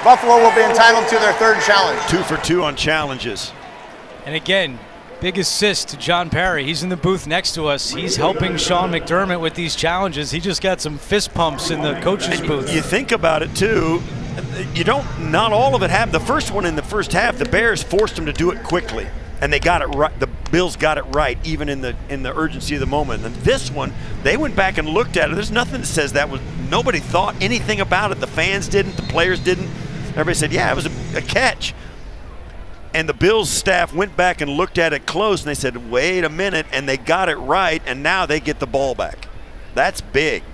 S3: Buffalo will be entitled to their third challenge.
S2: 2 for 2 on challenges.
S1: And again, big assist to John Parry. He's in the booth next to us. He's helping Sean McDermott with these challenges. He just got some fist pumps in the coach's booth.
S2: You think about it too, not all of it happened. The first one in the first half, the Bears forced them to do it quickly, and they got it right. The Bills got it right, even in the urgency of the moment. And this one, they went back and looked at it. There's nothing that says that was, nobody thought anything about it. The fans didn't, the players didn't. Everybody said, yeah, it was a catch. And the Bills staff went back and looked at it close, and they said, wait a minute, and they got it right, and now they get the ball back. That's big.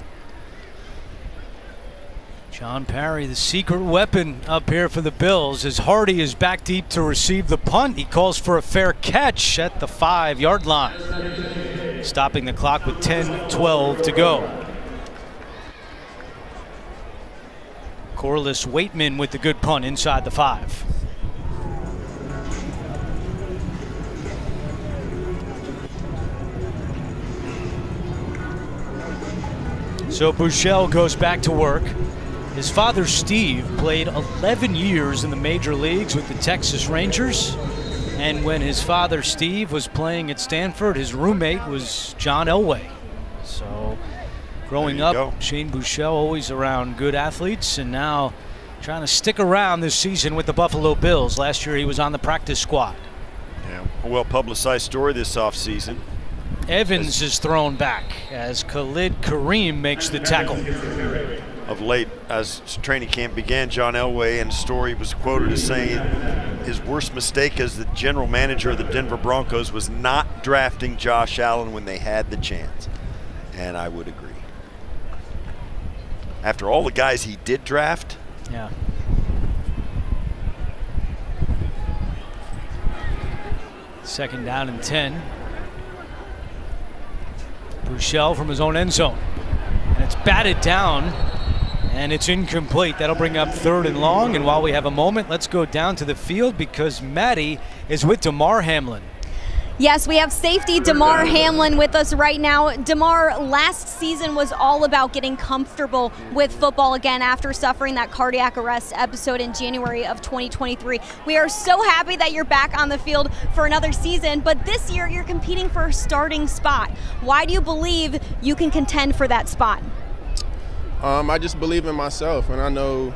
S1: John Parry, the secret weapon up here for the Bills, as Hardy is back deep to receive the punt. He calls for a fair catch at the 5-yard line, stopping the clock with 10:12 to go. Corliss Waitman with the good punt inside the 5. So Buechele goes back to work. His father, Steve, played 11 years in the major leagues with the Texas Rangers. And when his father, Steve, was playing at Stanford, his roommate was John Elway. So growing up, Shane Buechele always around good athletes, and now trying to stick around this season with the Buffalo Bills. Last year he was on the practice squad.
S2: Yeah, a well-publicized story this offseason.
S1: Evans is thrown back as Khalid Kareem makes the tackle.
S2: Of late, as training camp began, John Elway in a story was quoted as saying his worst mistake as the general manager of the Denver Broncos was not drafting Josh Allen when they had the chance. And I would agree. After all the guys he did draft.
S1: Yeah. Second down and 10. Buechele from his own end zone. And it's batted down, and it's incomplete. That'll bring up 3rd and long. And while we have a moment, let's go down to the field because Maddie is with Damar Hamlin.
S4: Yes, we have safety Damar Hamlin with us right now. Damar, last season was all about getting comfortable with football again after suffering that cardiac arrest episode in January of 2023. We are so happy that you're back on the field for another season, but this year you're competing for a starting spot. Why do you believe you can contend for that spot?
S16: I just believe in myself, and I know,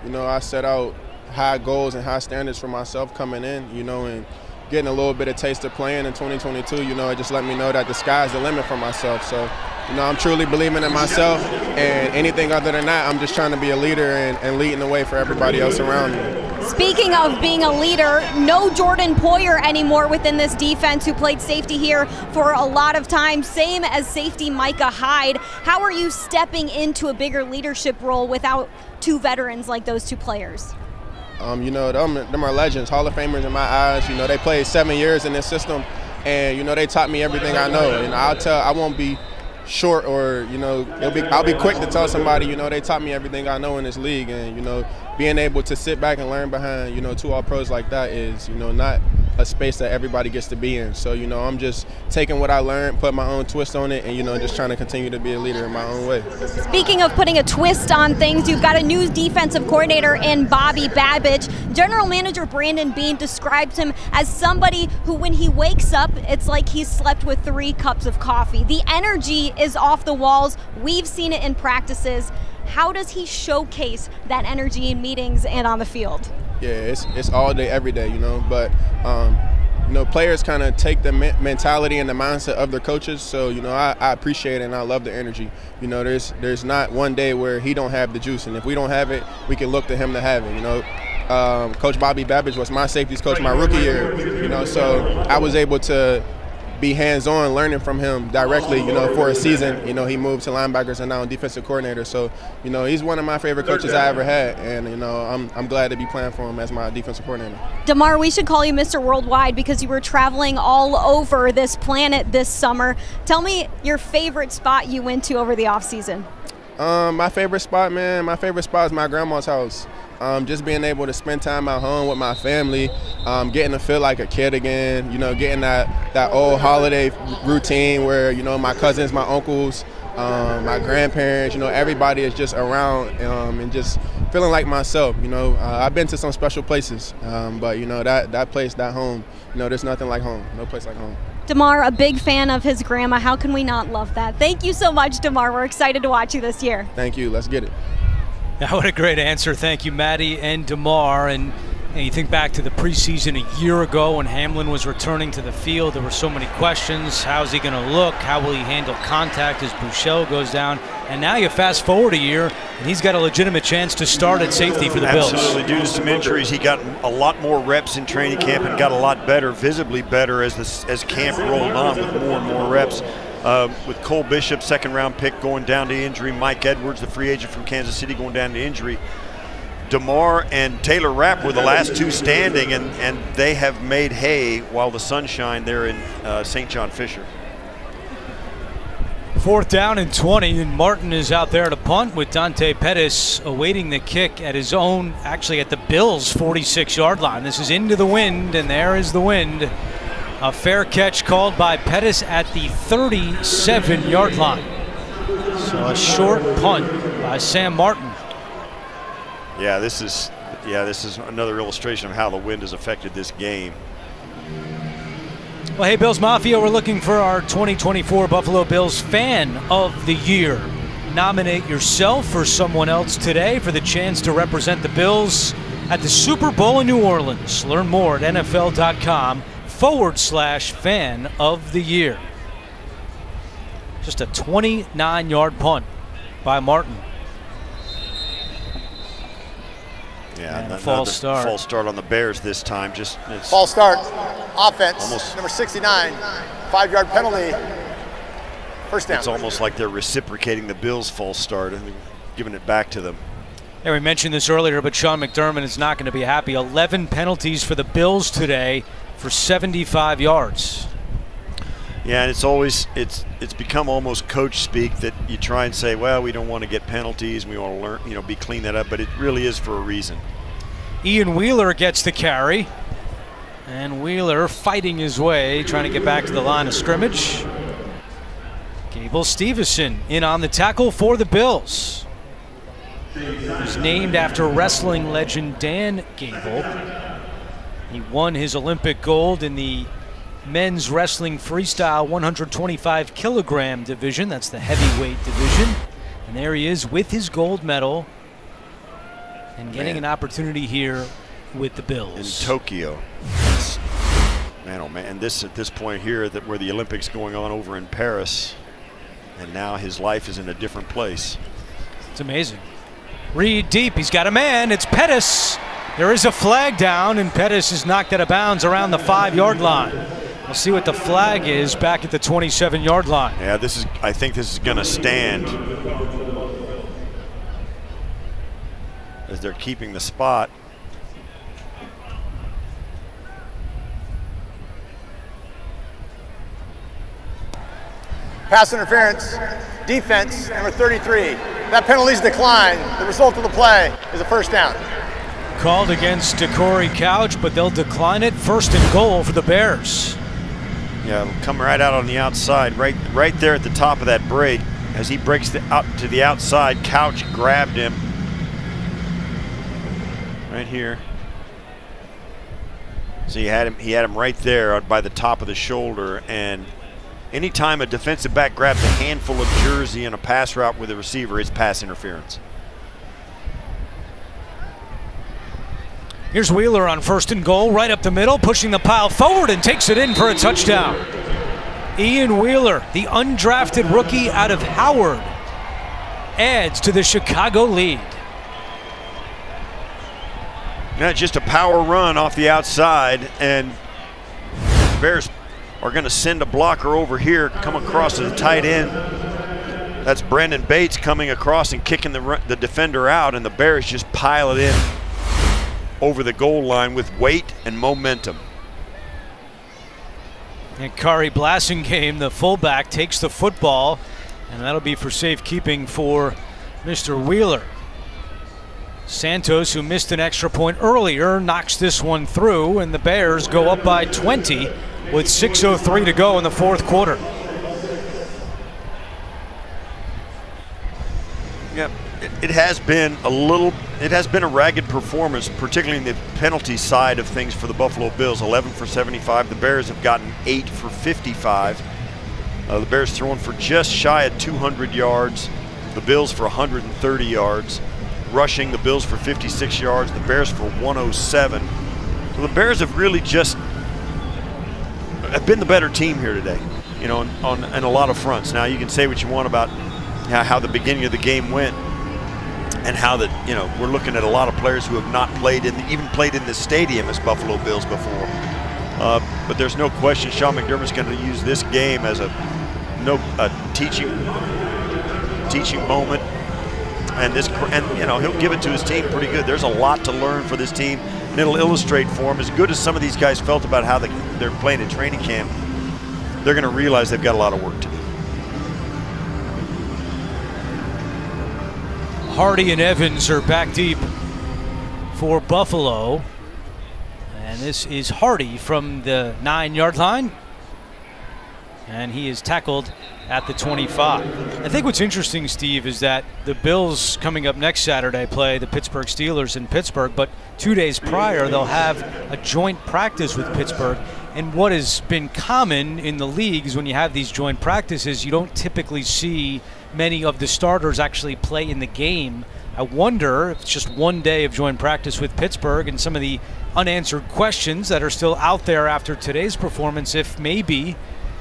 S16: I set out high goals and high standards for myself coming in, and getting a little bit of taste of playing in 2022, it just let me know that the sky's the limit for myself. So, I'm truly believing in myself, and anything other than that, I'm just trying to be a leader and leading the way for everybody else around me.
S4: Speaking of being a leader, no Jordan Poyer anymore within this defense, who played safety here for a lot of time, same as safety Micah Hyde. How are you stepping into a bigger leadership role without two veterans like those two players?
S16: Them are legends, Hall of Famers in my eyes. They played 7 years in this system, and they taught me everything I know. And I won't be short, or I'll be quick to tell somebody. They taught me everything I know in this league, and being able to sit back and learn behind two All-Pros like that is not a space that everybody gets to be in. So I'm just taking what I learned, put my own twist on it, and just trying to continue to be a leader in my own way.
S4: Speaking of putting a twist on things, you've got a new defensive coordinator in Bobby Babich. General Manager Brandon Beane describes him as somebody who, when he wakes up, it's like he's slept with 3 cups of coffee. The energy is off the walls. We've seen it in practices. How does he showcase that energy in meetings and on the field?
S16: Yeah, it's all day, every day, but players kind of take the mentality and the mindset of their coaches. So, I appreciate it, and I love the energy. There's not one day where he don't have the juice, and if we don't have it, we can look to him to have it. Coach Bobby Babich was my safeties coach my rookie year, so I was able to be hands-on, learning from him directly, for a season. He moved to linebackers and now defensive coordinator. So, he's one of my favorite coaches I ever had, and I'm glad to be playing for him as my defensive coordinator.
S4: Damar, we should call you Mr. Worldwide because you were traveling all over this planet this summer. Tell me your favorite spot you went to over the offseason.
S16: My favorite spot, man, is my grandma's house. Just being able to spend time at home with my family, getting to feel like a kid again, getting that old holiday routine where, my cousins, my uncles, my grandparents, everybody is just around and just feeling like myself. I've been to some special places, but, that place, that home, there's nothing like home, no place like home.
S4: Damar, a big fan of his grandma. How can we not love that? Thank you so much, Damar. We're excited to watch you this year.
S16: Thank you. Let's get it.
S1: Yeah, what a great answer. Thank you, Maddie and Damar. And you think back to the preseason a year ago when Hamlin was returning to the field. There were so many questions. How's he going to look? How will he handle contact as Buechele goes down? And now you fast forward a year, and he's got a legitimate chance to start at safety for the Bills.
S2: Absolutely. Due to some injuries, he got a lot more reps in training camp and got a lot better, visibly better as camp rolled on with more and more reps. With Cole Bishop, second-round pick, going down to injury. Mike Edwards, the free agent from Kansas City, going down to injury. Damar and Taylor Rapp were the last two standing, and they have made hay while the sun shine there in St. John Fisher.
S1: 4th down and 20, and Martin is out there to punt with Dante Pettis awaiting the kick at his own, actually at the Bills' 46-yard line. This is into the wind, and there is the wind. A fair catch called by Pettis at the 37-yard line. So a short punt by Sam Martin.
S2: Yeah, this is another illustration of how the wind has affected this game.
S1: Well, hey, Bills Mafia, we're looking for our 2024 Buffalo Bills Fan of the Year. Nominate yourself or someone else today for the chance to represent the Bills at the Super Bowl in New Orleans. Learn more at NFL.com/Fan of the Year. Just a 29-yard punt by Martin.
S2: Yeah,
S1: and false start.
S2: False start on the Bears this time. Just
S3: false start. Offense, number 69, 5-yard penalty. First down.
S2: It's almost like they're reciprocating the Bills' false start and giving it back to them.
S1: Yeah, we mentioned this earlier, but Sean McDermott is not going to be happy. 11 penalties for the Bills today for 75 yards.
S2: Yeah, and it's become almost coach speak that you try and say, well, we don't want to get penalties, we want to learn, be clean that up, but it really is for a reason.
S1: Ian Wheeler gets the carry, and Wheeler fighting his way, trying to get back to the line of scrimmage. Gable Stevenson in on the tackle for the Bills. He's named after wrestling legend Dan Gable. He won his Olympic gold in the men's wrestling freestyle 125 kilogram division. That's the heavyweight division. And there he is with his gold medal and getting an opportunity here with the Bills.
S2: In Tokyo. Man, oh man, and this at this point here where the Olympics going on over in Paris, and now his life is in a different place.
S1: It's amazing. Reed deep, he's got a man, it's Pettis. There is a flag down, and Pettis is knocked out of bounds around the 5-yard line. We'll see what the flag is back at the 27-yard line.
S2: Yeah, I think this is going to stand as they're keeping the spot.
S3: Pass interference, defense, number 33. That penalty's declined. The result of the play is a first down.
S1: Called against DeCorey Couch, but they'll decline it. First and goal for the Bears.
S2: Yeah, it'll come right out on the outside, right there at the top of that break. As he breaks out to the outside, Couch grabbed him right here. So he had him right there by the top of the shoulder. And anytime a defensive back grabs a handful of jersey in a pass route with a receiver, it's pass interference.
S1: Here's Wheeler on first and goal, right up the middle, pushing the pile forward and takes it in for a touchdown. Ian Wheeler, the undrafted rookie out of Howard, adds to the Chicago lead.
S2: Now just a power run off the outside, and the Bears are going to send a blocker over here, come across to the tight end. That's Brandon Bates coming across and kicking the defender out, and the Bears just pile it in over the goal line with weight and momentum.
S1: And Kari Blasingame, the fullback, takes the football, and that'll be for safekeeping for Mr. Wheeler. Santos, who missed an extra point earlier, knocks this one through, and the Bears go up by 20 with 6:03 to go in the fourth quarter.
S2: Yep. It has been a ragged performance, particularly in the penalty side of things for the Buffalo Bills. 11 for 75. The Bears have gotten 8 for 55. The Bears throwing for just shy of 200 yards. The Bills for 130 yards. Rushing, the Bills for 56 yards. The Bears for 107. So the Bears have really just been the better team here today, on a lot of fronts. Now you can say what you want about how the beginning of the game went, and how we're looking at a lot of players who have not even played in this stadium as Buffalo Bills before. But there's no question Sean McDermott's going to use this game as a teaching moment, and he'll give it to his team pretty good. There's a lot to learn for this team, and it'll illustrate for them. As good as some of these guys felt about how they're playing in training camp, they're going to realize they've got a lot of work to do.
S1: Hardy and Evans are back deep for Buffalo. And this is Hardy from the 9-yard line. And he is tackled at the 25. I think what's interesting, Steve, is that the Bills coming up next Saturday play the Pittsburgh Steelers in Pittsburgh, but 2 days prior they'll have a joint practice with Pittsburgh. And what has been common in the leagues when you have these joint practices, you don't typically see many of the starters actually play in the game. I wonder if it's just 1 day of joint practice with Pittsburgh and some of the unanswered questions that are still out there after today's performance, if maybe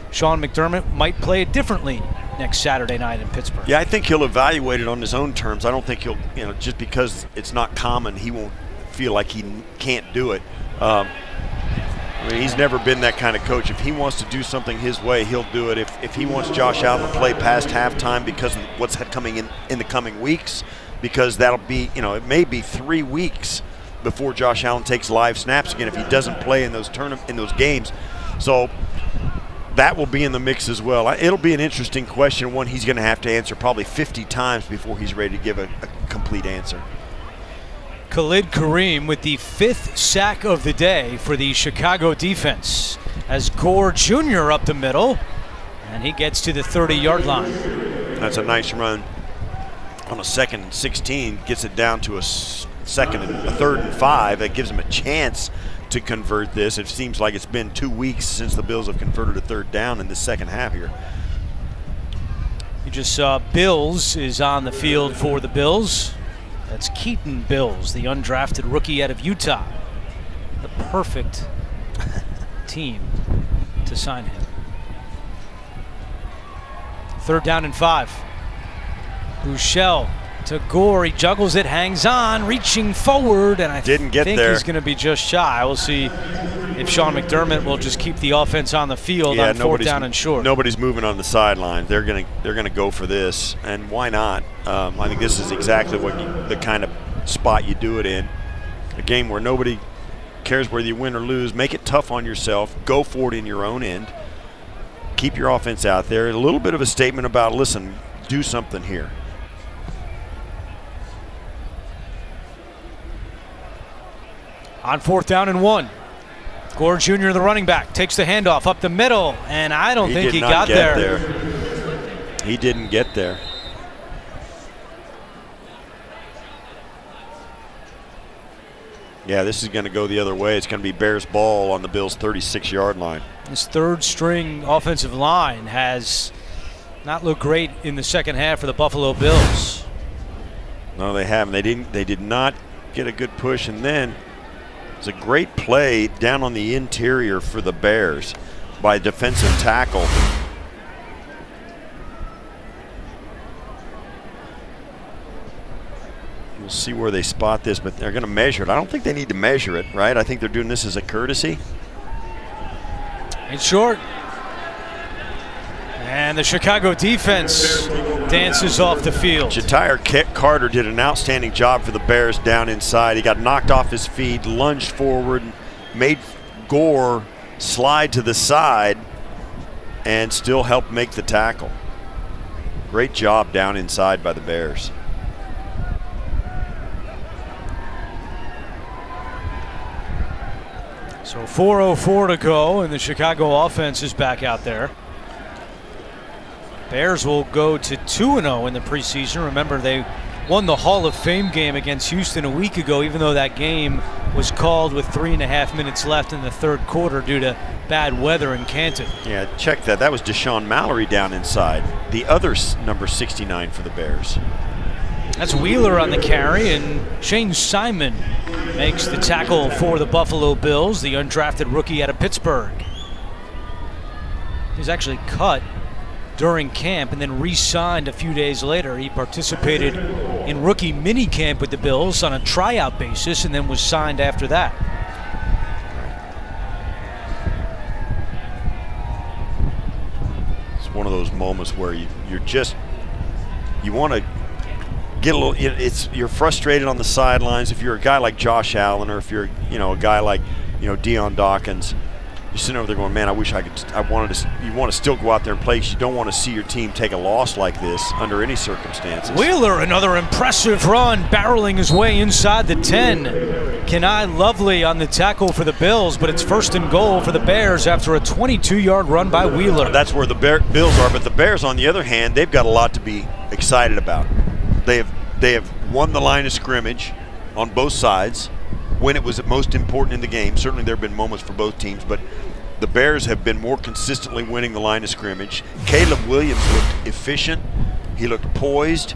S1: Sean McDermott might play it differently next Saturday night in Pittsburgh.
S2: Yeah, I think he'll evaluate it on his own terms. I don't think he'll, just because it's not common, he won't feel like he can't do it. I mean, he's never been that kind of coach. If he wants to do something his way, he'll do it. If he wants Josh Allen to play past halftime because of what's coming in the coming weeks, because that'll be, it may be 3 weeks before Josh Allen takes live snaps again if he doesn't play in those games. So that will be in the mix as well. It'll be an interesting question, one he's going to have to answer probably 50 times before he's ready to give a complete answer.
S1: Khalid Kareem with the 5th sack of the day for the Chicago defense as Gore Jr. up the middle, and he gets to the 30-yard line.
S2: That's a nice run on a 2nd and 16, gets it down to a 3rd and 5. That gives him a chance to convert this. It seems like it's been 2 weeks since the Bills have converted a 3rd down in the second half here.
S1: You just saw Bills is on the field for the Bills. That's Keaton Bills, the undrafted rookie out of Utah. The perfect team to sign him. 3rd down and 5. Bouchel to Gore, he juggles it, hangs on, reaching forward, and I think he's going to be just shy. We'll see if Sean McDermott will just keep the offense on the field on 4th down and short.
S2: Nobody's moving on the sideline. They're going to go for this, and why not? I think this is exactly the kind of spot you do it in. A game where nobody cares whether you win or lose. Make it tough on yourself. Go for it in your own end. Keep your offense out there. A little bit of a statement about, listen, do something here.
S1: On 4th down and 1, Gore Jr., the running back, takes the handoff up the middle, and I don't think he got there.
S2: He didn't get there. Yeah, this is going to go the other way. It's going to be Bears ball on the Bills' 36-yard line.
S1: This 3rd-string offensive line has not looked great in the second half for the Buffalo Bills.
S2: No, they haven't. They did not get a good push, and then it's a great play down on the interior for the Bears by a defensive tackle. We'll see where they spot this, but they're going to measure it. I don't think they need to measure it, right? I think they're doing this as a courtesy.
S1: It's short. And the Chicago defense dances off the field.
S2: Ja'Tyre Carter did an outstanding job for the Bears down inside. He got knocked off his feet, lunged forward, made Gore slide to the side, and still helped make the tackle. Great job down inside by the Bears.
S1: So 4:04 to go, and the Chicago offense is back out there. Bears will go to 2-0 in the preseason. Remember, they won the Hall of Fame game against Houston a week ago, even though that game was called with 3.5 minutes left in the 3rd quarter due to bad weather in Canton.
S2: Yeah, check that. That was Deshaun Mallory down inside, the other number 69 for the Bears.
S1: That's Wheeler on the carry, and Shane Simon makes the tackle for the Buffalo Bills, the undrafted rookie out of Pittsburgh. He's actually cut during camp and then re-signed a few days later. He participated in rookie minicamp with the Bills on a tryout basis and then was signed after that.
S2: It's one of those moments where you want to get a little, you're frustrated on the sidelines. If you're a guy like Josh Allen, or if you're a guy like Dion Dawkins, you're sitting over there going, man, I wish I could. You want to still go out there and play. You don't want to see your team take a loss like this under any circumstances.
S1: Wheeler, another impressive run, barreling his way inside the 10. Kenai Lovely on the tackle for the Bills, but it's 1st and goal for the Bears after a 22-yard run by Wheeler.
S2: That's where the Bills are, but the Bears, on the other hand, they've got a lot to be excited about. They have won the line of scrimmage on both sides when it was most important in the game. Certainly there have been moments for both teams, but the Bears have been more consistently winning the line of scrimmage. Caleb Williams looked efficient. He looked poised.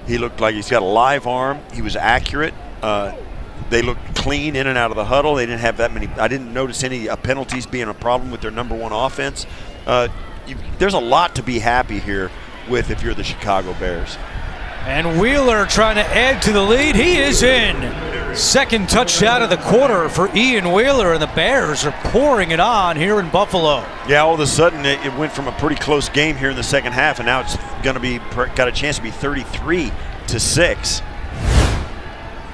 S2: He looked like he's got a live arm. He was accurate. They looked clean in and out of the huddle. They didn't have that many. I didn't notice any penalties being a problem with their #1 offense. There's a lot to be happy here with if you're the Chicago Bears.
S1: And Wheeler trying to add to the lead. He is in. Second touchdown of the quarter for Ian Wheeler, and the Bears are pouring it on here in Buffalo.
S2: Yeah, all of a sudden it went from a pretty close game here in the second half, and now it's going to be got a chance to be 33-6.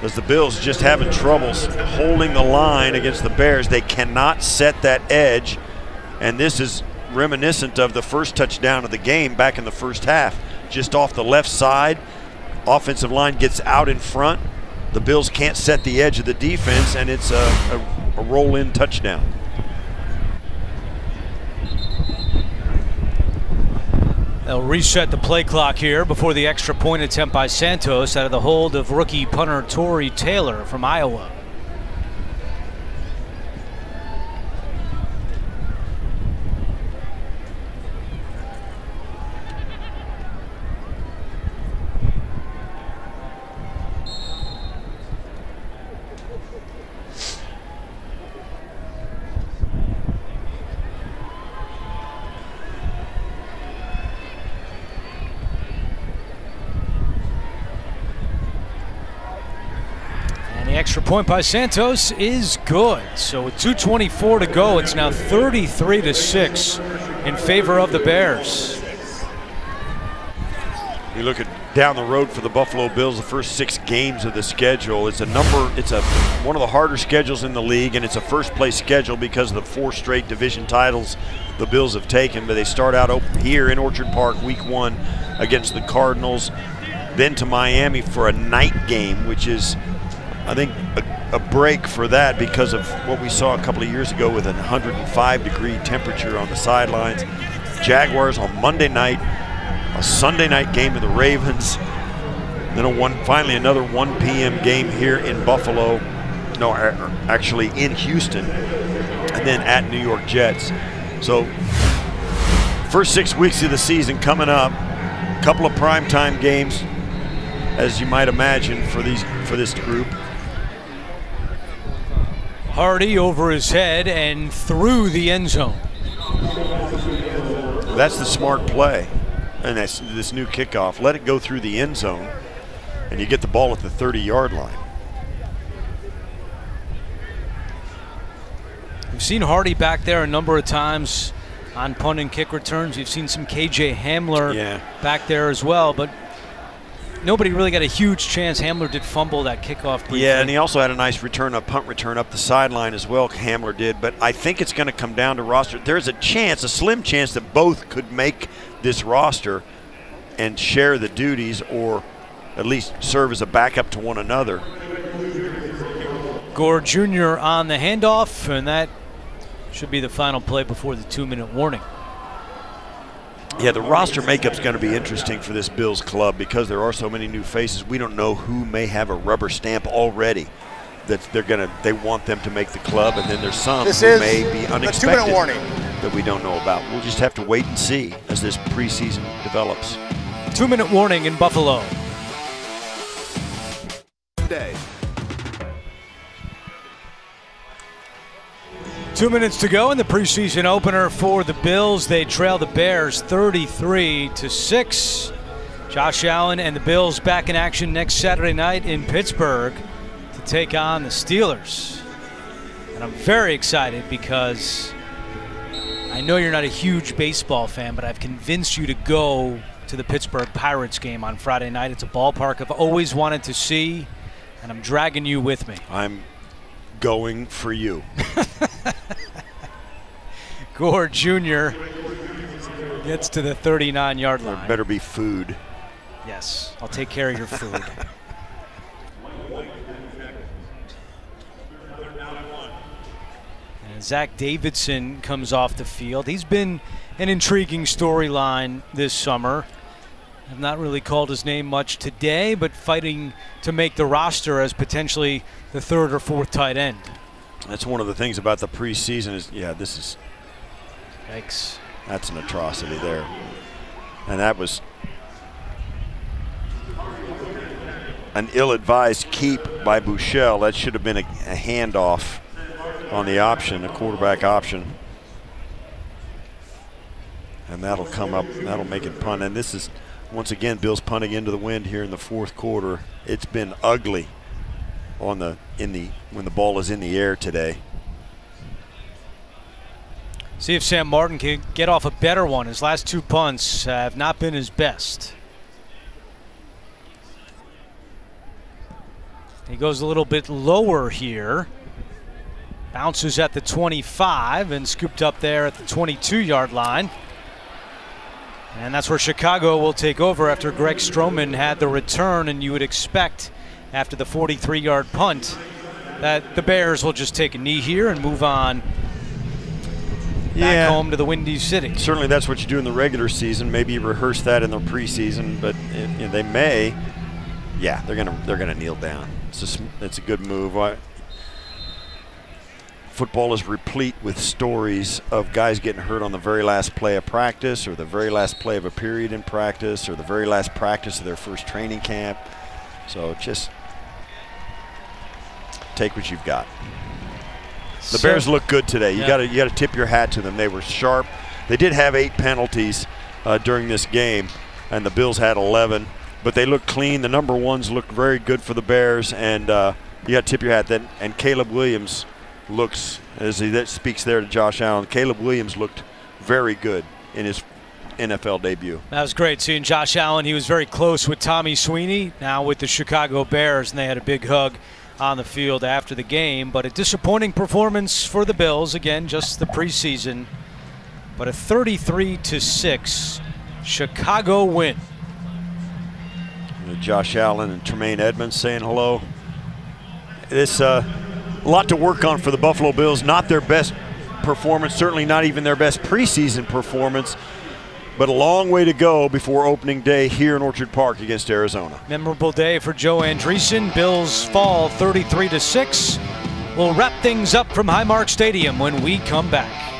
S2: As the Bills just having troubles holding the line against the Bears. They cannot set that edge, and this is reminiscent of the first touchdown of the game back in the first half. Just off the left side, offensive line gets out in front. The Bills can't set the edge of the defense, and it's a roll-in touchdown.
S1: They'll reset the play clock here before the extra point attempt by Santos out of the hold of rookie punter Tory Taylor from Iowa. Extra point by Santos is good. So with 2:24 to go, it's now 33-6 in favor of the Bears.
S2: You look at down the road for the Buffalo Bills, the first 6 games of the schedule. It's one of the harder schedules in the league, and it's a first-place schedule because of the 4 straight division titles the Bills have taken. But they start out here in Orchard Park, Week 1 against the Cardinals, then to Miami for a night game, which is, I think, a break for that because of what we saw a couple of years ago with a 105-degree temperature on the sidelines. Jaguars on Monday night, a Sunday night game with the Ravens, then finally another 1 p.m. game here in Buffalo, no, actually in Houston, and then at New York Jets. So first 6 weeks of the season coming up, a couple of primetime games, as you might imagine, for this group.
S1: Hardy over his head and through the end zone.
S2: That's the smart play, and that's this new kickoff. Let it go through the end zone, and you get the ball at the 30-yard line.
S1: We've seen Hardy back there a number of times on punt and kick returns. We've seen some KJ Hamler back there as well, but nobody really got a huge chance. Hamler did fumble that kickoff briefly.
S2: Yeah, and he also had a nice punt return up the sideline as well, Hamler did. But I think it's going to come down to roster. There's a slim chance that both could make this roster and share the duties, or at least serve as a backup to one another.
S1: Gore Jr. on the handoff, and that should be the final play before the 2-minute warning.
S2: Yeah, the roster makeup's going to be interesting for this Bills club because there are so many new faces. We don't know who may have a rubber stamp already that they want them to make the club, and then there's some who may be unexpected
S3: 2-minute warning
S2: that we don't know about. We'll just have to wait and see as this preseason develops.
S1: 2-minute warning in Buffalo.
S3: Day.
S1: 2 minutes to go in the preseason opener for the Bills. They trail the Bears 33-6. Josh Allen and the Bills back in action next Saturday night in Pittsburgh to take on the Steelers. And I'm very excited because I know you're not a huge baseball fan, but I've convinced you to go to the Pittsburgh Pirates game on Friday night. It's a ballpark I've always wanted to see, and I'm dragging you with me.
S2: I'm going for you.
S1: Gore Jr. gets to the 39-yard line.
S2: There better be food.
S1: Yes, I'll take care of your food. And Zach Davidson comes off the field. He's been an intriguing storyline this summer. I've not really called his name much today, but fighting to make the roster as potentially the 3rd or 4th tight end.
S2: That's one of the things about the preseason is, this is,
S1: yikes.
S2: That's an atrocity there. And that was an ill-advised keep by Buechele. That should have been a handoff on the option, a quarterback option. And that'll come up, and that'll make it punt. And this is, once again, Bills punting into the wind here in the fourth quarter. It's been ugly on when the ball is in the air today.
S1: See if Sam Martin can get off a better one. His last 2 punts have not been his best. He goes a little bit lower here. Bounces at the 25 and scooped up there at the 22-yard line. And that's where Chicago will take over after Greg Stroman had the return, and you would expect after the 43-yard punt that the Bears will just take a knee here and move on back home to the Windy City.
S2: Certainly that's what you do in the regular season. Maybe you rehearse that in the preseason, but they may. Yeah, they're gonna kneel down. It's a good move. Football is replete with stories of guys getting hurt on the very last play of practice, or the very last play of a period in practice, or the very last practice of their first training camp. So just take what you've got. The Bears look good today. You got to tip your hat to them. They were sharp. They did have 8 penalties during this game, and the Bills had 11. But they looked clean. The number ones looked very good for the Bears, and you got to tip your hat. And Caleb Williams looks, as he speaks there to Josh Allen, Caleb Williams looked very good in his NFL debut.
S1: That was great seeing Josh Allen. He was very close with Tommy Sweeney, now with the Chicago Bears, and they had a big hug on the field after the game. But a disappointing performance for the Bills. Again, just the preseason. But a 33-6 Chicago win.
S2: Josh Allen and Tremaine Edmonds saying hello. This a lot to work on for the Buffalo Bills. Not their best performance, certainly not even their best preseason performance, but a long way to go before opening day here in Orchard Park against Arizona.
S1: Memorable day for Joe Andreessen. Bills fall 33-6. We'll wrap things up from Highmark Stadium when we come back.